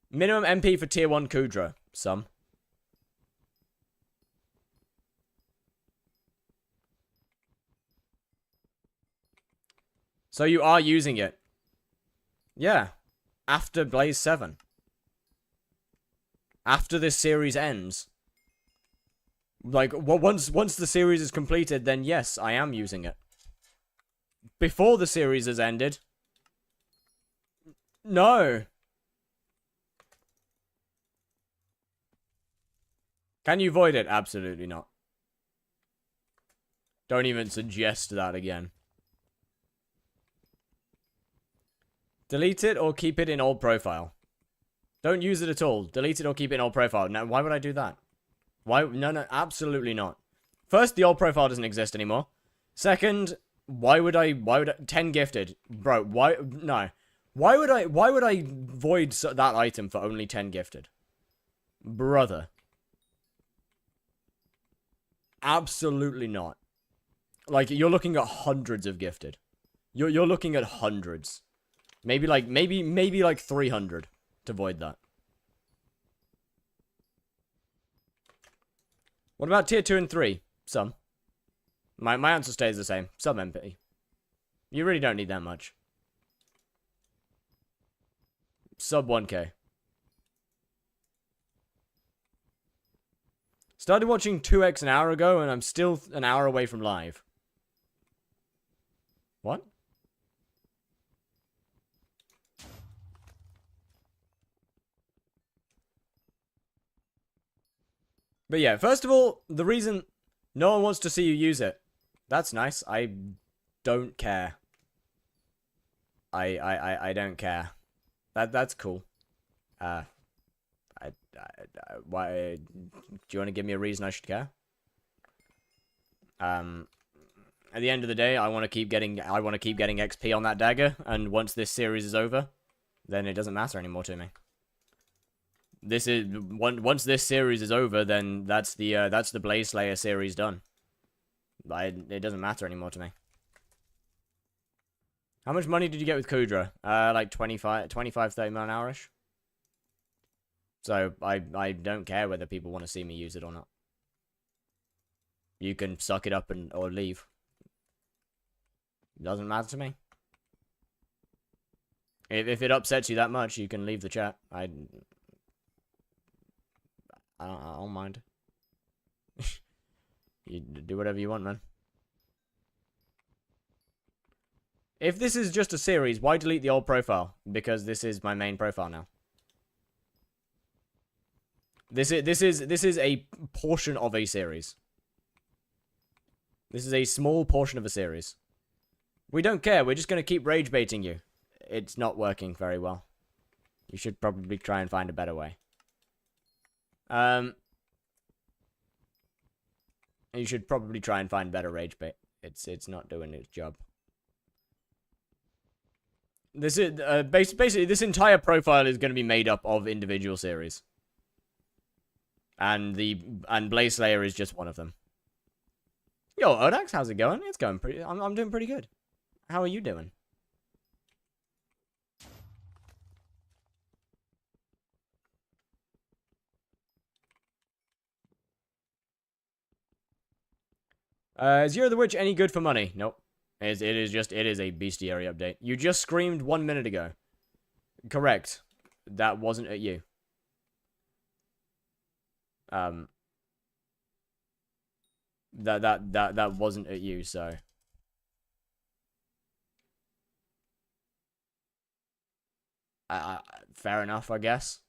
Minimum MP for tier 1 Kudra. Some. So you are using it. Yeah. After Blaze 7. After this series ends. Like, once the series is completed, then yes, I am using it. Before the series has ended. No. Can you void it? Absolutely not. Don't even suggest that again. Delete it or keep it in old profile. Don't use it at all. Delete it or keep it in old profile. Now, why would I do that? Why? No, absolutely not. First, the old profile doesn't exist anymore. Second, why would I 10 gifted? Bro, why? No. Why would I void that item for only 10 gifted? Brother. Absolutely not. Like, you're looking at hundreds of gifted. You're looking at hundreds. Maybe like 300 to void that. What about tier 2 and 3? Some. My answer stays the same. Some MP. You really don't need that much. Sub 1k. Started watching 2x an hour ago and I'm still an hour away from live. What? But yeah, first of all, the reason no one wants to see you use it. That's nice. I don't care. I don't care. That's cool. Why do you want to give me a reason I should care? At the end of the day, I want to keep getting XP on that dagger, and once this series is over, then it doesn't matter anymore to me. Once this series is over, then that's the Blaze Slayer series done. It doesn't matter anymore to me. How much money did you get with Kudra? Like 25, 30 mile an hour-ish. So I don't care whether people want to see me use it or not. You can suck it up or leave. Doesn't matter to me. If it upsets you that much, you can leave the chat. I don't mind. You do whatever you want, man. If this is just a series, why delete the old profile? Because this is my main profile now. This is a portion of a series. This is a small portion of a series. We don't care. We're just going to keep rage baiting you. It's not working very well. You should probably try and find a better way. You should probably try and find better rage bait. It's not doing its job. This is basically this entire profile is going to be made up of individual series. And Blaze Slayer is just one of them. Yo, Odax, how's it going? It's going pretty. I'm doing pretty good. How are you doing? Is Year of the Witch any good for money? Nope. It is a bestiary update. You just screamed 1 minute ago. Correct. That wasn't at you. That wasn't at you, so. Fair enough, I guess.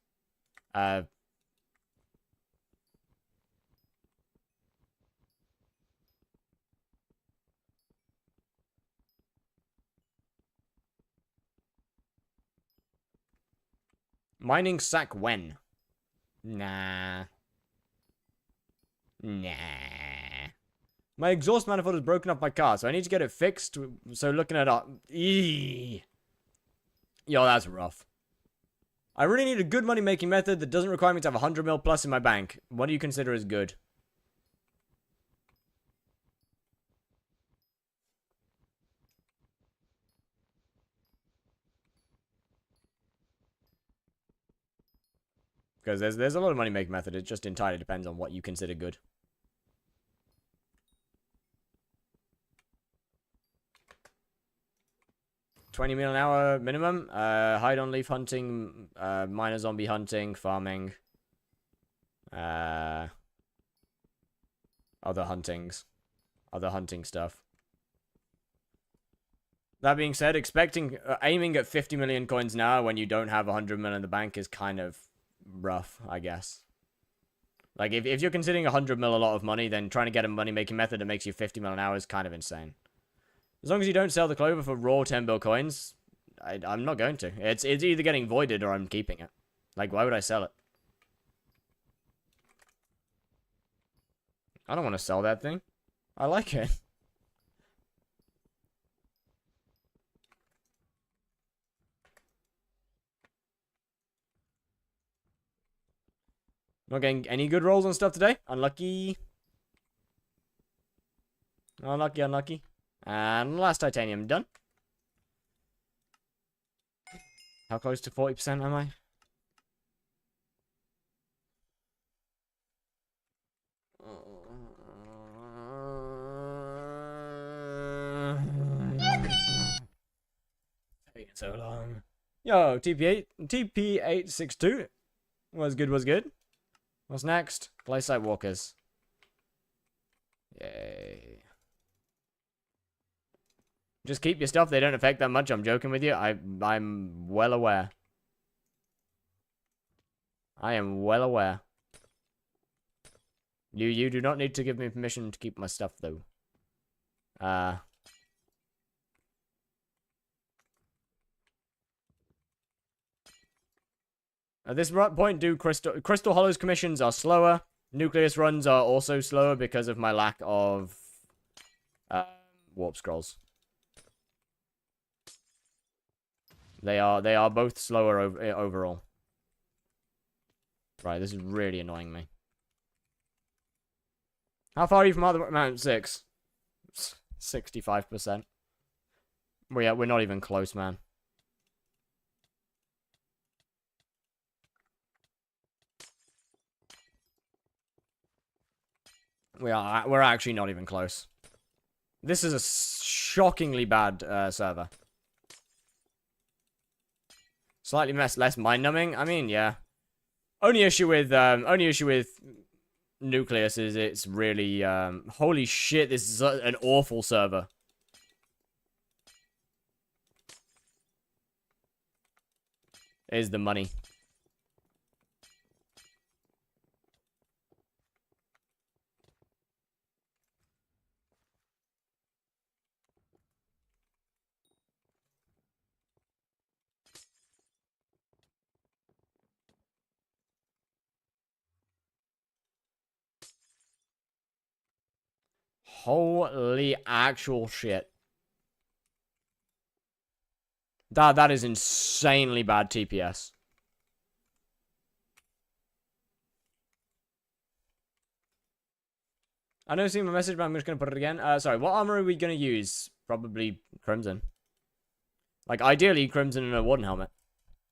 Mining sack when? Nah. My exhaust manifold is broken off my car, so I need to get it fixed. So looking at it, yo, that's rough. I really need a good money-making method that doesn't require me to have 100 mil plus in my bank. What do you consider as good? Because there's a lot of money-making method. It just entirely depends on what you consider good. $20 million an hour minimum. Hide on leaf hunting, miner zombie hunting, farming. Other huntings. Other hunting stuff. That being said, aiming at 50 million coins now when you don't have 100 million in the bank is kind of rough, I guess. Like, if you're considering 100 mil a lot of money, then trying to get a money-making method that makes you 50 mil an hour is kind of insane. As long as you don't sell the clover for raw 10 bill coins, I'm not going to. It's either getting voided or I'm keeping it. Like, why would I sell it? I don't want to sell that thing. I like it. Not getting any good rolls on stuff today. Unlucky. Unlucky. And last titanium done. How close to 40% am I? Taking so long. Yo, TP862. Was good. What's next? Glaciate walkers. Yay. Just keep your stuff. They don't affect that much. I'm joking with you. I'm well aware. I am well aware. You do not need to give me permission to keep my stuff, though. At this point, Crystal Hollows commissions are slower. Nucleus runs are also slower because of my lack of warp scrolls. They are both slower overall. Right, this is really annoying me. How far are you from Mount 6? 65%. We're not even close, man. We're actually not even close. This is a shockingly bad server. Slightly less mind-numbing. I mean, yeah. Only issue with Nucleus is it's really holy shit, this is an awful server. Is the money. Holy actual shit. That is insanely bad TPS. I know, seeing my message, but I'm just going to put it again. Sorry, what armor are we going to use? Probably Crimson. Like, ideally, Crimson and a Warden helmet.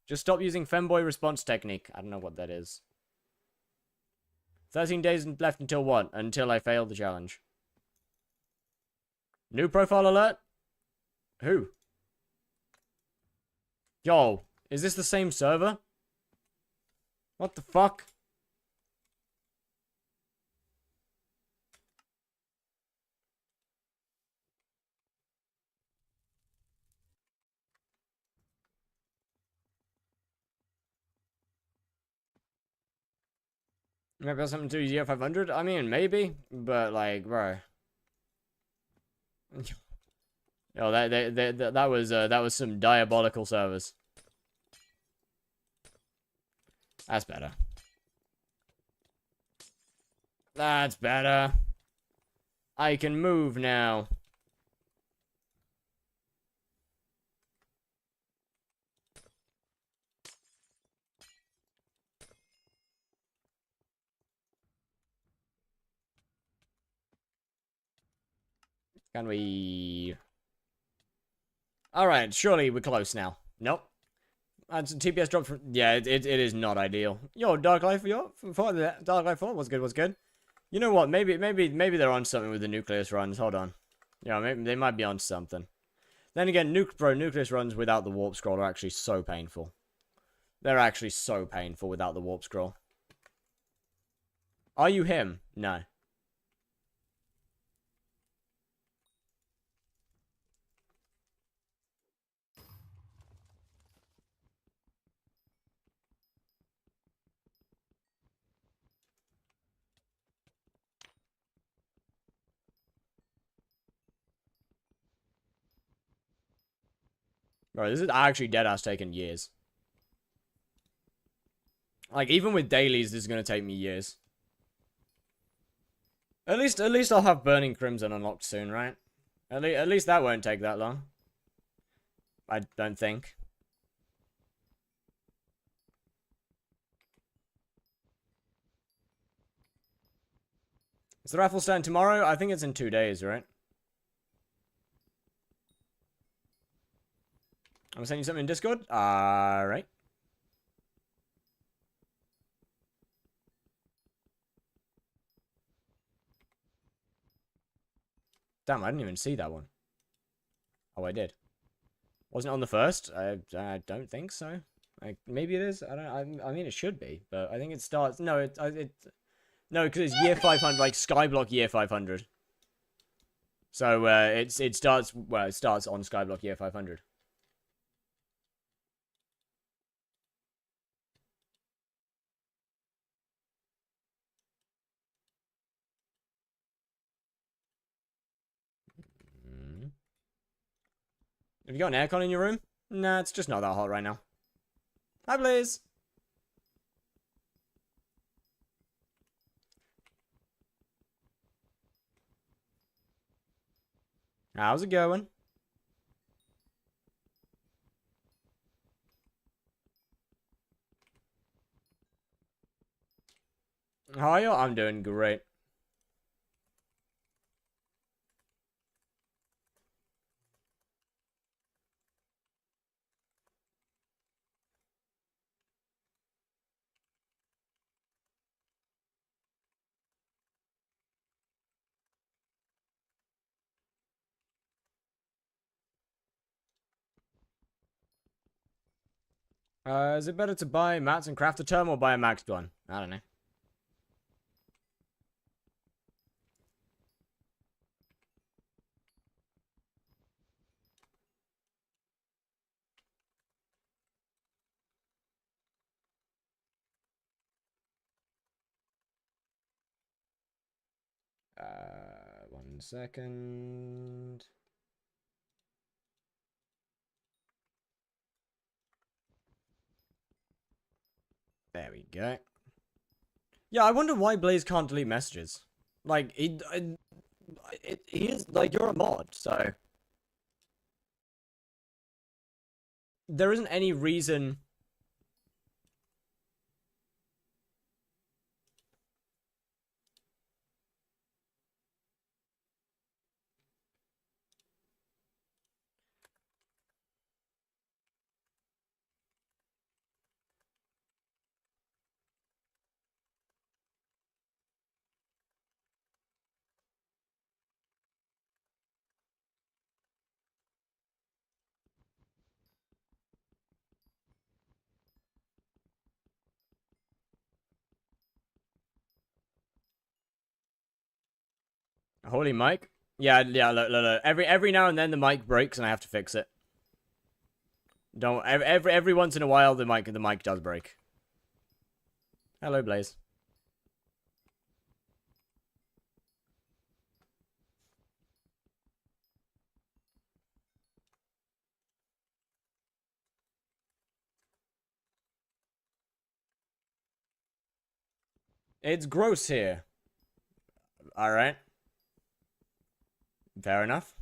Just stop using femboy response technique. I don't know what that is. 13 days left until what? Until I fail the challenge. New profile alert? Who? Yo, is this the same server? What the fuck? Maybe that's something to do with year 500? I mean, maybe, but like, bro. Yo, that was some diabolical service. That's better. That's better. I can move now. Can we... Alright, surely we're close now. Nope. That's a TPS drop from... Yeah, it is not ideal. Yo, Dark Life, Dark Life 4, what's good? You know what, maybe they're on something with the Nucleus runs, hold on. Yeah, maybe they might be on something. Then again, Nucleus runs without the warp scroll are actually so painful. They're actually so painful without the warp scroll. Are you him? No. Bro, this is actually deadass taking years. Like, even with dailies, this is going to take me years. At least I'll have Burning Crimson unlocked soon, right? At least that won't take that long. I don't think. Is the raffle starting tomorrow? I think it's in 2 days, right? I'm sending you something in Discord. Alright. Damn, I didn't even see that one. Oh, I did. Wasn't it on the first? I don't think so. Like, maybe it is. I mean, it should be, but I think it starts. No, no, because it's year 500, like skyblock year 500. So it starts. Well, it starts on skyblock year 500. Have you got an aircon in your room? Nah, it's just not that hot right now. Hi, Blaze. How's it going? How are you? I'm doing great. Is it better to buy mats and craft a term or buy a maxed one? I don't know. One second. There we go. Yeah, I wonder why Blaze can't delete messages. Like, he is, like, you're a mod, so... There isn't any reason... Holy mic. Yeah, look. Every now and then the mic breaks and I have to fix it. Don't every once in a while the mic does break. Hello, Blaze. It's gross here. Alright. Fair enough.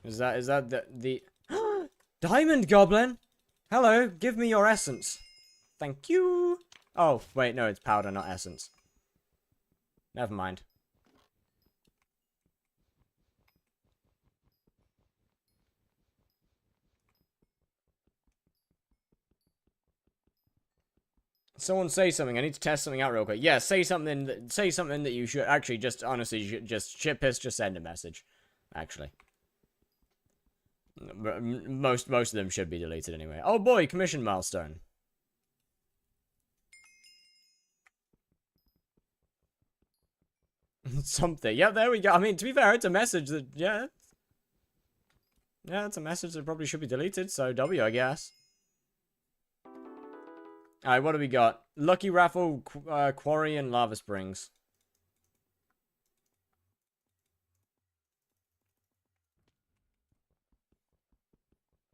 Is that the Diamond Goblin? Hello, give me your essence. Thank you. Oh, wait, no, it's powder, not essence. Never mind. Someone say something. I need to test something out real quick. Yeah, say something that you should actually just honestly just shitpiss. Just send a message. Actually, most of them should be deleted anyway. Oh boy, commission milestone. Something. Yeah, there we go. I mean, to be fair, it's a message that yeah, it's a message that probably should be deleted. So W, I guess. Alright, what do we got? Lucky Raffle, Quarry, and Lava Springs.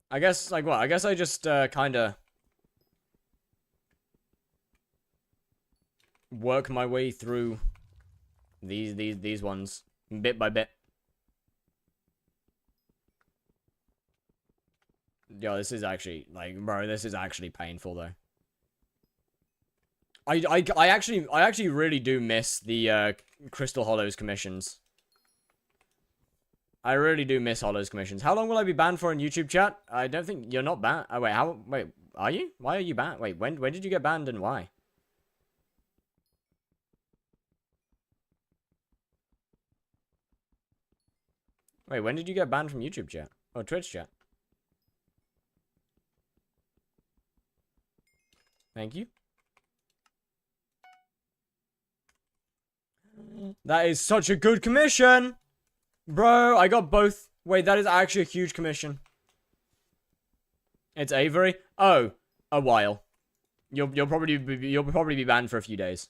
I guess, like, what? I guess I just, kinda work my way through these ones, bit by bit. Yo, this is actually, like, bro, this is actually painful, though. I actually really do miss the Crystal Hollows commissions. I really do miss Hollows commissions. How long will I be banned for in YouTube chat? I don't think you're not banned. Oh wait, wait, are you? Why are you banned? Wait, when did you get banned and why? Wait, when did you get banned from YouTube chat or Twitch chat? Thank you. That is such a good commission! Bro, I got both. Wait, that is actually a huge commission. It's Avery? Oh, a while. You'll probably be banned for a few days.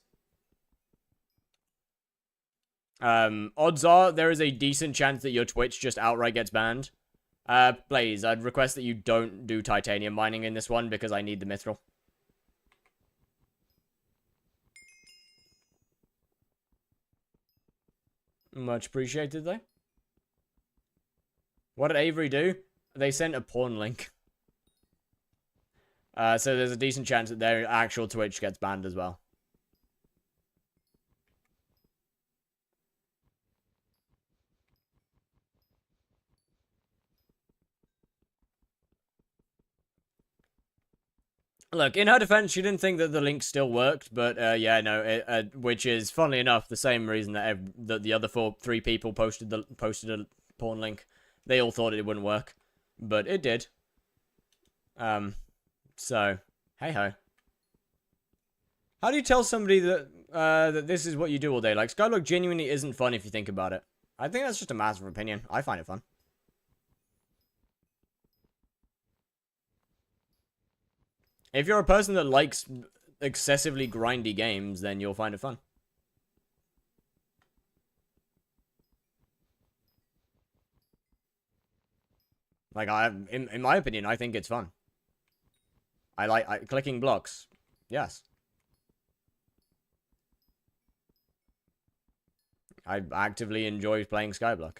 Odds are there is a decent chance that your Twitch just outright gets banned. Blaze, I'd request that you don't do titanium mining in this one because I need the mithril. Much appreciated, though. What did Avery do? They sent a porn link. So there's a decent chance that their actual Twitch gets banned as well. Look, in her defense, she didn't think that the link still worked, but yeah, no, which is, funnily enough, the same reason that the other three people posted a porn link. They all thought it wouldn't work, but it did. So, hey-ho. How do you tell somebody that that this is what you do all day? Like, skyblock genuinely isn't fun if you think about it. I think that's just a matter of opinion. I find it fun. If you're a person that likes excessively grindy games, then you'll find it fun. Like, in my opinion, I think it's fun. I like clicking blocks. Yes. I actively enjoy playing skyblock.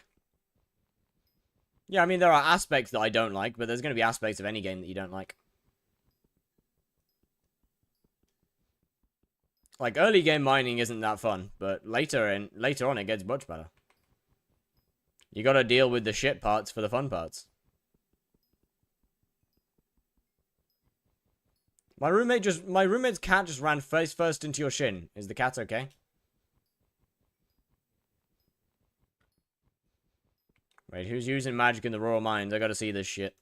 Yeah, I mean, there are aspects that I don't like, but there's going to be aspects of any game that you don't like. Like, early game mining isn't that fun, but later on it gets much better. You gotta deal with the shit parts for the fun parts. My roommate's cat just ran face first into your shin. Is the cat okay? Wait, who's using magic in the Royal Mines? I gotta see this shit.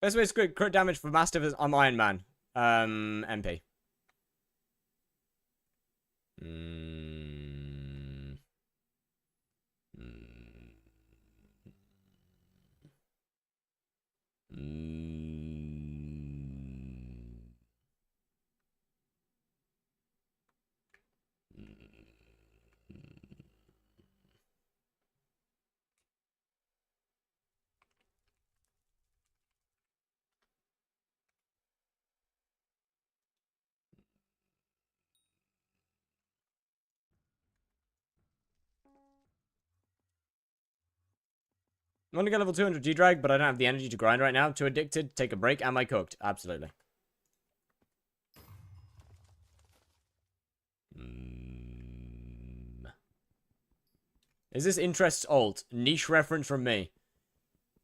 Best way to crit damage for Mastiff is I'm Iron Man. MP. I want to get level 200 G-Drag, but I don't have the energy to grind right now. Too addicted, take a break. Am I cooked? Absolutely. Is this interest alt? Niche reference from me.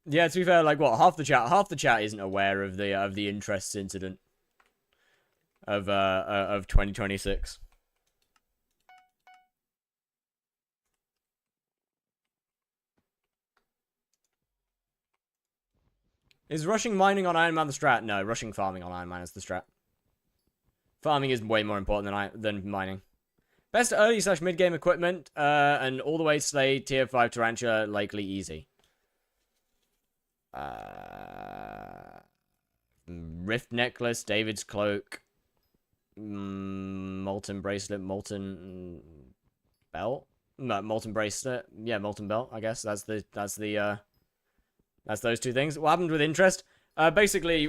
Yeah, to be fair, like what? Half the chat isn't aware of the interests incident of 2026. Is rushing mining on Iron Man the strat? No, rushing farming on Iron Man is the strat. Farming is way more important than mining. Best early / mid game equipment, and all the way slay tier 5 Tarantula likely easy. Rift necklace, David's cloak, molten bracelet, molten belt. No, molten bracelet. Yeah, molten belt. I guess that's those two things. What happened with interest? Basically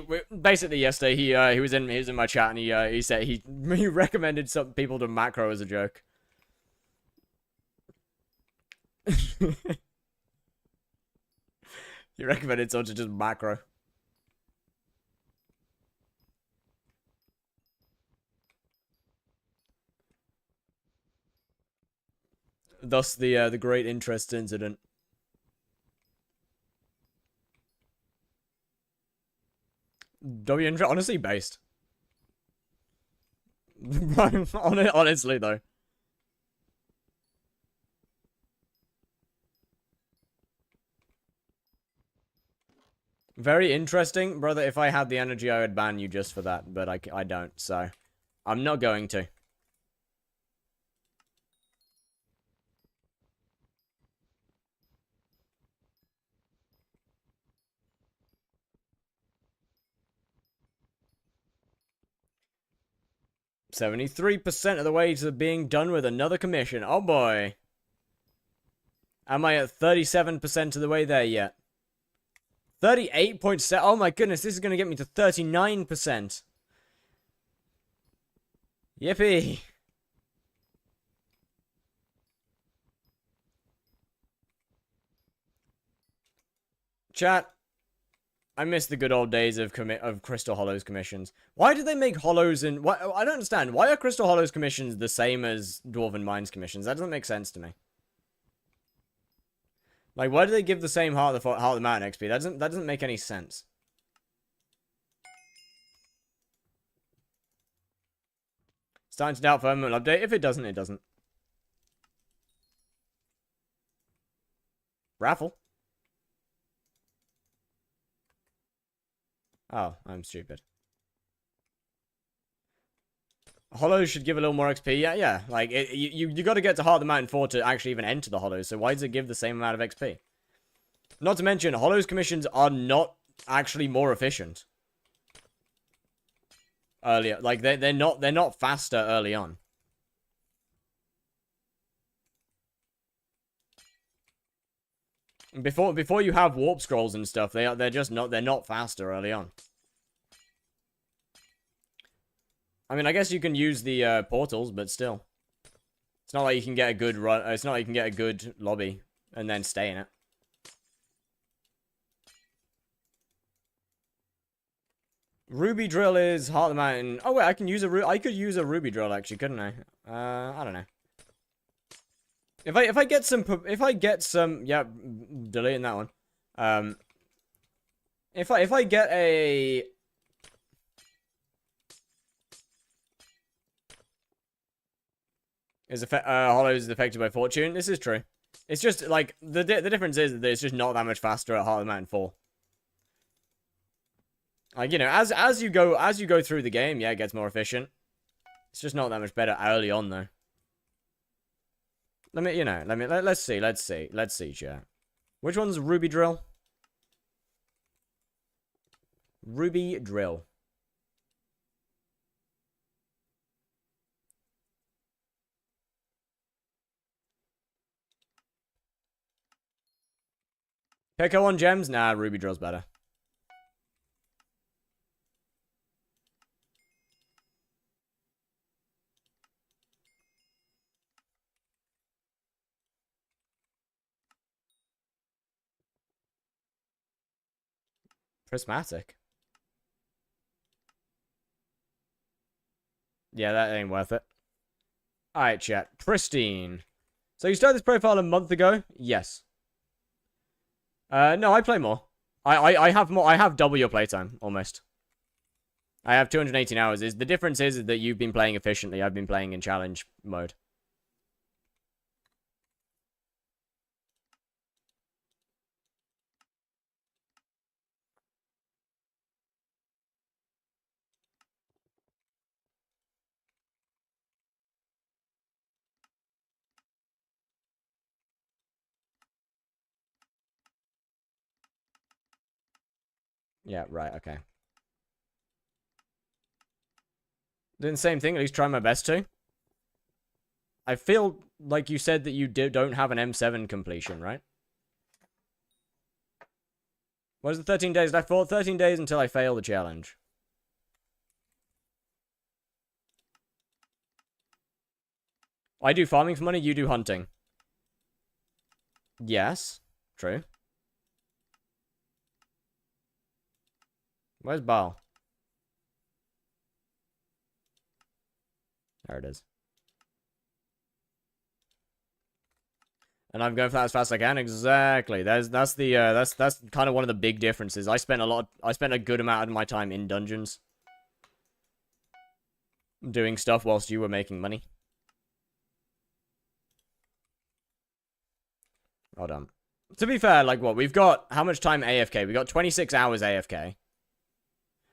yesterday he was in my chat and he said he recommended some people to macro as a joke. He recommended someone to just macro. Thus the great interest incident. Honestly based. Honestly though. Very interesting, brother. If I had the energy, I would ban you just for that, but I don't, so I'm not going to. "73% of the way to being done with another commission. Oh boy. Am I at 37% of the way there yet? 38.7. Oh my goodness, this is going to get me to 39%. Yippee. Chat. I miss the good old days of Crystal Hollows commissions. Why do they make Hollows and... I don't understand. Why are Crystal Hollows commissions the same as Dwarven Mines commissions? That doesn't make sense to me. Like, why do they give the same Heart of the Mountain XP? That doesn't make any sense. Starting to doubt firmware update. If it doesn't, it doesn't. Raffle. Oh, I'm stupid. Hollows should give a little more XP. Yeah. Like, you got to get to Heart of the Mountain 4 to actually even enter the Hollows, so why does it give the same amount of XP? Not to mention, Hollows commissions are not actually more efficient. Earlier. Like, they're not faster early on. Before you have warp scrolls and stuff, they're not faster early on. I mean, I guess you can use the portals, but still, it's not like you can get a good run. It's not like you can get a good lobby and then stay in it. Ruby drill is Heart of the Mountain. Oh wait, I could use a ruby drill actually, couldn't I? I don't know. If I get some, yeah, deleting that one. If I get a Hollows is affected by fortune. This is true. It's just like the difference is that it's just not that much faster at Heart of the Mountain 4. Like, you know, as you go through the game, yeah, it gets more efficient. It's just not that much better early on, though. Let's see, chat. Which one's Ruby Drill? Ruby Drill. Pico on gems? Nah, Ruby Drill's better. Prismatic. Yeah, that ain't worth it. Alright, chat. Pristine. So you started this profile a month ago? Yes. No, I play more. I have more. I have double your playtime, almost. I have 218 hours. The difference is that you've been playing efficiently. I've been playing in challenge mode. Yeah, right, okay. Doing the same thing, at least try my best to. I feel like you said that you don't have an M7 completion, right? What is the 13 days left for? 13 days until I fail the challenge. I do farming for money, you do hunting. Yes, true. Where's Baal? There it is. And I'm going for that as fast as I can. Exactly. That's kind of one of the big differences. I spent a good amount of my time in dungeons, doing stuff whilst you were making money. Hold on. To be fair, like what we've got, how much time AFK? We got 26 hours AFK.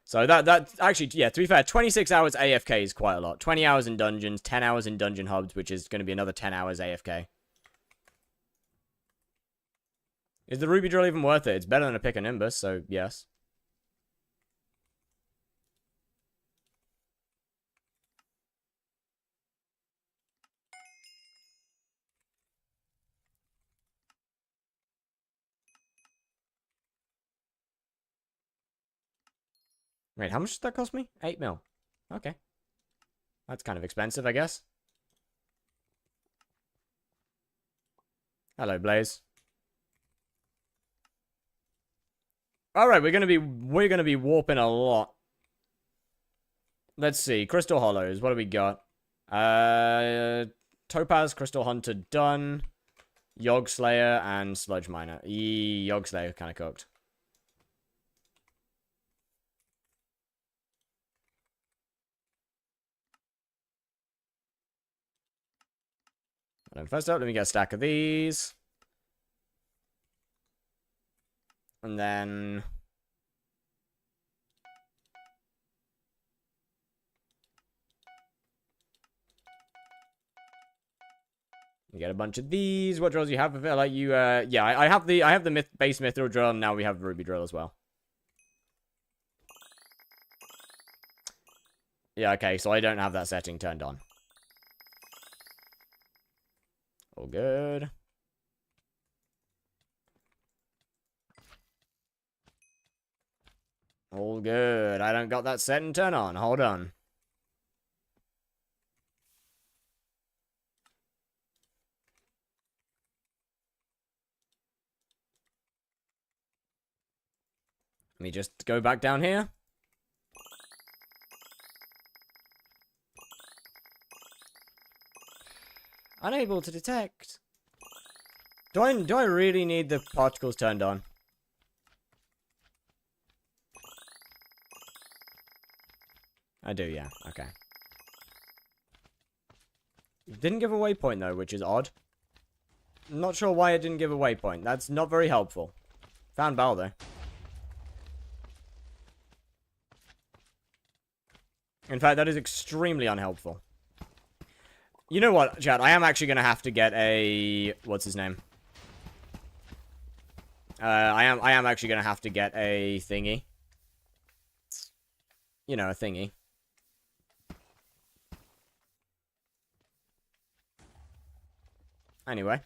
So that actually, yeah, to be fair, 26 hours AFK is quite a lot. 20 hours in dungeons, 10 hours in dungeon hubs, which is going to be another 10 hours AFK. Is the Ruby Drill even worth it? It's better than a pick a Nimbus, so yes. Wait, how much did that cost me? 8 mil. Okay. That's kind of expensive, I guess. Hello, Blaze. Alright, we're gonna be warping a lot. Let's see. Crystal Hollows. What do we got? Topaz, Crystal Hunter done. Yogg Slayer and Sludge Miner. Yogg Slayer kind of cooked. And first up, let me get a stack of these. And then... you get a bunch of these. What drills you have? Like you, yeah, I have the base mithril drill, and now we have ruby drill as well. Yeah, okay, so I don't have that setting turned on. All good. All good. I don't got that setting turned on. Hold on. Let me just go back down here. Unable to detect. Do I really need the particles turned on? I do, yeah. Okay. Didn't give a waypoint though, which is odd. Not sure why it didn't give a waypoint. That's not very helpful. Found Baal though. In fact, that is extremely unhelpful. You know what, chat? I am actually going to have to get a... What's his name? I am actually going to have to get a thingy. You know, a thingy. Anyway.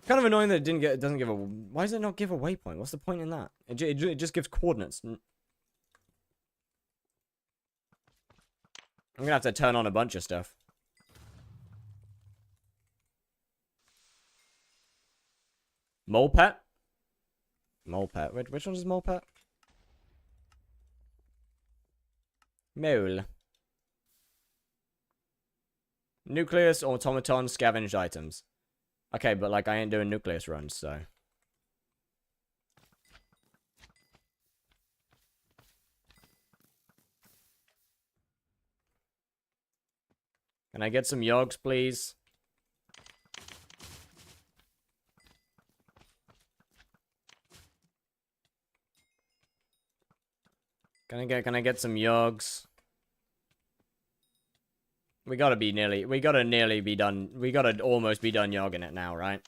Kind of annoying that it doesn't give a... Why does it not give a waypoint? What's the point in that? It just gives coordinates. I'm gonna have to turn on a bunch of stuff. Mole pet? Mole pet. Which one is mole pet? Mole. Nucleus, automaton, scavenged items. Okay, but like I ain't doing nucleus runs, so. Can I get some yogs, please? Can I get some yogs? We gotta nearly be done. We gotta almost be done yogging it now, right?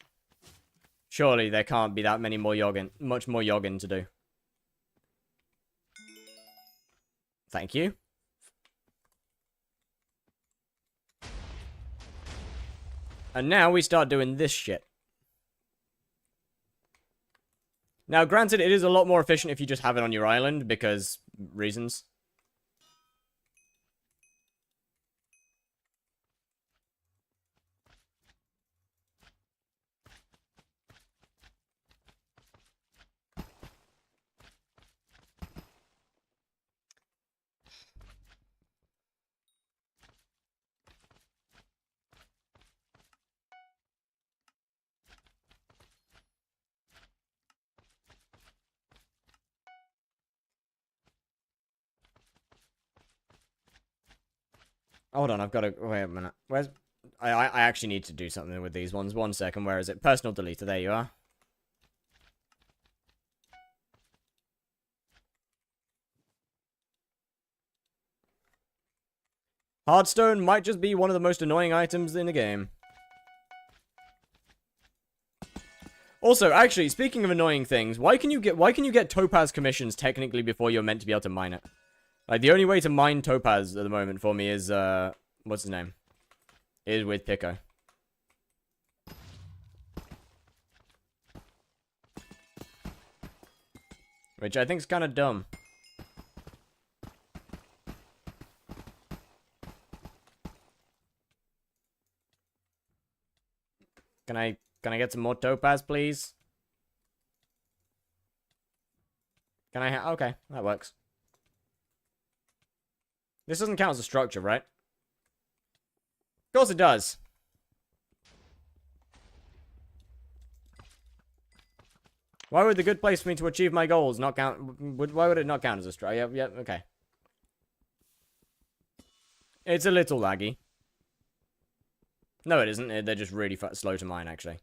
Surely there can't be that many more much more yogging to do. Thank you. And now we start doing this shit. Now, granted, it is a lot more efficient if you just have it on your island, because reasons. Hold on, I've got to... Wait a minute. Where's... I actually need to do something with these ones. 1 second, where is it? Personal deleter, there you are. Hardstone might just be one of the most annoying items in the game. Also, actually, speaking of annoying things, why can you get topaz commissions technically before you're meant to be able to mine it? Like, the only way to mine topaz at the moment for me is, what's his name? Is with Pico. Which I think is kind of dumb. Can I get some more topaz, please? Can I okay, that works. This doesn't count as a structure, right? Of course it does. Why would the good place for me to achieve my goals not count? Why would it not count as a structure? Yep, okay. It's a little laggy. No, it isn't. They're just really slow to mine, actually.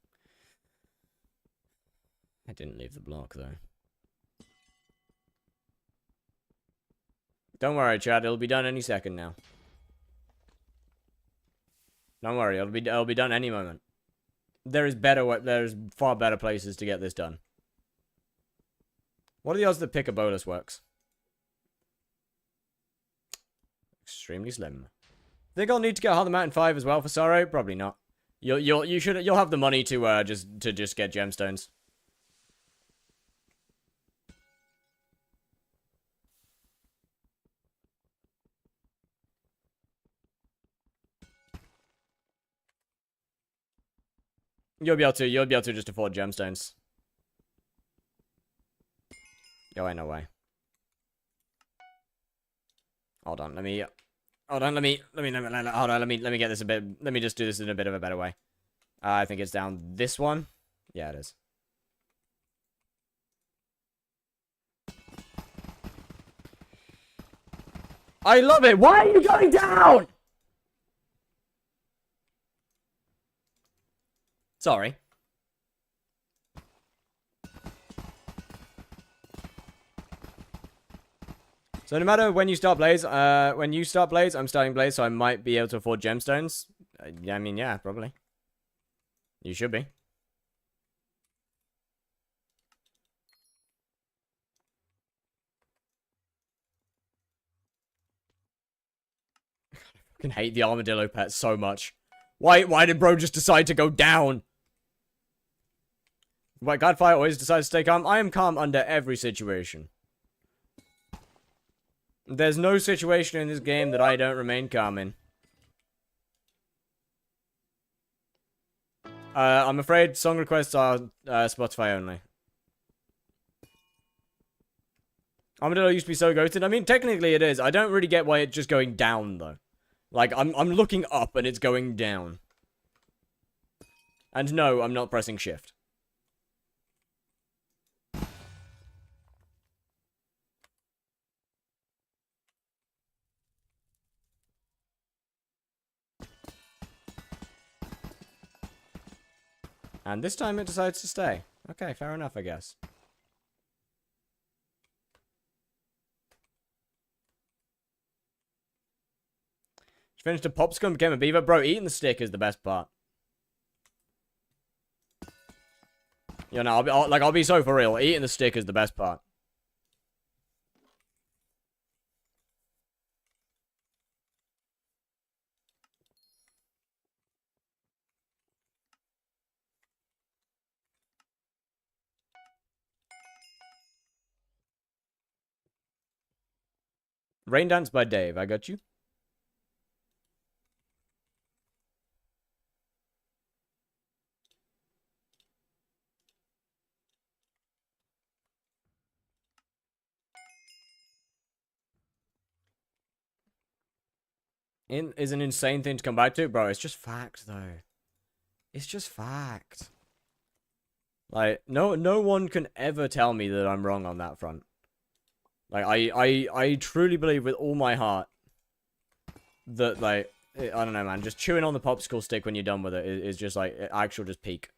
I didn't leave the block, though. Don't worry, Chad. It'll be done any second now. Don't worry. It'll be done any moment. There's far better places to get this done. What are the odds that pick a bolus works? Extremely slim. Think I'll need to get Heart of the Mountain 5 as well for Sorrow? Probably not. You'll have the money to just get gemstones. You'll be able to just afford gemstones. Yo, ain't no way. Hold on, let me get this a bit, let me just do this in a bit of a better way. I think it's down this one. Yeah, it is. I love it! Why are you going down? Sorry. So no matter when you start Blaze, I'm starting Blaze, so I might be able to afford gemstones. Yeah, I mean, yeah, probably. You should be. I fucking hate the armadillo pet so much. Why did bro just decide to go down? Why Godfire always decides to stay calm? I am calm under every situation. There's no situation in this game that I don't remain calm in. I'm afraid song requests are Spotify only. Armadillo used to be so ghosted. I mean, technically it is. I don't really get why it's just going down, though. Like, I'm looking up and it's going down. And no, I'm not pressing shift. And this time it decides to stay. Okay, fair enough, I guess. Finished a popsicle and became a beaver. Bro, eating the stick is the best part. You know, I'll be so for real. Eating the stick is the best part. Rain Dance by Dave. I got you. Is an insane thing to come back to. Bro, it's just fact, though. It's just fact. Like, no one can ever tell me that I'm wrong on that front. Like, I truly believe with all my heart that, like, I don't know, man. Just chewing on the popsicle stick when you're done with it is just, like, actual just peak.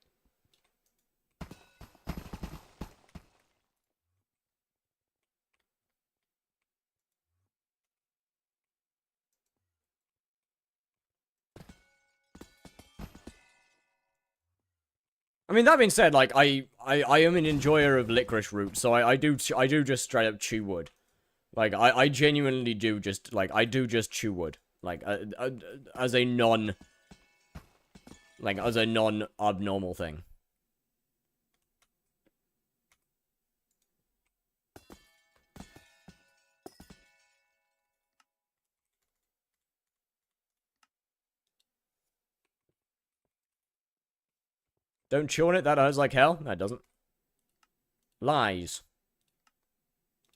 I mean, that being said, like, I am an enjoyer of licorice root, so I do just straight up chew wood. Like, I genuinely do just, like, I do just chew wood. Like, as a non-abnormal thing. Don't chew on it, that hurts like hell. No, it doesn't. Lies.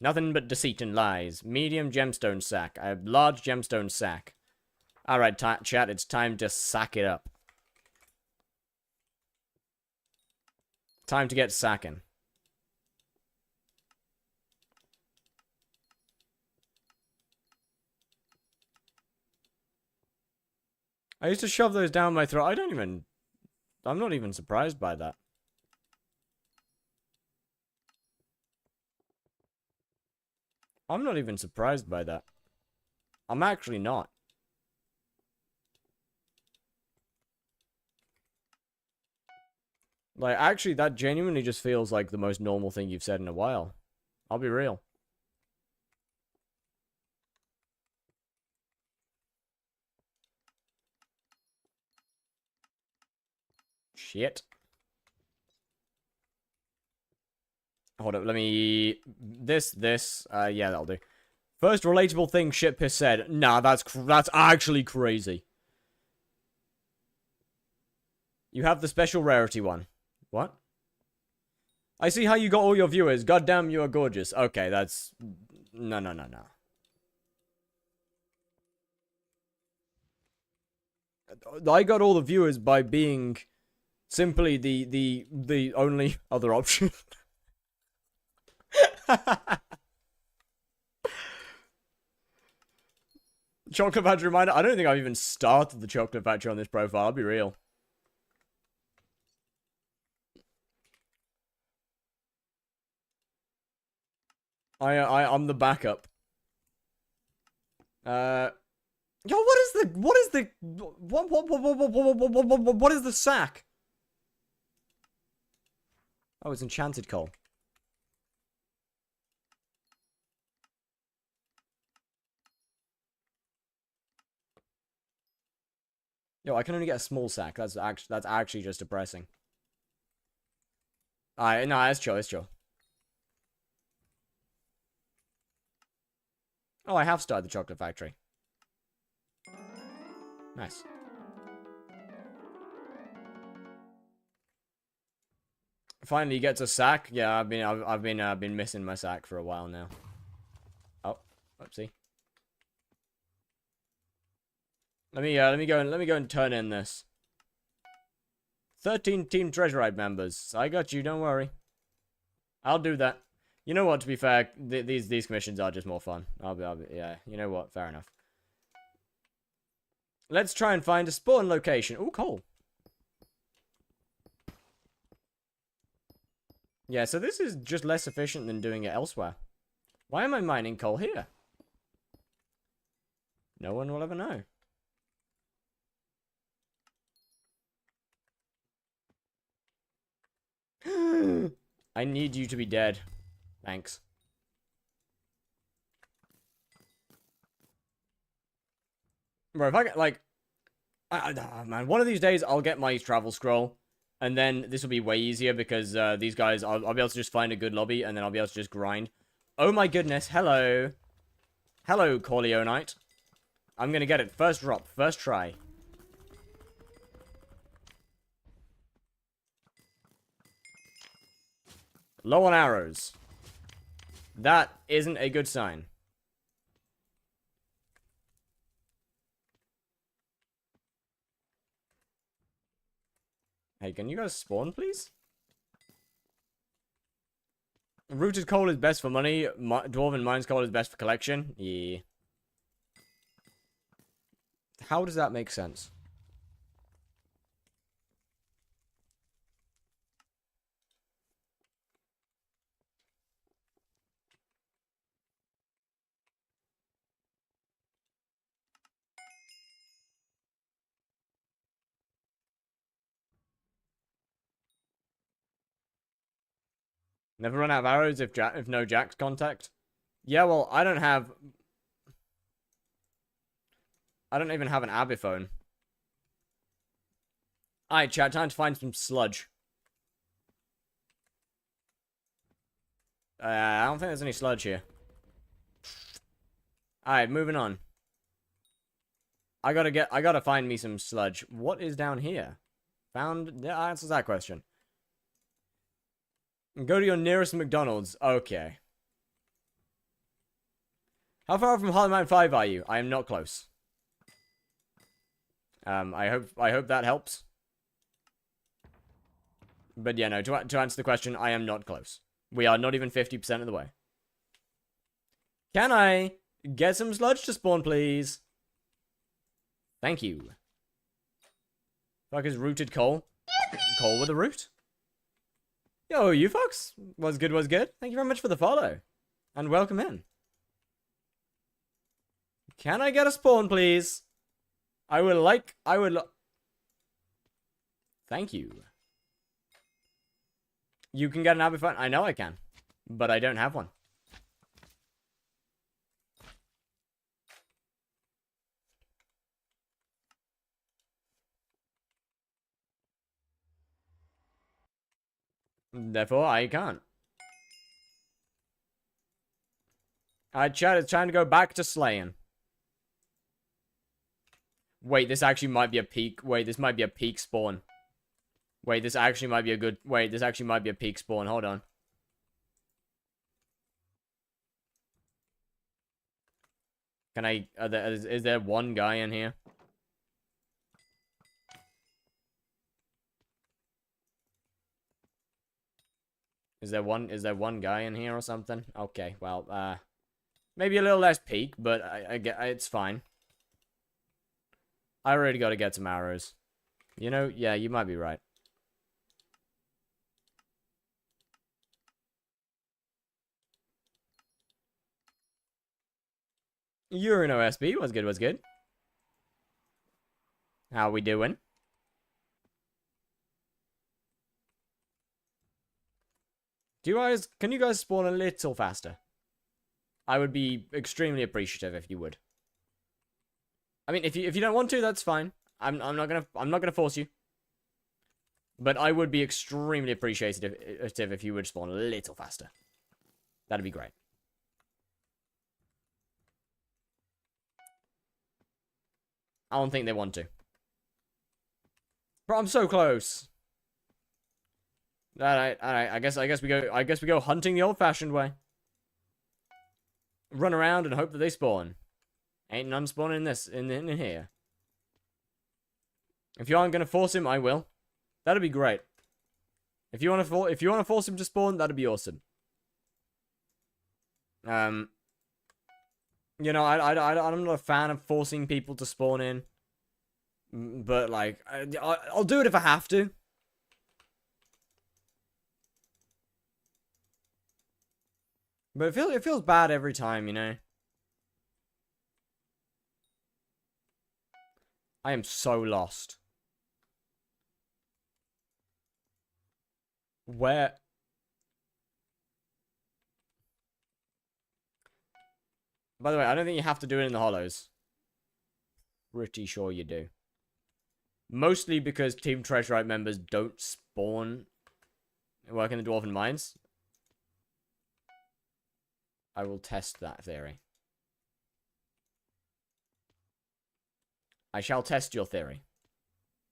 Nothing but deceit and lies. Medium gemstone sack. A large gemstone sack. Alright, chat, it's time to sack it up. Time to get sacking. I used to shove those down my throat. I'm not even surprised by that. I'm not even surprised by that. I'm actually not. Like, actually, that genuinely just feels like the most normal thing you've said in a while. I'll be real. Shit. Hold up, let me... yeah, that'll do. First relatable thing Shit Piss said. Nah, that's actually crazy. You have the special rarity one. What? I see how you got all your viewers. Goddamn, you are gorgeous. Okay, that's... No. I got all the viewers by being simply the only other option. Chocolate Factory reminder. I don't think I've even started the Chocolate Factory on this profile. I'll be real. I'm the backup. Yo, what is the sack? Oh, it's enchanted coal. Yo, I can only get a small sack. That's actually just depressing. Alright, no, it's chill, it's chill. Oh, I have started the chocolate factory. Nice. Finally gets a sack. Yeah, I've been missing my sack for a while now. Oh, oopsie. Let me go and turn in this. 13 Team Treasure Ride members. I got you, don't worry. I'll do that. You know what, to be fair, these commissions are just more fun. Yeah, you know what, fair enough. Let's try and find a spawn location. Ooh, coal. Yeah, so this is just less efficient than doing it elsewhere. Why am I mining coal here? No one will ever know. I need you to be dead. Thanks. Bro, if I get, like... man, one of these days I'll get my travel scroll. And then this will be way easier because these guys, I'll be able to just find a good lobby and then I'll be able to just grind. Oh my goodness, hello. Hello, Corleonite. I'm gonna get it. First drop, first try. Low on arrows. That isn't a good sign. Hey, can you guys spawn, please? Rooted coal is best for money. Dwarven mines coal is best for collection. Yeah. How does that make sense? Never run out of arrows if no Jack's contact. Yeah, well, I don't even have an abiphone. Alright, chat, time to find some sludge. I don't think there's any sludge here. Alright, moving on. I gotta find me some sludge. What is down here? Found, that answers that question. Go to your nearest McDonald's. Okay. How far from Hollow Mountain 5 are you? I am not close. I hope that helps. But yeah, no, to answer the question, I am not close. We are not even 50% of the way. Can I get some sludge to spawn, please? Thank you. Fuck is rooted coal? Coal with a root? Yo, you folks. Was good, was good. Thank you very much for the follow. And welcome in. Can I get a spawn, please? Thank you. You can get an abiphone? I know I can. But I don't have one. Therefore, I can't. Chat, it's time to go back to slaying. Wait, this actually might be a peak. Wait, this might be a peak spawn. Wait, this actually might be a good... Wait, this actually might be a peak spawn. Hold on. Can I... Is there one guy in here? Is there one guy in here or something? Okay, well, maybe a little less peak, but I get it's fine. I already got to get some arrows. You know, yeah, you might be right. You're an OSB. What's good? What's good? How we doing? Can you guys spawn a little faster? I would be extremely appreciative if you would. I mean, if you don't want to, that's fine. I'm not gonna force you. But I would be extremely appreciative if you would spawn a little faster. That'd be great. I don't think they want to. Bro, I'm so close. Alright. I guess we go hunting the old-fashioned way. Run around and hope that they spawn. Ain't none spawning in here. If you aren't gonna force him, I will. That'd be great. If you wanna force him to spawn, that'd be awesome. You know, I'm not a fan of forcing people to spawn in, but like, I'll do it if I have to. But it feels bad every time, you know. I am so lost. Where? By the way, I don't think you have to do it in the hollows. Pretty sure you do. Mostly because Team Treasurite members don't spawn work in the Dwarven Mines. I will test that theory. I shall test your theory.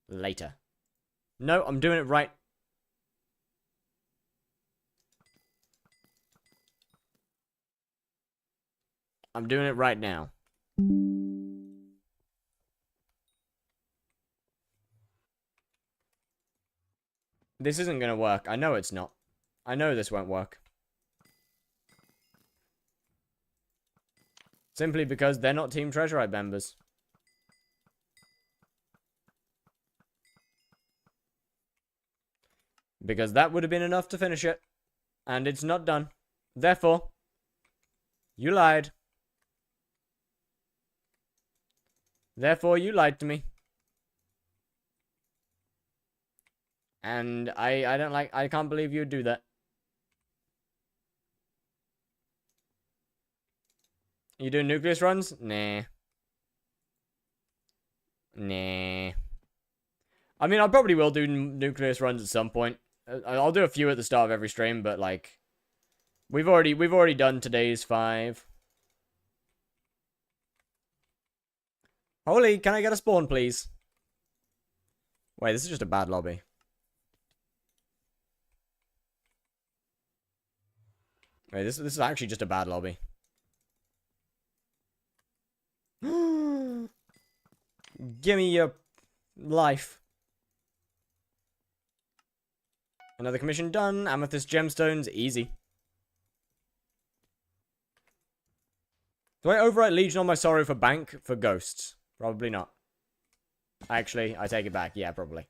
Later. No, I'm doing it right. I'm doing it right now. This isn't gonna work. I know it's not. I know this won't work. Simply because they're not Team Treasurite members. Because that would have been enough to finish it. And it's not done. Therefore, you lied. Therefore, you lied to me. And I can't believe you'd do that. You doing nucleus runs? Nah. Nah. I mean, I probably will do nucleus runs at some point. I'll do a few at the start of every stream, but like, we've already done today's 5. Holy, can I get a spawn, please? Wait, this is just a bad lobby. Wait, this is actually just a bad lobby. Give me your life. Another commission done. Amethyst gemstones, easy. Do I overwrite Legion on my sorrow for bank for ghosts? Probably not. Actually, I take it back. Yeah, probably.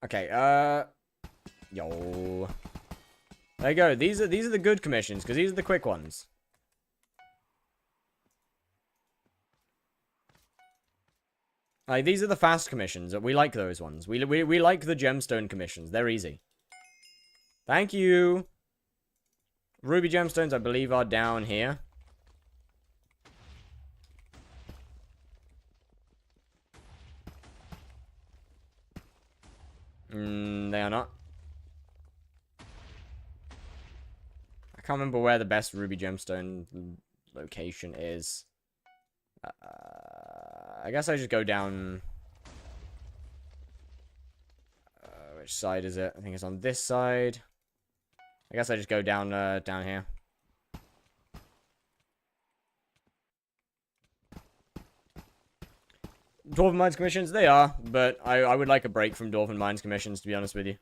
Okay, yo. There you go. These are the good commissions, because these are the quick ones. Like, these are the fast commissions. We like those ones. We like the gemstone commissions. They're easy. Thank you. Ruby gemstones, I believe, are down here. They are not. I can't remember where the best ruby gemstone location is. I guess I just go down. Which side is it? I think it's on this side. I guess I just go down down here. Dwarven Mines commissions, they are, but I would like a break from Dwarven Mines commissions, to be honest with you.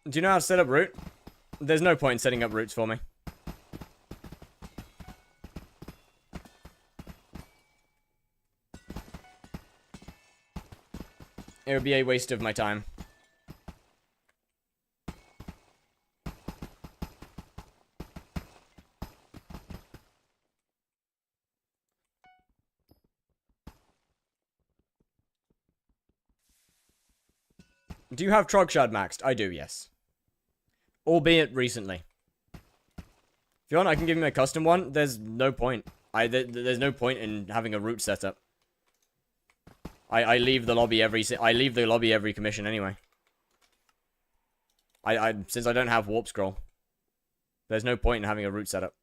Do you know how to set up root? There's no point in setting up roots for me. It would be a waste of my time. Do you have Trogshard maxed? I do, yes. Albeit recently. If you want, I can give him a custom one. There's no point. There's no point in having a root setup. I leave the lobby every commission anyway. Since I don't have warp scroll. There's no point in having a root setup.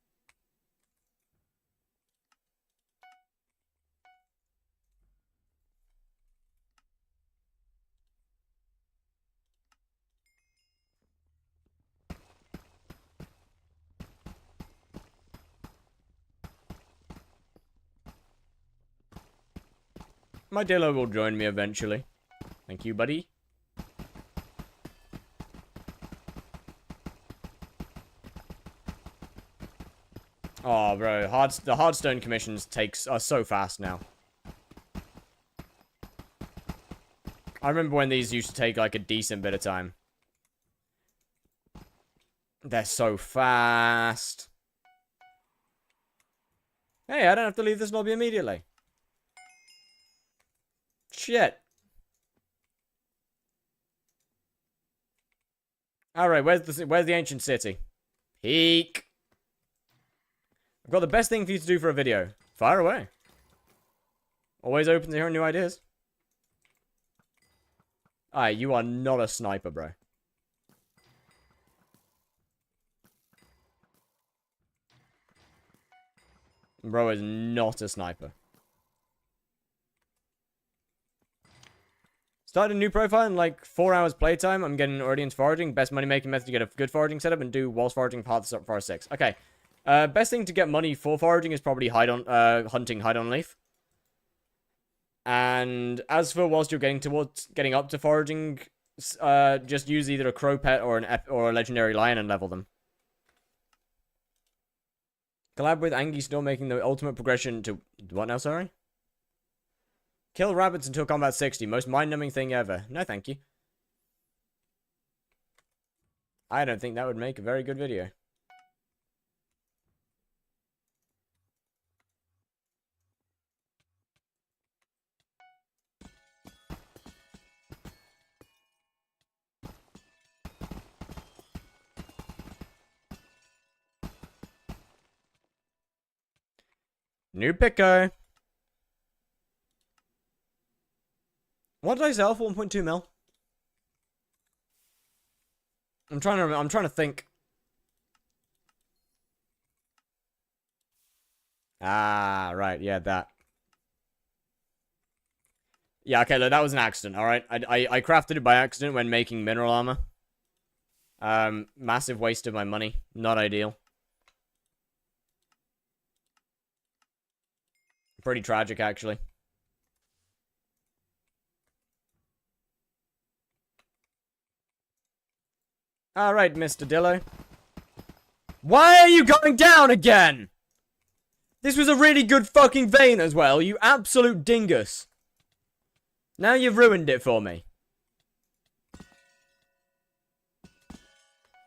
My Dillo will join me eventually. Thank you, buddy. Oh, bro. The Hardstone commissions are so fast now. I remember when these used to take, like, a decent bit of time. They're so fast. Hey, I don't have to leave this lobby immediately. Shit. Alright, where's the ancient city? Peek. I've got the best thing for you to do for a video. Fire away. Always open to hearing new ideas. Alright, you are not a sniper, bro. Bro is not a sniper. Started a new profile in like 4 hours playtime. I'm getting already into foraging. Best money making method to get a good foraging setup and do whilst foraging paths up for 6. Okay. Best thing to get money for foraging is probably hunting hide on leaf. And as for whilst you're getting up to foraging, just use either a crow pet or a legendary lion and level them. Collab with Angie still making the ultimate progression to what now? Sorry. Kill rabbits until combat 60. Most mind-numbing thing ever. No, thank you. I don't think that would make a very good video. New Pico. What did I sell for 1.2 mil? I'm trying to think. Ah, right, yeah, that. Yeah, okay, look, that was an accident, alright? I crafted it by accident when making mineral armor. Massive waste of my money. Not ideal. Pretty tragic, actually. Alright, Mr. Dillo. Why are you going down again? This was a really good fucking vein as well, you absolute dingus. Now you've ruined it for me.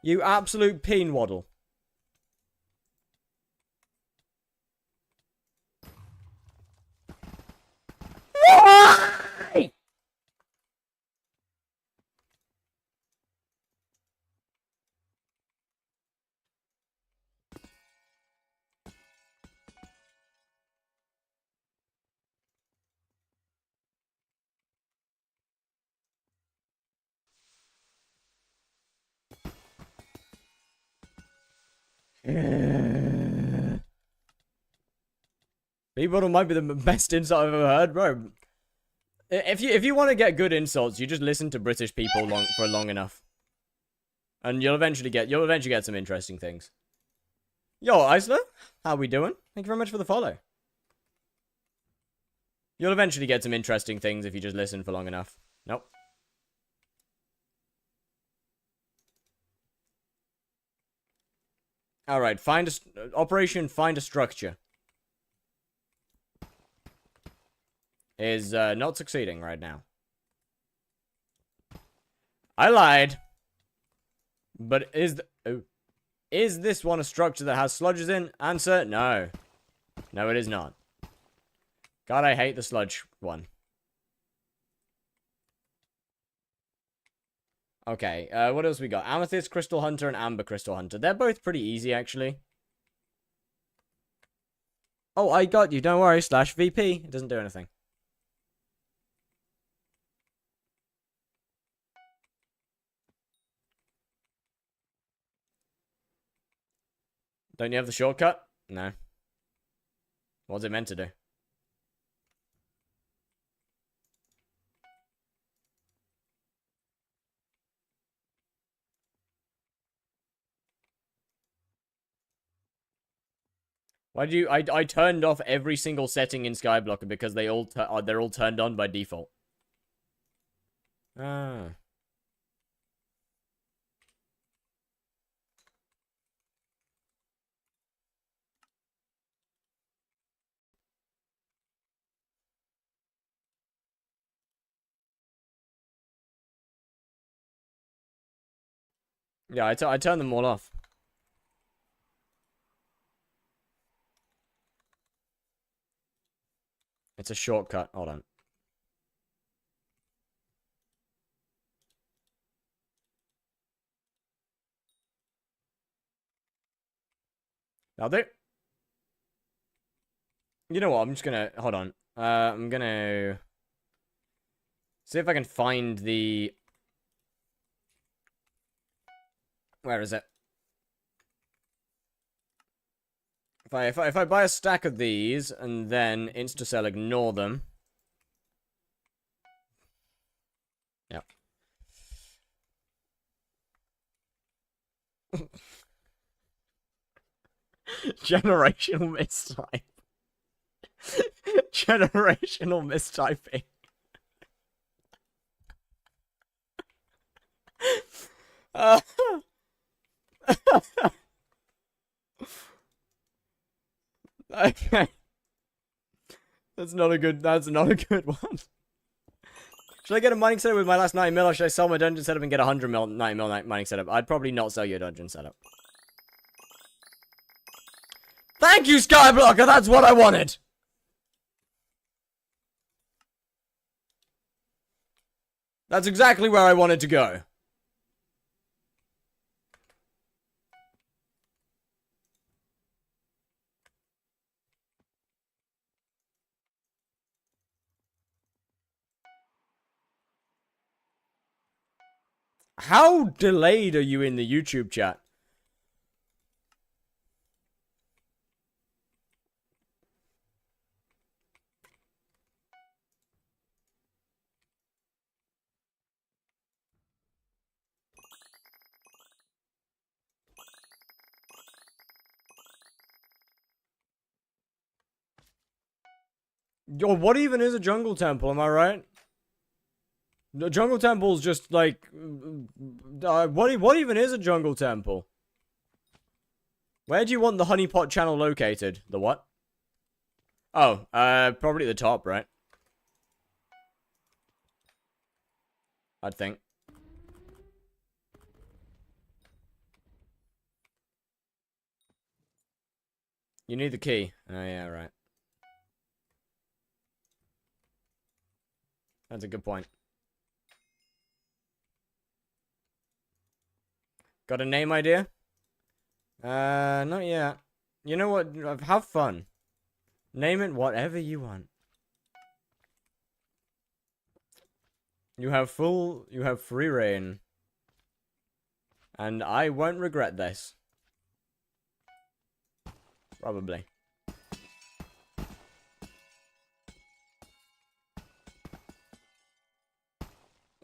You absolute peen waddle. Why? People might be the best insult I've ever heard, bro. If you want to get good insults, you just listen to British people for long enough, and you'll eventually get some interesting things. Yo, Isla, how we doing? Thank you very much for the follow. You'll eventually get some interesting things if you just listen for long enough. Nope. Alright, Operation Find a Structure. Is, not succeeding right now. I lied. But is this one a structure that has sludges in? Answer, no. No, it is not. God, I hate the sludge one. Okay, what else we got? Amethyst Crystal Hunter and Amber Crystal Hunter. They're both pretty easy, actually. Oh, I got you. Don't worry. /VP. It doesn't do anything. Don't you have the shortcut? No. What's it meant to do? Why do you... I turned off every single setting in Skyblock because they're all turned on by default. Ah. Yeah, I turned them all off. It's a shortcut. Hold on. Now there. You know what? I'm just gonna hold on. I'm gonna see if I can find the. Where is it? If I buy a stack of these and then insta-sell ignore them. Yep. Generational mistype. Generational mistyping. Okay. That's not a good one. Should I get a mining setup with my last 90 mil, or should I sell my dungeon setup and get a 100 mil 90 mil mining setup? I'd probably not sell your dungeon setup. Thank you, Skyblocker! That's what I wanted! That's exactly where I wanted to go. How delayed are you in the YouTube chat? Yo, what even is a jungle temple, am I right? The jungle temple's just like... what even is a jungle temple? Where do you want the honeypot channel located? The what? Oh, probably at the top, right? I'd think. You need the key. Oh, yeah, right. That's a good point. Got a name idea? Not yet. You know what? Have fun. Name it whatever you want. You have free reign. And I won't regret this. Probably.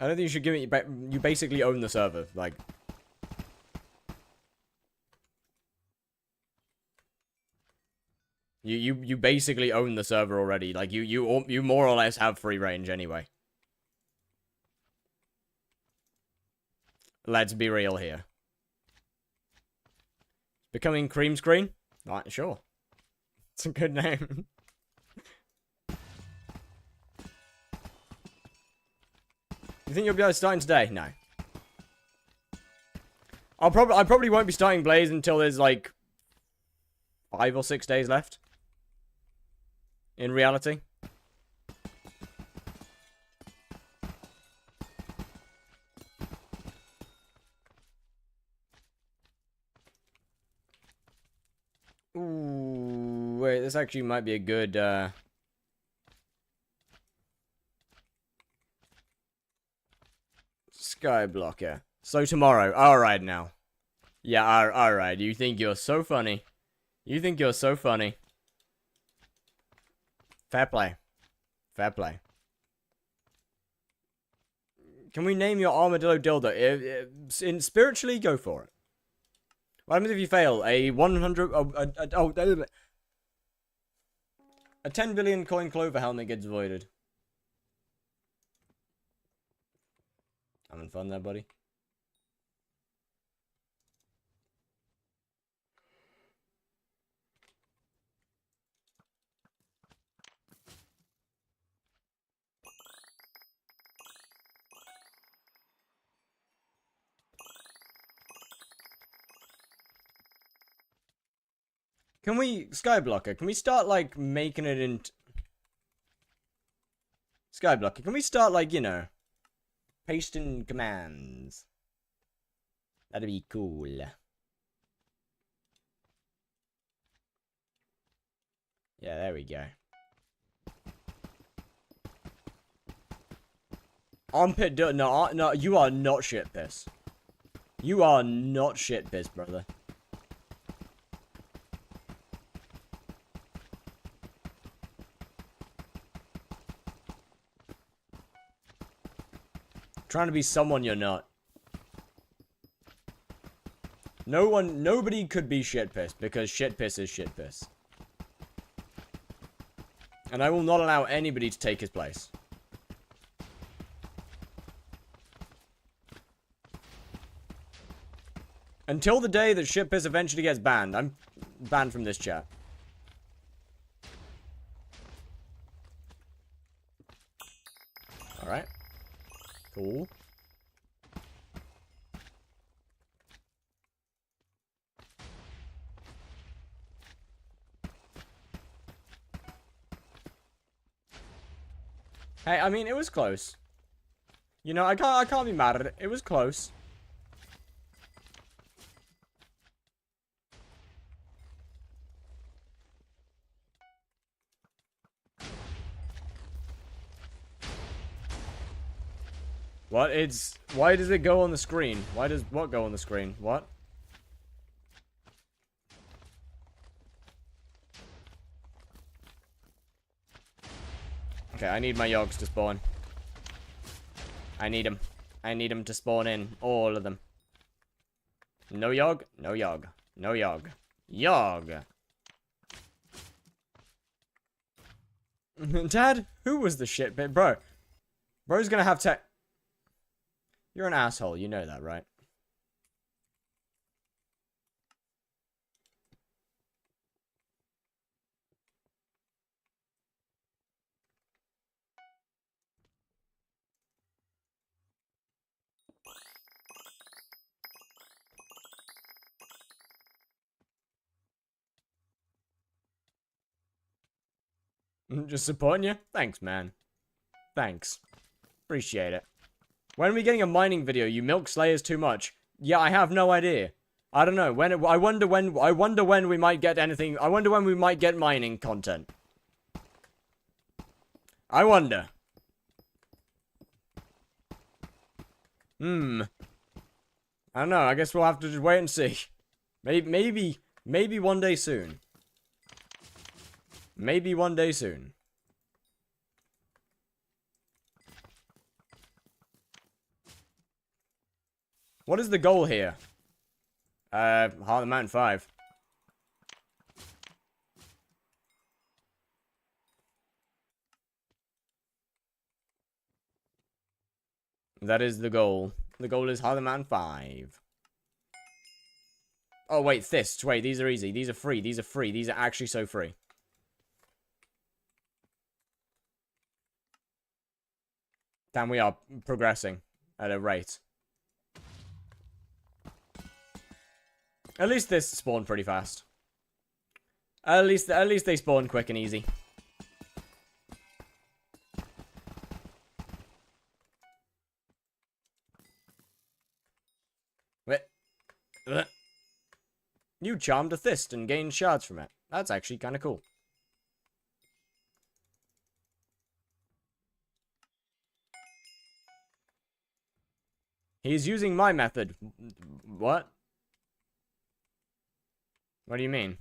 I don't think you should give it, you basically own the server, like. You basically own the server already, like, you more or less have free range anyway. Let's be real here. Becoming cream screen? Right, sure. It's a good name. You think you'll be starting today? No. I probably won't be starting Blaze until there's like 5 or 6 days left. In reality. Ooh, wait, this actually might be a good, skyblocker. So tomorrow. Alright now. Yeah, alright. You think you're so funny. You think you're so funny. Fair play. Fair play. Can we name your armadillo dildo? In spiritually, go for it. What happens if you fail? A 100... a 10 billion coin clover helmet gets voided. Having fun there, buddy? Can we... Skyblocker, can we start, like, making it into... Skyblocker, can we start, like, you know... pasting commands? That'd be cool. Yeah, there we go. Armpit dirt. No, you are not shit piss. You are not shit piss, brother. Trying to be someone you're not. Nobody could be shit piss because shit piss is shit piss. And I will not allow anybody to take his place. Until the day that shit piss eventually gets banned, I'm banned from this chat. Alright. Cool. Hey, I mean, it was close. You know, I can't be mad at it. It was close. What? Why does it go on the screen? Why does what go on the screen? What? Okay, I need my yogs to spawn. I need them. I need them to spawn in. All of them. No yog? No yog. No yog. Yog! Dad, who was the shit bit? Bro. Bro's gonna have to... You're an asshole, you know that, right? Just supporting you? Thanks, man. Thanks. Appreciate it. When are we getting a mining video? You milk slayers too much. Yeah, I have no idea. I don't know. I wonder when we might get anything. I wonder when we might get mining content. I wonder. I don't know. I guess we'll have to just wait and see. Maybe one day soon. Maybe one day soon. What is the goal here? Heart of the Mountain 5. That is the goal. The goal is Heart of the Mountain 5. Oh, wait, fists. Wait, these are easy. These are free. These are free. These are actually so free. Damn, we are progressing at a rate. At least this spawned pretty fast. At least they spawn quick and easy. Wait. You charmed a fist and gained shards from it. That's actually kind of cool. He's using my method. What? What do you mean?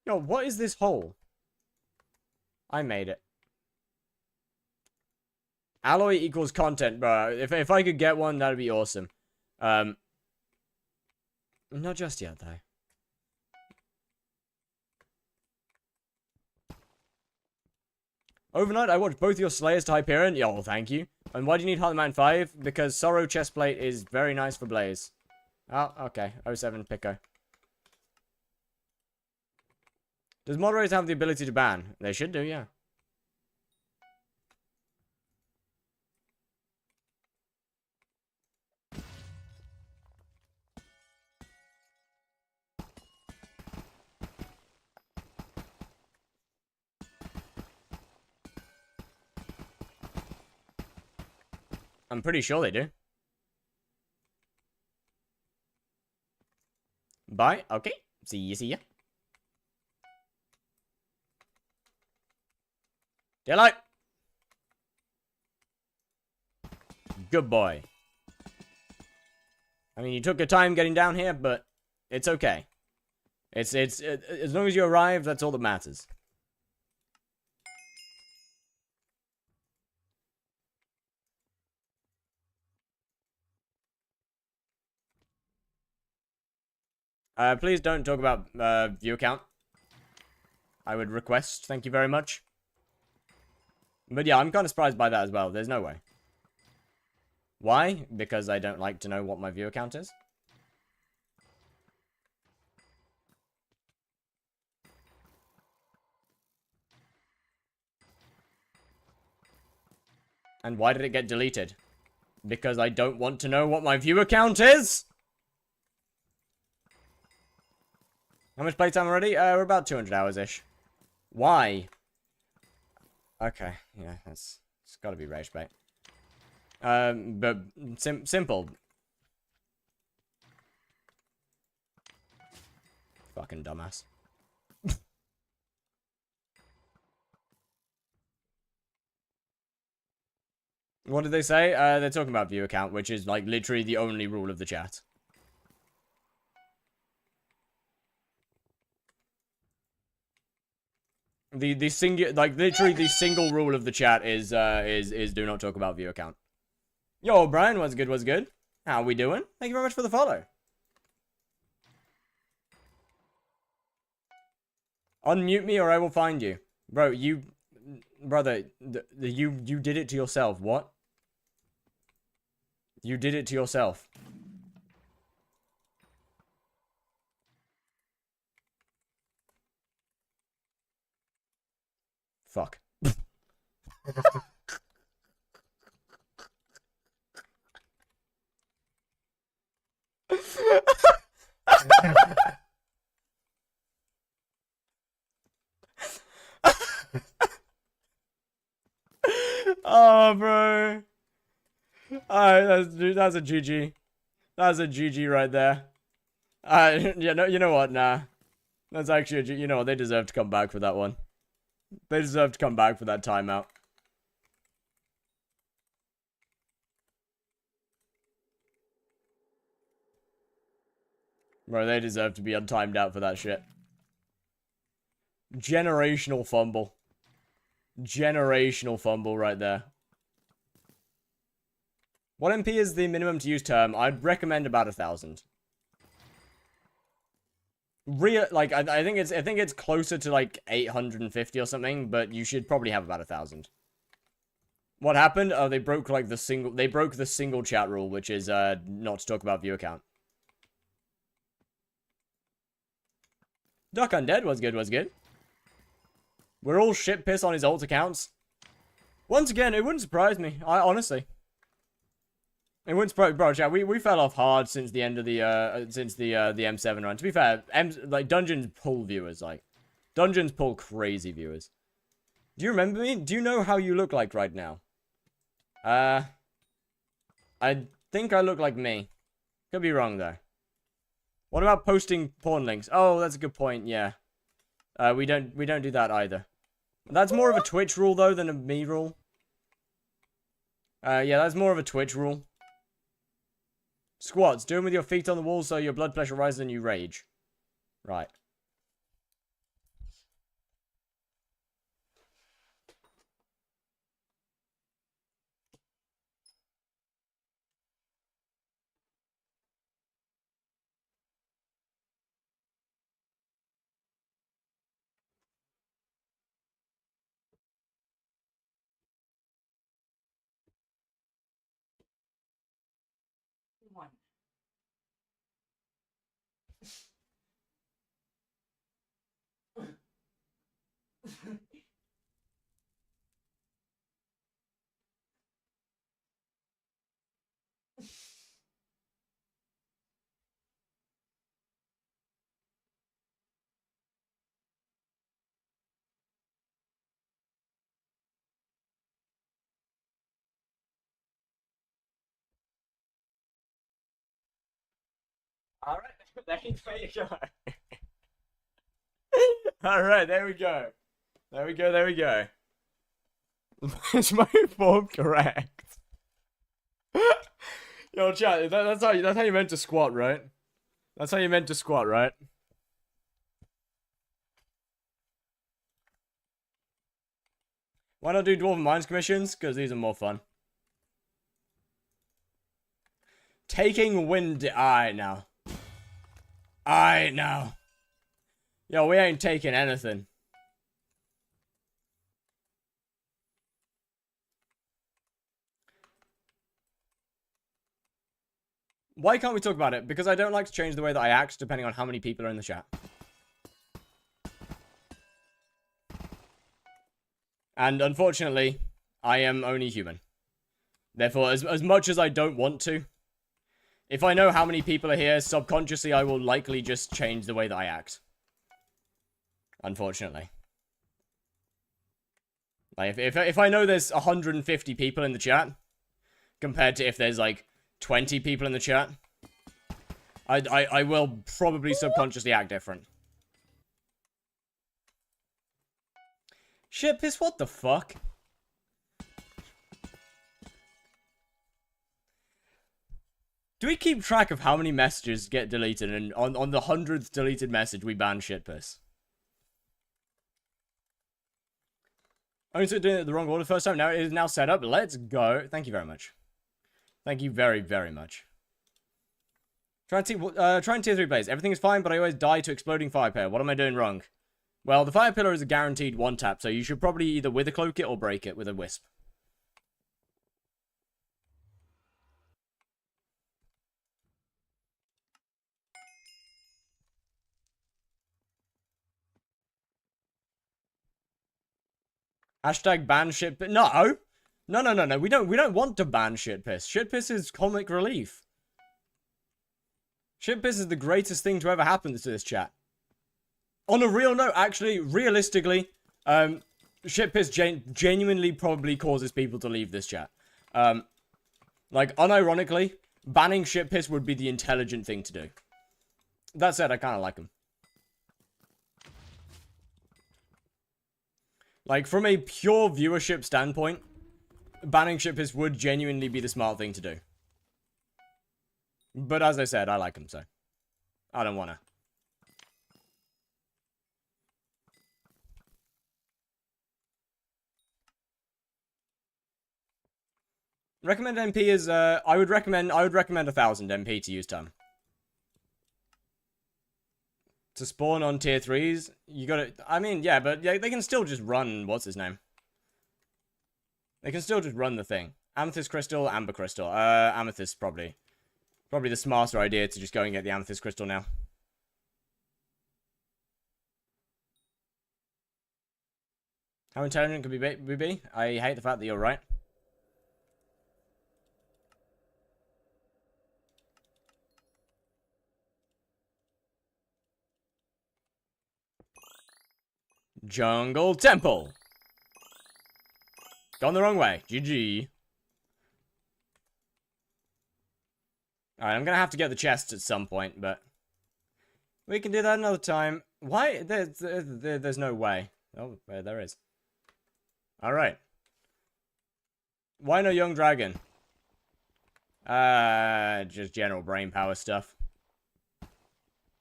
Yo, what is this hole? I made it. Alloy equals content, bro. If I could get one, that'd be awesome. Not just yet, though. Overnight, I watched both your Slayers to Hyperion. Yo, thank you. And why do you need Heartman 5? Because Sorrow chestplate is very nice for Blaze. Oh, okay. 07 Pico. Does moderators have the ability to ban? They should do, yeah. I'm pretty sure they do. Bye. Okay. See ya. Daylight. Good boy. I mean, you took your time getting down here, but it's okay. It's as long as you arrive, that's all that matters. Please don't talk about view count. I would request. Thank you very much. But yeah, I'm kind of surprised by that as well. There's no way. Why? Because I don't like to know what my viewer count is. And why did it get deleted? Because I don't want to know what my viewer count is? How much playtime already? We're about 200 hours-ish. Why? Okay, yeah, it's gotta be rage bait. But simple. Fucking dumbass. What did they say? They're talking about viewer count, which is like literally the only rule of the chat. The single, like literally the single rule of the chat is do not talk about viewer count. Yo, Brian, what's good? How we doing? Thank you very much for the follow. Unmute me or I will find you. Bro, brother, you did it to yourself. What? You did it to yourself. Fuck. Oh, bro. Alright, that's a GG. That's a GG right there. Yeah, no, you know what? Nah. That's actually a G. You know what? They deserve to come back for that one. They deserve to come back for that timeout. Bro, they deserve to be untimed out for that shit. Generational fumble. Generational fumble right there. What MP is the minimum to use term? I'd recommend about 1,000. Like I think it's closer to like 850 or something, but you should probably have about 1,000. What happened? Oh, they broke like they broke the single chat rule, which is not to talk about view account. Duck Undead was good, was good. We're all shit piss on his alt accounts. Once again, it wouldn't surprise me. Honestly. It wouldn't surprise, bro. Chat, we fell off hard since the end of the the M7 run. To be fair, like dungeons pull viewers, like dungeons pull crazy viewers. Do you remember me? Do you know how you look like right now? I think I look like me. Could be wrong though. What about posting porn links? Oh, that's a good point. Yeah. We don't do that either. That's more of a Twitch rule though than a me rule. Yeah, that's more of a Twitch rule. Squats. Do them with your feet on the wall so your blood pressure rises and you rage. Right. One. Alright, there you go. Alright, there we go. There we go, there we go. Is my form correct? Yo, chat, that's how you meant to squat, right? That's how you meant to squat, right? Why not do Dwarven Mines commissions? Because these are more fun. Taking wind. Alright now. Alright now. Yo, we ain't taking anything. Why can't we talk about it? Because I don't like to change the way that I act depending on how many people are in the chat. And unfortunately, I am only human. Therefore, as much as I don't want to, if I know how many people are here, subconsciously I will likely just change the way that I act. Unfortunately. Like, if I know there's 150 people in the chat, compared to if there's, like, 20 people in the chat, I will probably subconsciously act different. Shit, piss, what the fuck? Do we keep track of how many messages get deleted, and on the 100th deleted message, we ban shitpiss? Only took doing it the wrong order the first time. Now it is now set up. Let's go. Thank you very much. Thank you very, very much. Try and tier 3 plays. Everything is fine, but I always die to exploding fire pillar. What am I doing wrong? Well, the fire pillar is a guaranteed one tap, so you should probably either wither cloak it or break it with a wisp. Hashtag ban shit piss. No! No. We don't want to ban shit piss. Shit piss is comic relief. Shit piss is the greatest thing to ever happen to this chat. On a real note, actually, realistically, shit piss genuinely probably causes people to leave this chat. Like, unironically, banning shit piss would be the intelligent thing to do. That said, I kind of like him. Like, from a pure viewership standpoint, banning shit piss would genuinely be the smart thing to do. But as I said, I like him, so I don't wanna. Recommend MP is I would recommend 1,000 MP to use term. To spawn on tier 3s, you gotta, I mean, yeah, but yeah, they can still just run, what's his name? They can still just run the thing. Amethyst crystal, amber crystal. Amethyst probably. Probably the smarter idea to just go and get the amethyst crystal now. How intelligent could we be? I hate the fact that you're right. Jungle Temple. Gone the wrong way. GG. Alright, I'm gonna have to get the chest at some point, but we can do that another time. Why? There's no way. Oh, there is. Alright. Why no young dragon? Just general brain power stuff.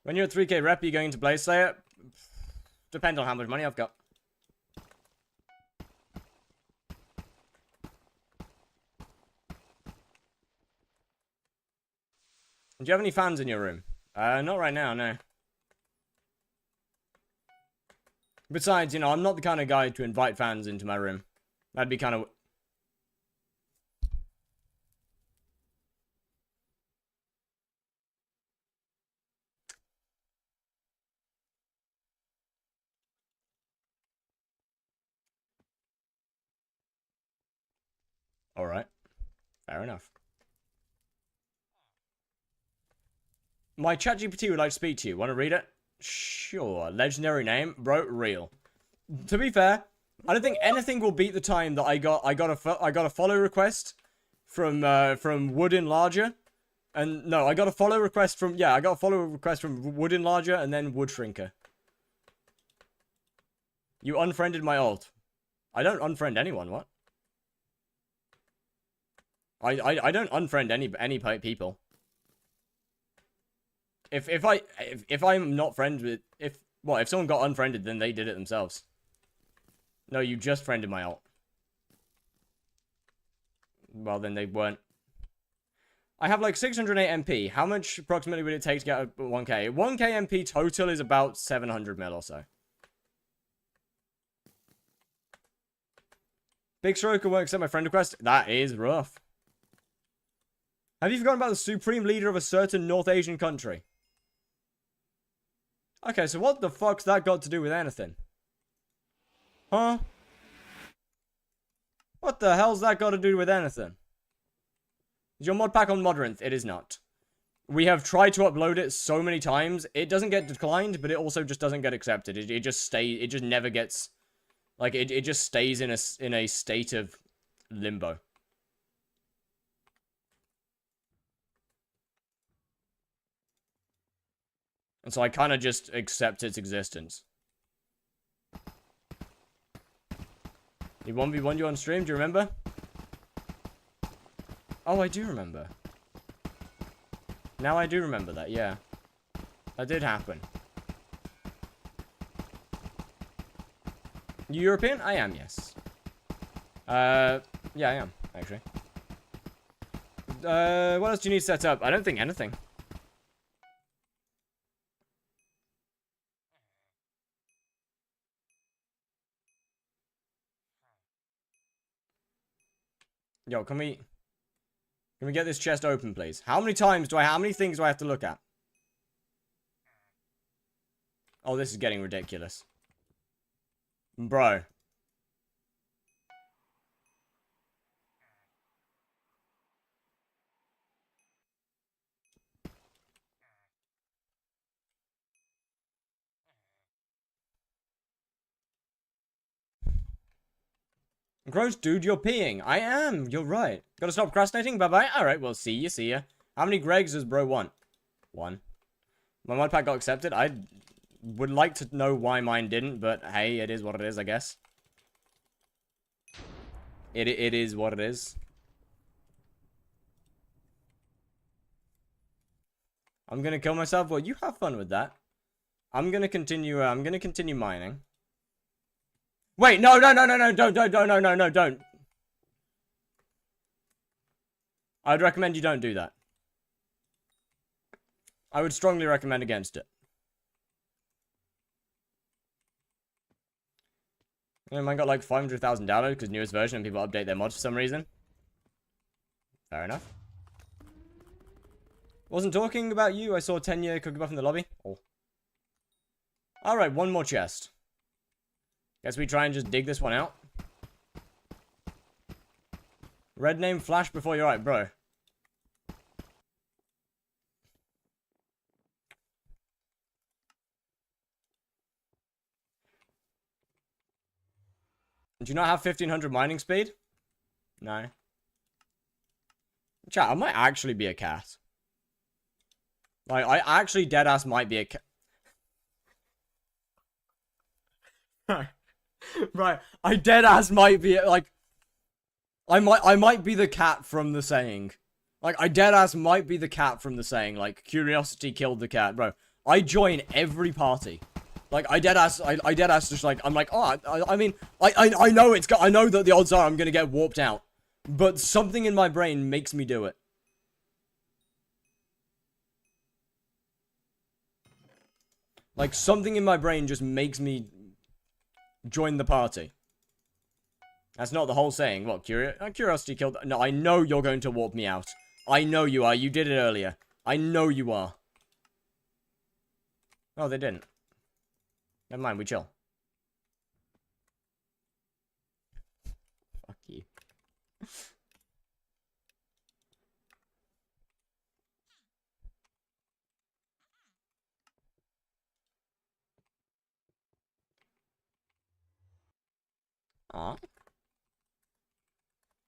When you're at 3k rep, are you going into Blaze Slayer? Depends on how much money I've got. Do you have any fans in your room? Not right now, no. Besides, you know, I'm not the kind of guy to invite fans into my room. That'd be kind of... Alright. Fair enough. My ChatGPT would like to speak to you. Want to read it? Sure. Legendary name? Bro, real. To be fair, I don't think anything will beat the time that I got a follow request from Wood Enlarger. And no, I got a follow request from Wood Enlarger and then Wood Shrinker. You unfriended my alt. I don't unfriend anyone, what? I don't unfriend any people. If I'm not friends with if someone got unfriended, then they did it themselves. No, you just friended my alt. Well, then they weren't. I have like 608 MP. How much approximately would it take to get a 1k? 1k MP total is about 700 mil or so. Big Stroker won't accept my friend request. That is rough. Have you forgotten about the supreme leader of a certain North Asian country? Okay, so what the fuck's that got to do with anything? Huh? What the hell's that got to do with anything? Is your mod pack on Modrinth? It is not. We have tried to upload it so many times. It doesn't get declined, but it also just doesn't get accepted. It just stays. It just never gets. Like it just stays in a state of limbo. And so I kind of just accept its existence. You 1v1 you on stream, do you remember? Oh, I do remember. Now I do remember that, yeah. That did happen. You European? I am, yes. Yeah, I am, actually. What else do you need set up? I don't think anything. Yo, can we get this chest open, please? How many things do I have to look at? Oh, this is getting ridiculous. Bro. Gross, dude, you're peeing. I am. You're right. Gotta stop procrastinating. Bye-bye. Alright, well, see ya. How many Gregs does bro want? One. My mod pack got accepted. I would like to know why mine didn't, but hey, it is what it is, I guess. It is what it is. I'm gonna kill myself. Well, you have fun with that. I'm gonna continue mining. Wait, no, don't. I'd recommend you don't do that. I would strongly recommend against it. Mine got like 500,000 downloads because newest version and people update their mods for some reason. Fair enough. Wasn't talking about you. I saw a 10-year cookie buff in the lobby. Oh. Alright, one more chest. Guess we try and just dig this one out. Red name flash before you're right, bro. Do you not have 1500 mining speed? No. Chat, I might actually be a cat. Like, I actually deadass might be a cat. Right, I deadass might be, like... I might be the cat from the saying. Like, I deadass might be the cat from the saying. Like, curiosity killed the cat. Bro, I join every party. Like, I deadass just like, I'm like, oh, I mean, I know I know that the odds are I'm gonna get warped out. But something in my brain makes me do it. Like, something in my brain just makes me join the party. That's not the whole saying. What, curiosity killed... No, I know you're going to warp me out. I know you are. You did it earlier. I know you are. Oh, they didn't. Never mind, we chill. Fuck you. Aw.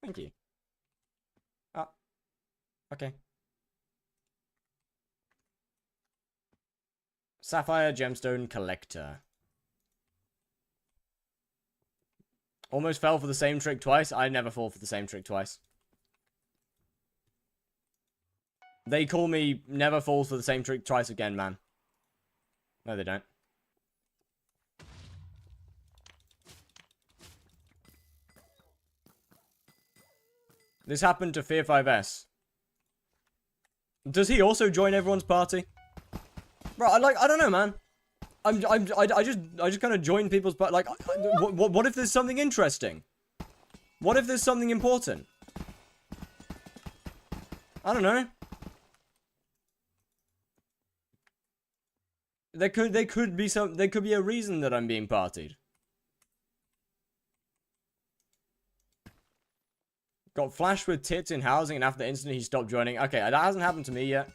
Thank you. Oh. Okay. Sapphire Gemstone Collector. Almost fell for the same trick twice. I never fall for the same trick twice. They call me never falls for the same trick twice again, man. No, they don't. This happened to Fear 5S. Does he also join everyone's party? Bro, I don't know, man. I just kind of join people's party. Like, what if there's something interesting? What if there's something important? I don't know. There could be a reason that I'm being partied. Got flashed with tits in housing, and after the incident, he stopped joining. Okay, that hasn't happened to me yet.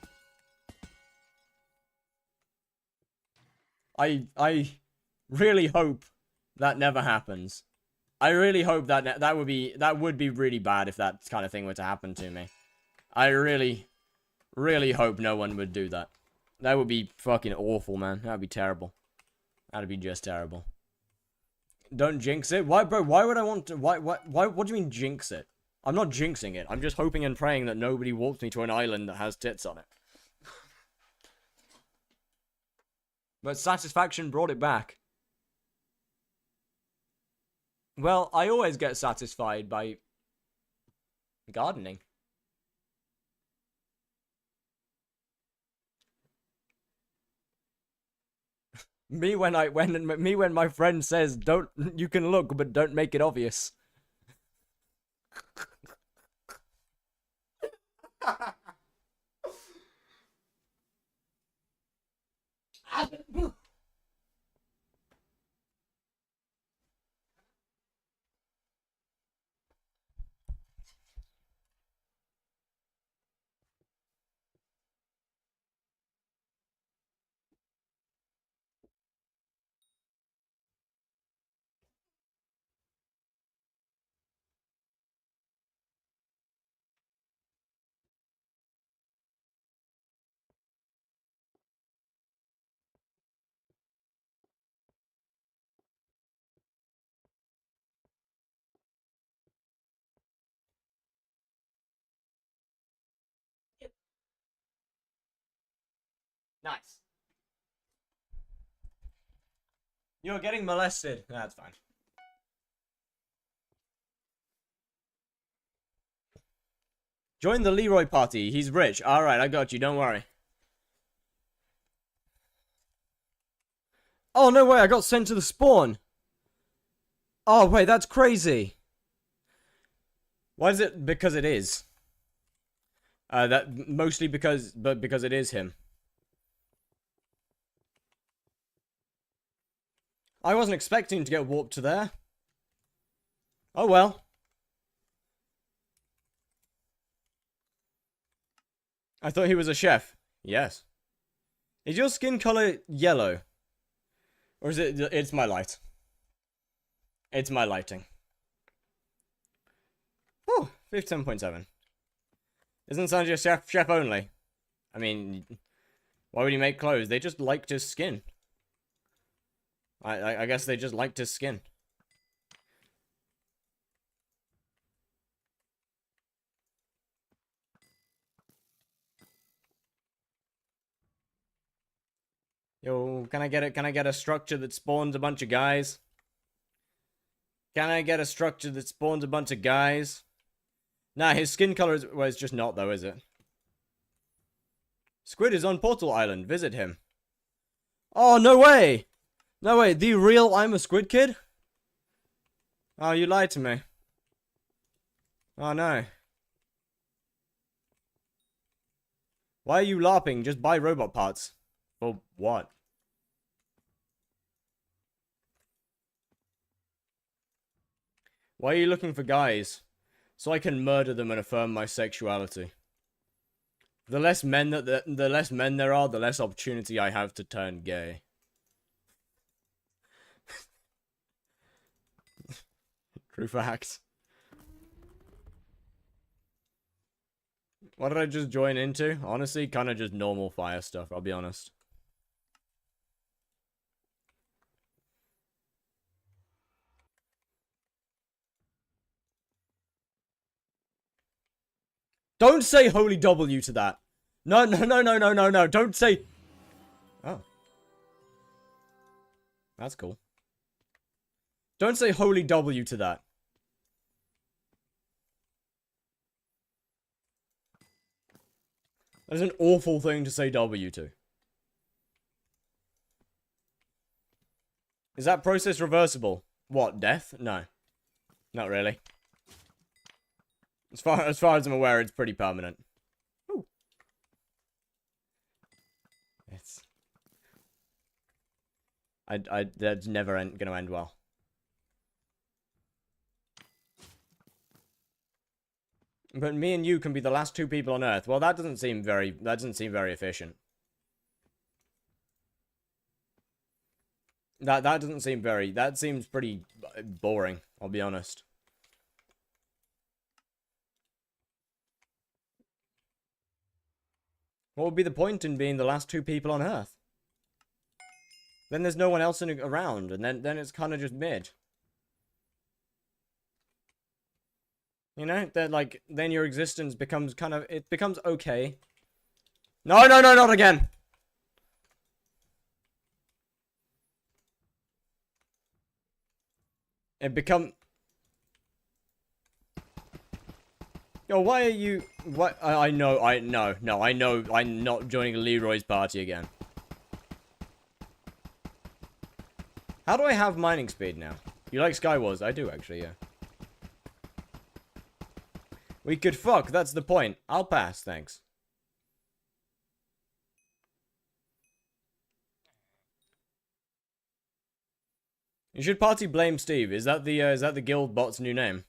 I really hope that never happens. I really hope that that would be really bad if that kind of thing were to happen to me. I really hope no one would do that. That would be fucking awful, man. That would be terrible. That'd be just terrible. Don't jinx it. Why, bro? Why would I want to? Why? What do you mean jinx it? I'm not jinxing it. I'm just hoping and praying that nobody warps me to an island that has tits on it. But satisfaction brought it back. Well, I always get satisfied by gardening. Me when my friend says you can look but don't make it obvious. Nice. You're getting molested. That's fine. Join the Leroy party. He's rich. Alright, I got you. Don't worry. Oh, no way. I got sent to the spawn. Oh, wait, that's crazy. Why is it? Because it is. That mostly because it is him. I wasn't expecting to get warped to there. Oh well. I thought he was a chef. Yes. Is your skin color yellow? Or is it? It's my light. It's my lighting. Oh, 57.7. Isn't Sanjay chef only? I mean, why would he make clothes? They just liked his skin. I guess they just liked his skin. Yo, can I get a structure that spawns a bunch of guys? Can I get a structure that spawns a bunch of guys? Nah, his skin color is, well, it's just not though, is it? Squid is on Portal Island. Visit him. Oh, no way. No way, the real I'm a Squid Kid? Oh, you lied to me. Oh no. Why are you LARPing? Just buy robot parts. For what? Why are you looking for guys? So I can murder them and affirm my sexuality. The less men the less men there are, the less opportunity I have to turn gay. True facts. What did I just join into? Honestly, kind of just normal fire stuff, I'll be honest. Don't say holy W to that. No, no, no, no, no, no, no. Don't say... Oh. That's cool. Don't say holy W to that. That's an awful thing to say W to. Is that process reversible? What, death? No. Not really. As far as I'm aware, it's pretty permanent. Ooh. It's... that's never gonna end well. But me and you can be the last two people on Earth. Well, that doesn't seem very efficient. That doesn't seem very... That seems pretty boring, I'll be honest. What would be the point in being the last two people on Earth? Then there's no one else around, and then it's kind of just mid. You know, that like then your existence becomes kind of it becomes okay. No, no, no, not again. It become. Yo, why are you? What? I know. No. I know. I'm not joining Leroy's party again. How do I have mining speed now? You like Skywars? I do actually. Yeah. We could fuck. That's the point. I'll pass. Thanks. You should party blame Steve. Is that the guild bot's new name?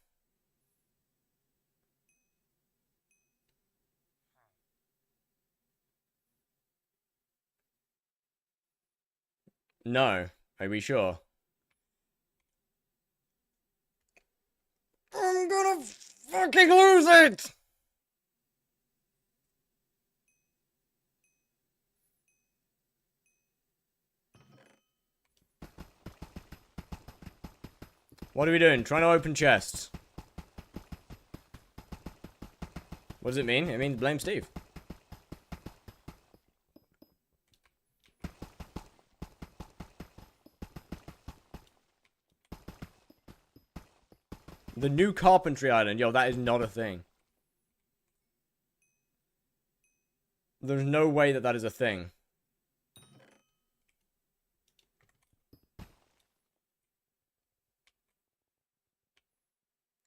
No. Are we sure? I'm gonna fucking lose it! What are we doing? Trying to open chests. What does it mean? It means blame Steve. The new carpentry island. Yo, that is not a thing. There's no way that that is a thing.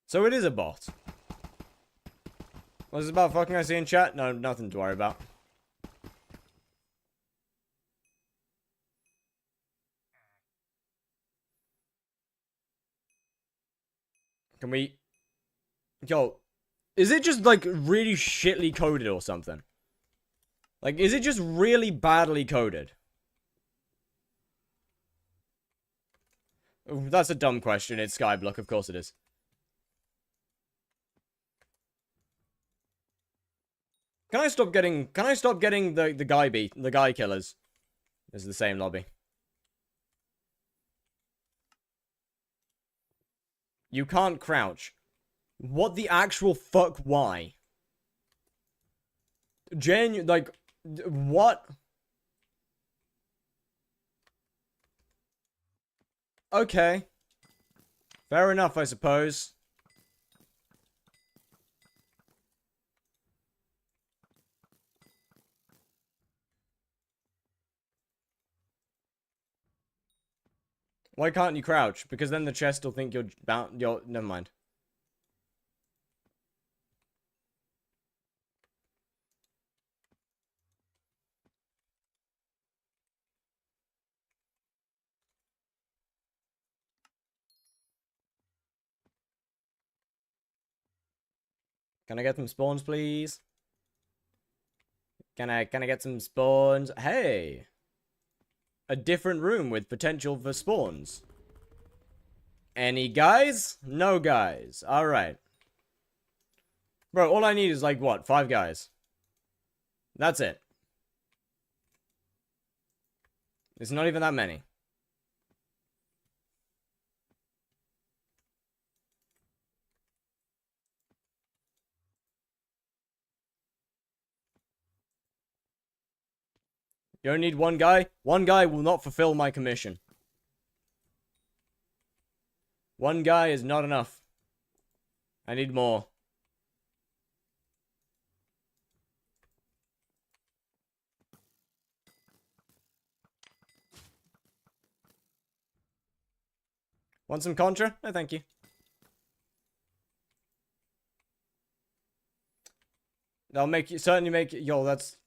So it is a bot. Was it about fucking I see in chat? No, nothing to worry about. Can we... Yo, is it just, like, really shitly coded or something? Like, is it just really badly coded? Ooh, that's a dumb question. It's skyblock, of course it is. Can I stop getting the guy killers? This is the same lobby. You can't crouch. What the actual fuck, why? Like, what? Okay. Fair enough, I suppose. Why can't you crouch? Because then the chest will think you're bound. Never mind. Can I get some spawns, please? Can I get some spawns? Hey! A different room with potential for spawns. Any guys? No guys. Alright. Bro, all I need is like, what? 5 guys. That's it. It's not even that many. You only need 1 guy? 1 guy will not fulfill my commission. 1 guy is not enough. I need more. Want some Contra? No, thank you. That'll make you, certainly make you, yo, that's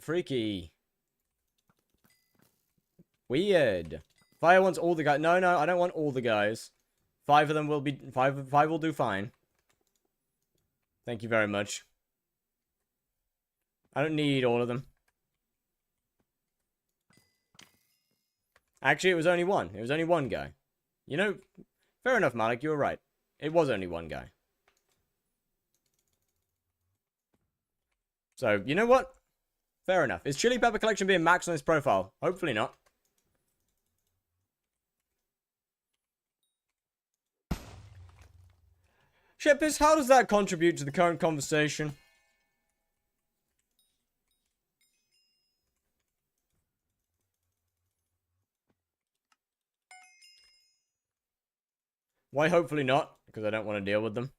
freaky. Weird. Fire wants all the guys. No, I don't want all the guys. 5 of them will be, 5 will do fine. Thank you very much. I don't need all of them. Actually, it was only 1. It was only 1 guy. You know, fair enough, Malik, you were right. It was only 1 guy. So, you know what? Fair enough. Is Chili Pepper Collection being maxed on this profile? Hopefully not. Shippers, how does that contribute to the current conversation? Why hopefully not? Because I don't want to deal with them.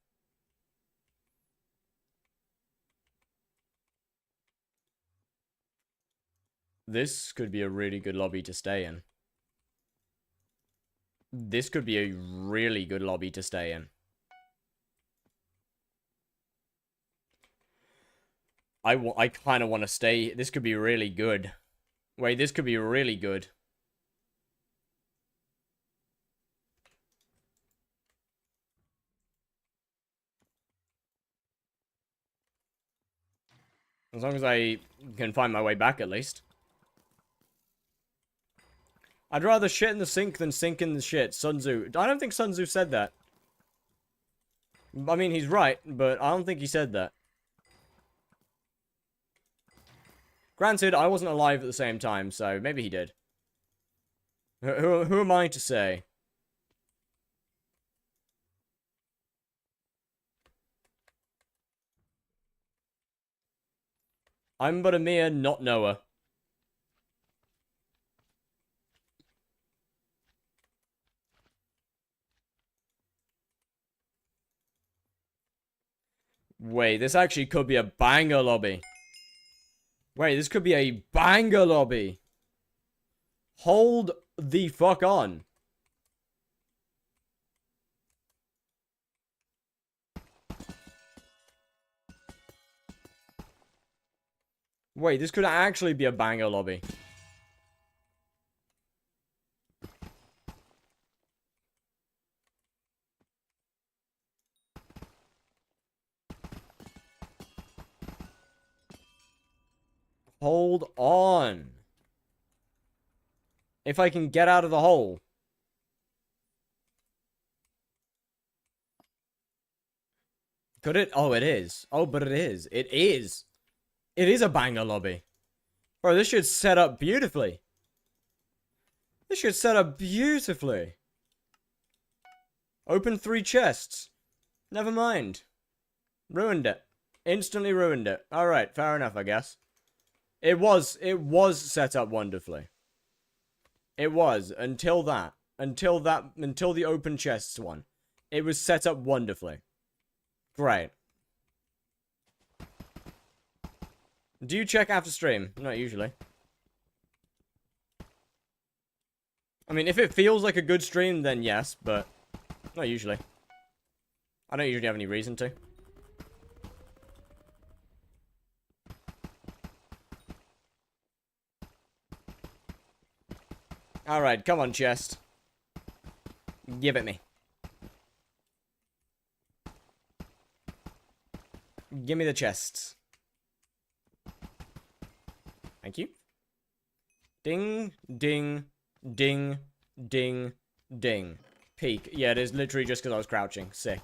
This could be a really good lobby to stay in. This could be a really good lobby to stay in. I kind of want to stay. This could be really good. Wait, this could be really good. As long as I can find my way back, at least. I'd rather shit in the sink than sink in the shit. Sun Tzu. I don't think Sun Tzu said that. I mean, he's right, but I don't think he said that. Granted, I wasn't alive at the same time, so maybe he did. Who am I to say? I'm but a mere not knower. Wait, this actually could be a banger lobby. Wait, this could be a banger lobby. Hold the fuck on. Wait, this could actually be a banger lobby. Hold on. If I can get out of the hole. Could it? Oh, it is. Oh, but it is. It is. It is a banger lobby. Bro, this should set up beautifully. This should set up beautifully. Open 3 chests. Never mind. Ruined it. Instantly ruined it. Alright, fair enough, I guess. It was set up wonderfully. It was, until the open chests one. It was set up wonderfully. Great. Do you check after stream? Not usually. I mean, if it feels like a good stream, then yes, but not usually. I don't usually have any reason to. Alright, come on, chest. Give it me. Give me the chests. Thank you. Ding, ding, ding, ding, ding. Peek. Yeah, it is literally just because I was crouching. Sick.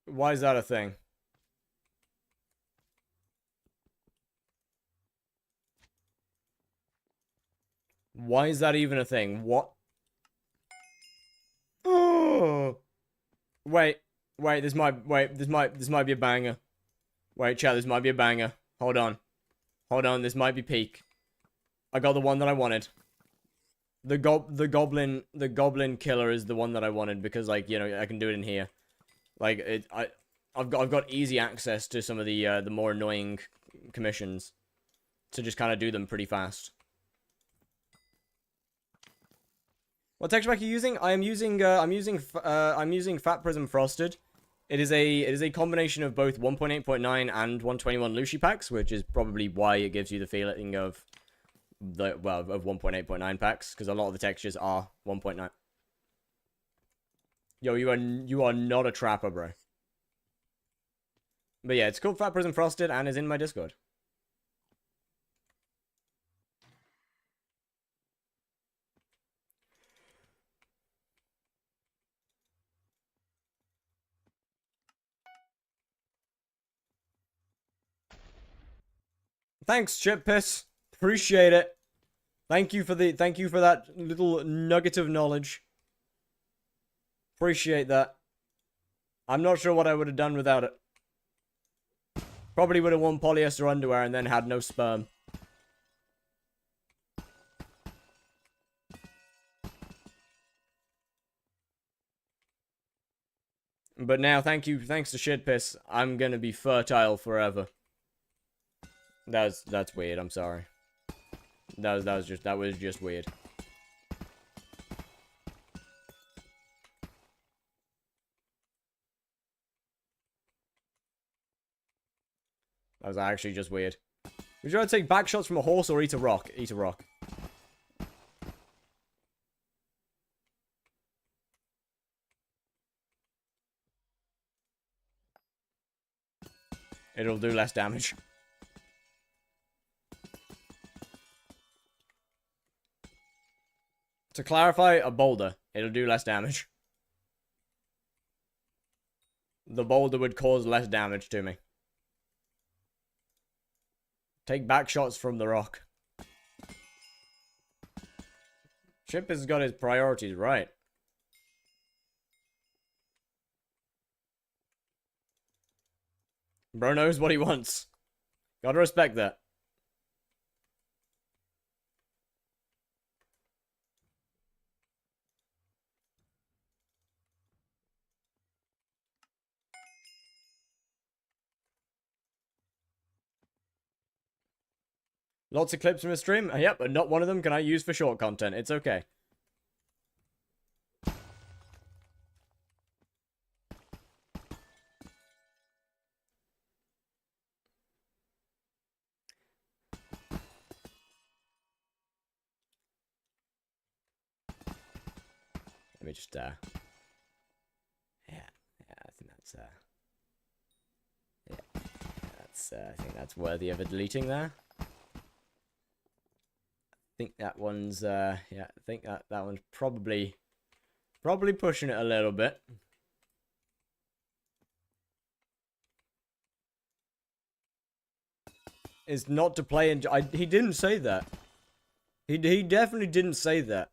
Why is that a thing? Why is that even a thing? What? Oh. Wait, this might be a banger. Wait, chat, this might be a banger. Hold on. This might be peak. I got the one that I wanted. The goblin killer is the one that I wanted because, like, you know, I can do it in here. Like, I've got easy access to some of the more annoying commissions, to just kind of do them pretty fast. What texture pack are you using? I'm using Fat Prism Frosted. It is a combination of both 1.8.9 and 121 Lucy packs, which is probably why it gives you the feeling of 1.8.9 packs, because a lot of the textures are 1.9. Yo, you are not a trapper, bro. But yeah, it's called Fat Prism Frosted and is in my Discord. Thanks, Chip Piss. Appreciate it. Thank you for that little nugget of knowledge. Appreciate that. I'm not sure what I would have done without it. Probably would have worn polyester underwear and then had no sperm. But now, thanks to Shitpiss, I'm gonna be fertile forever. That's weird. I'm sorry. That was just weird. That was actually just weird. Would you rather take back shots from a horse or eat a rock? Eat a rock. It'll do less damage. To clarify, a boulder. It'll do less damage. The boulder would cause less damage to me. Take back shots from the rock. Chip has got his priorities right. Bro knows what he wants. Gotta respect that. Lots of clips from a stream? Yep, but not one of them can I use for short content. It's okay. Let me just, yeah, I think that's, yeah, I think that's worthy of a deleting there. I think that one's, yeah, I think that one's probably pushing it a little bit. Is not to play and he didn't say that. He definitely didn't say that.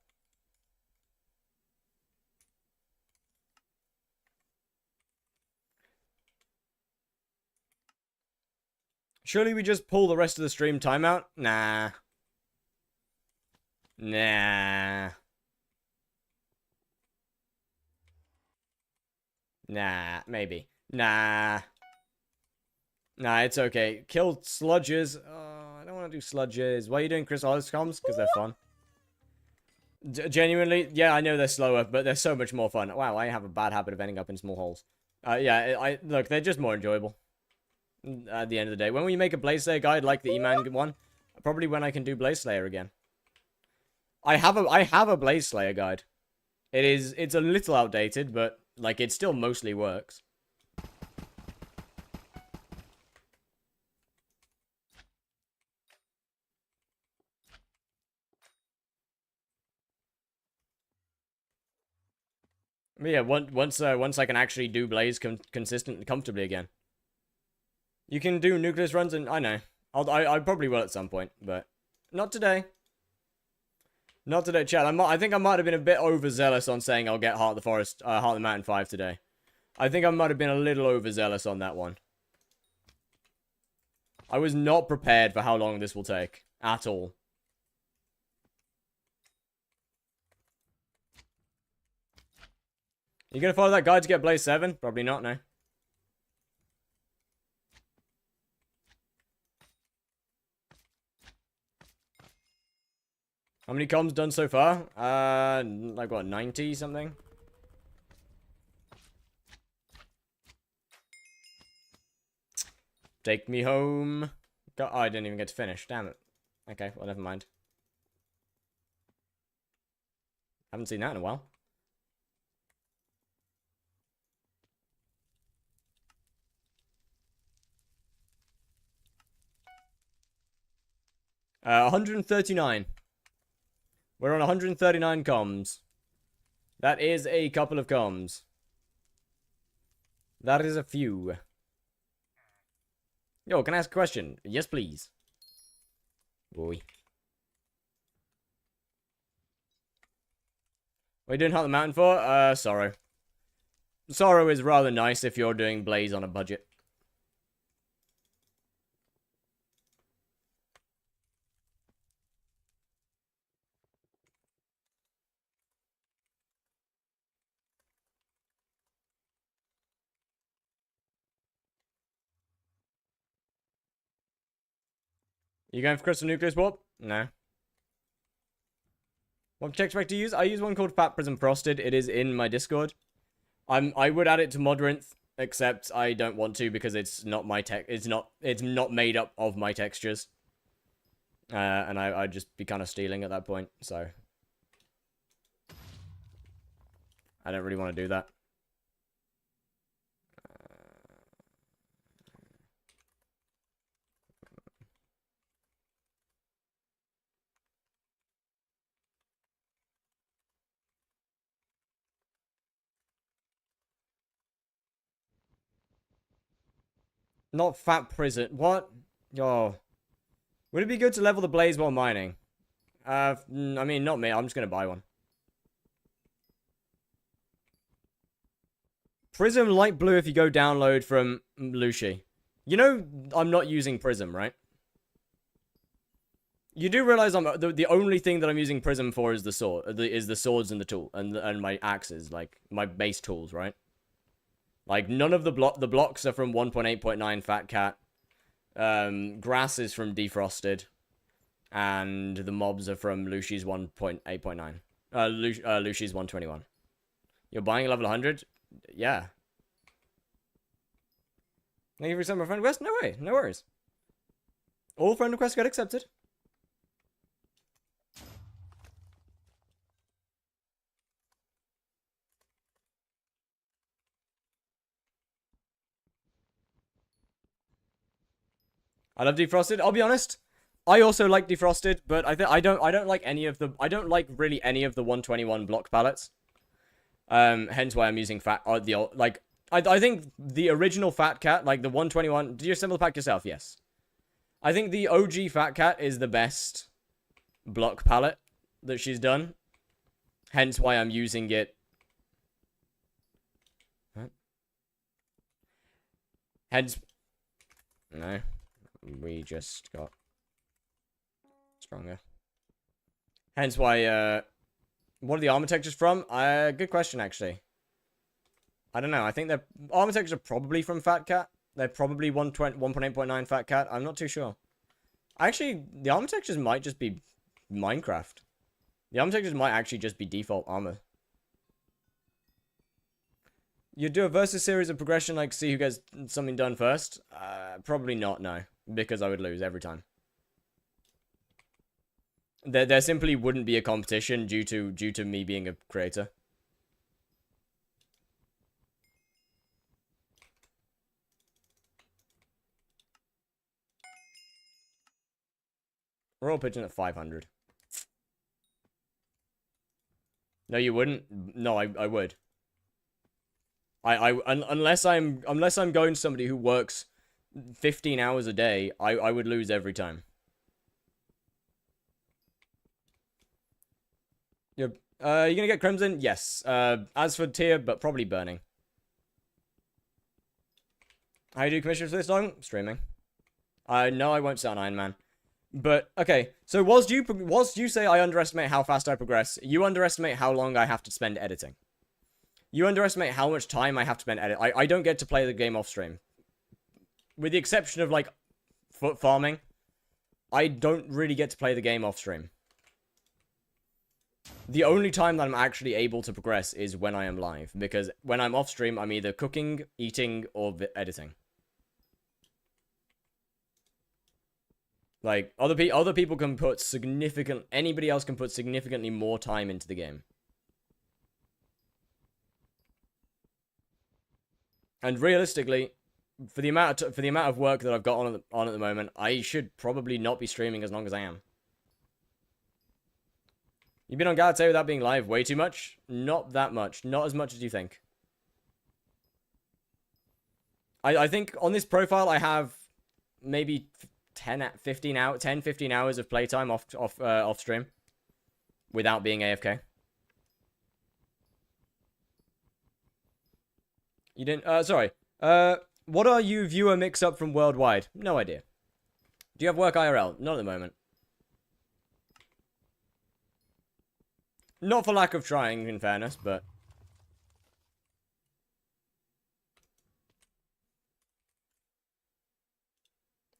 Surely we just pull the rest of the stream timeout? Nah. Nah. Nah, maybe. Nah. Nah, it's okay. Kill sludges. Oh, I don't want to do sludges. Why are you doing Chris Hollis comms? Because they're fun. Genuinely, yeah, I know they're slower, but they're so much more fun. Wow, I have a bad habit of ending up in small holes. Yeah, look, they're just more enjoyable. At the end of the day. When we make a Blaze Slayer guide like the E-Man one, probably when I can do Blaze Slayer again. I have a Blaze Slayer guide. It's a little outdated, but like it still mostly works. But yeah, once I can actually do Blaze consistently, comfortably again. You can do Nucleus runs, and I know. I probably will at some point, but not today. Not today, chat. I think I might have been a bit overzealous on saying I'll get Heart of the Forest, Heart of the Mountain 5 today. I think I might have been a little overzealous on that one. I was not prepared for how long this will take. At all. You gonna follow that guide to get Blaze 7? Probably not, no. How many comms done so far? Like what, 90 something? Take me home. God, oh, I didn't even get to finish. Damn it. Okay, well, never mind. Haven't seen that in a while. Uh, 139. We're on 139 comms. That is a couple of comms. That is a few. Yo, can I ask a question? Yes, please. Boy. What are you doing Heart of the Mountain for? Sorrow. Sorrow is rather nice if you're doing Blaze on a budget. You going for Crystal Nucleus Warp? No. What tech spec to use? I use one called Fat Prism Frosted. It is in my Discord. I would add it to Modrinth, except I don't want to because it's not my tech. It's not made up of my textures. And I'd just be kind of stealing at that point, so I don't really want to do that. Not Fat Prison. What? Oh. Would it be good to level the Blaze while mining? I mean, not me. I'm just going to buy one. Prism light blue if you go download from Lushi. You know I'm not using Prism, right? You do realize the only thing that I'm using Prism for is the sword, is the swords and the tool and my axes, like my base tools, right? Like none of the blocks are from 1.8.9 Fat Cat. Grass is from Defrosted, and the mobs are from Lushi's 1.8.9. Lushi's 121. You're buying a level 100? Yeah. Thank you for sending my friend request? No way, no worries. All friend requests got accepted. I love defrosted. I'll be honest. I also like defrosted, but I don't like any of the really any of the 121 block palettes. Hence why I'm using I think the original Fat Cat, like the 121. Did you assemble the pack yourself? Yes. I think the OG Fat Cat is the best block palette that she's done. Hence why I'm using it. What? Hence. No. We just got stronger. Hence why, what are the armor textures from? Good question, actually. I don't know. I think the armor textures are probably from Fat Cat. They're probably 1.8.9 Fat Cat. I'm not too sure. Actually, the armor textures might just be Minecraft. The armor textures might actually just be default armor. You do a versus series of progression, like see who gets something done first? Probably not, no. Because I would lose every time. There simply wouldn't be a competition due to me being a creator. We're all pitching at 500. No, you wouldn't. No, I would. Unless I'm going to somebody who works 15 hours a day, I would lose every time. You're gonna get Crimson? Yes. As for tier, but probably burning. How do you do commissions for this long? Streaming. No, I won't start an Iron Man. But, okay, so whilst you say I underestimate how fast I progress, you underestimate how long I have to spend editing. You underestimate how much time I have to spend editing. I don't get to play the game off stream. With the exception of, like, foot farming, I don't really get to play the game off stream. The only time that I'm actually able to progress is when I am live, because when I'm off stream, I'm either cooking, eating, or editing. Like, other people can put anybody else can put significantly more time into the game. And realistically, for the amount of work that I've got on at the moment, I should probably not be streaming as long as I am. You've been on Galate without being live way too much? Not that much. Not as much as you think. I think on this profile I have maybe 10-15 hours of playtime off stream without being AFK. You didn't sorry. What are you viewer mix up from worldwide? No idea. Do you have work IRL? Not at the moment. Not for lack of trying, in fairness, but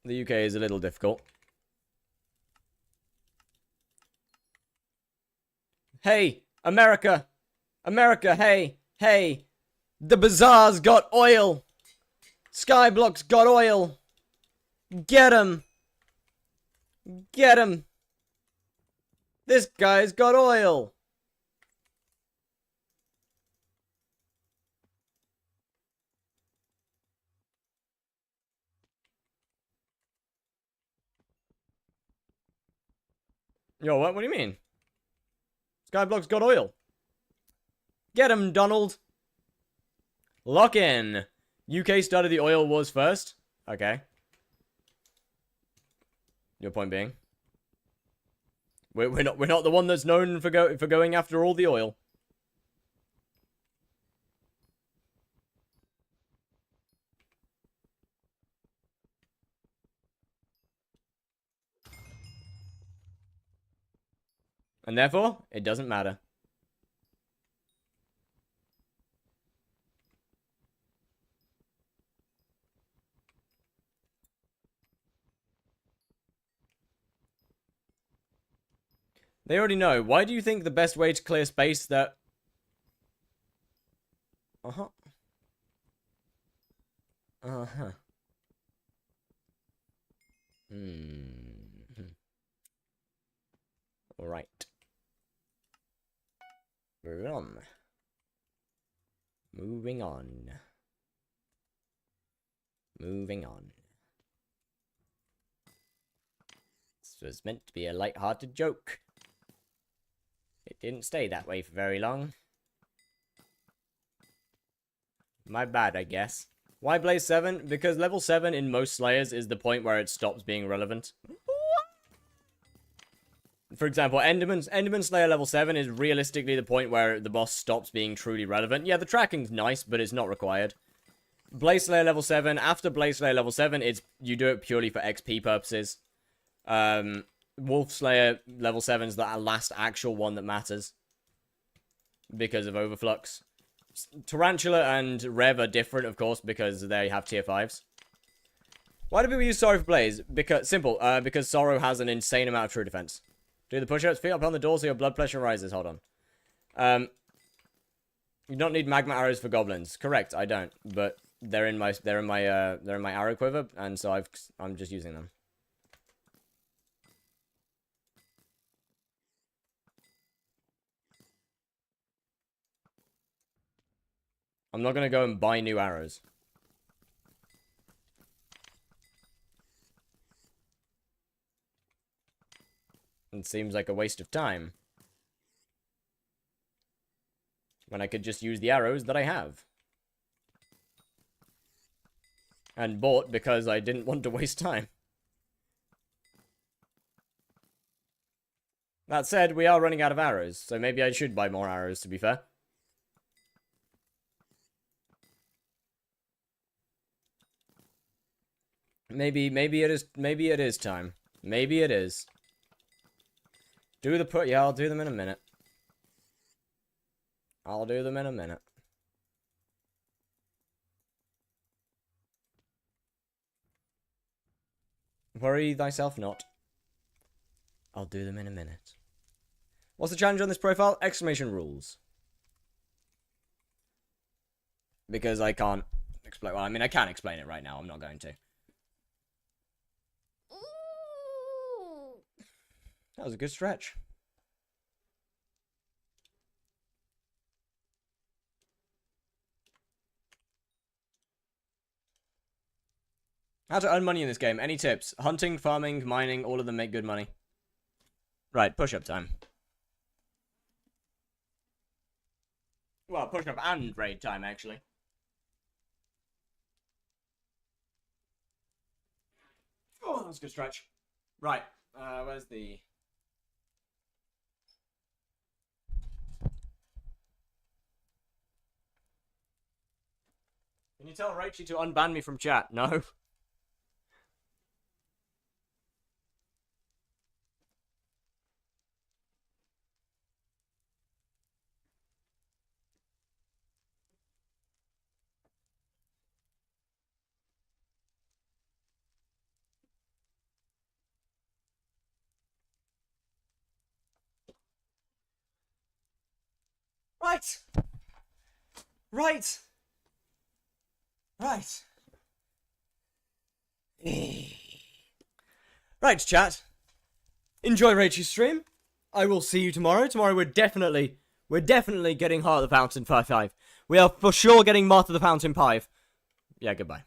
the UK is a little difficult. Hey, America! America, hey! Hey! The bazaar's got oil! Skyblock's got oil! Get him! Get him! This guy's got oil! Yo, what? What do you mean? Skyblock's got oil. Get him, Donald. Lock in. UK started the oil wars first. Okay. Your point being, we're not the one that's known for going after all the oil. And therefore, it doesn't matter. They already know. Why do you think the best way to clear space that... Uh-huh. Uh-huh. Alright. Moving on. Moving on. Moving on. was meant to be a light-hearted joke. It didn't stay that way for very long. My bad, I guess. Why Blaze 7? Because level 7 in most Slayers is the point where it stops being relevant. For example, Enderman Slayer level 7 is realistically the point where the boss stops being truly relevant. Yeah, the tracking's nice, but it's not required. Blaze Slayer level 7, after Blaze Slayer level 7, you do it purely for XP purposes. Wolf Slayer level 7 is the last actual one that matters. Because of Overflux. Tarantula and Rev are different, of course, because they have tier 5s. Why do people use Sorrow for Blaze? Because Sorrow has an insane amount of true defense. Do the push-ups, feet up on the door so your blood pressure rises. Hold on. You don't need magma arrows for goblins. Correct, I don't. But they're in my arrow quiver, and so I'm just using them. I'm not gonna go and buy new arrows. It seems like a waste of time. When I could just use the arrows that I have. And bought because I didn't want to waste time. That said, we are running out of arrows, so maybe I should buy more arrows, to be fair. Maybe it is time. Maybe it is. Yeah, I'll do them in a minute. I'll do them in a minute. Worry thyself not. I'll do them in a minute. What's the challenge on this profile? Exclamation rules. Because I can't explain. Well, I mean, I can explain it right now. I'm not going to. That was a good stretch. How to earn money in this game. Any tips? Hunting, farming, mining, all of them make good money. Right, push-up time. Well, push-up and raid time, actually. Oh, that was a good stretch. Right, where's the... Can you tell Rachie to unban me from chat? No. Right. Right. Right. Right, chat. Enjoy Rachie's stream. I will see you tomorrow. Tomorrow we're definitely getting Heart of the Fountain 5-5. We are for sure getting Martha the Fountain 5. Yeah, goodbye.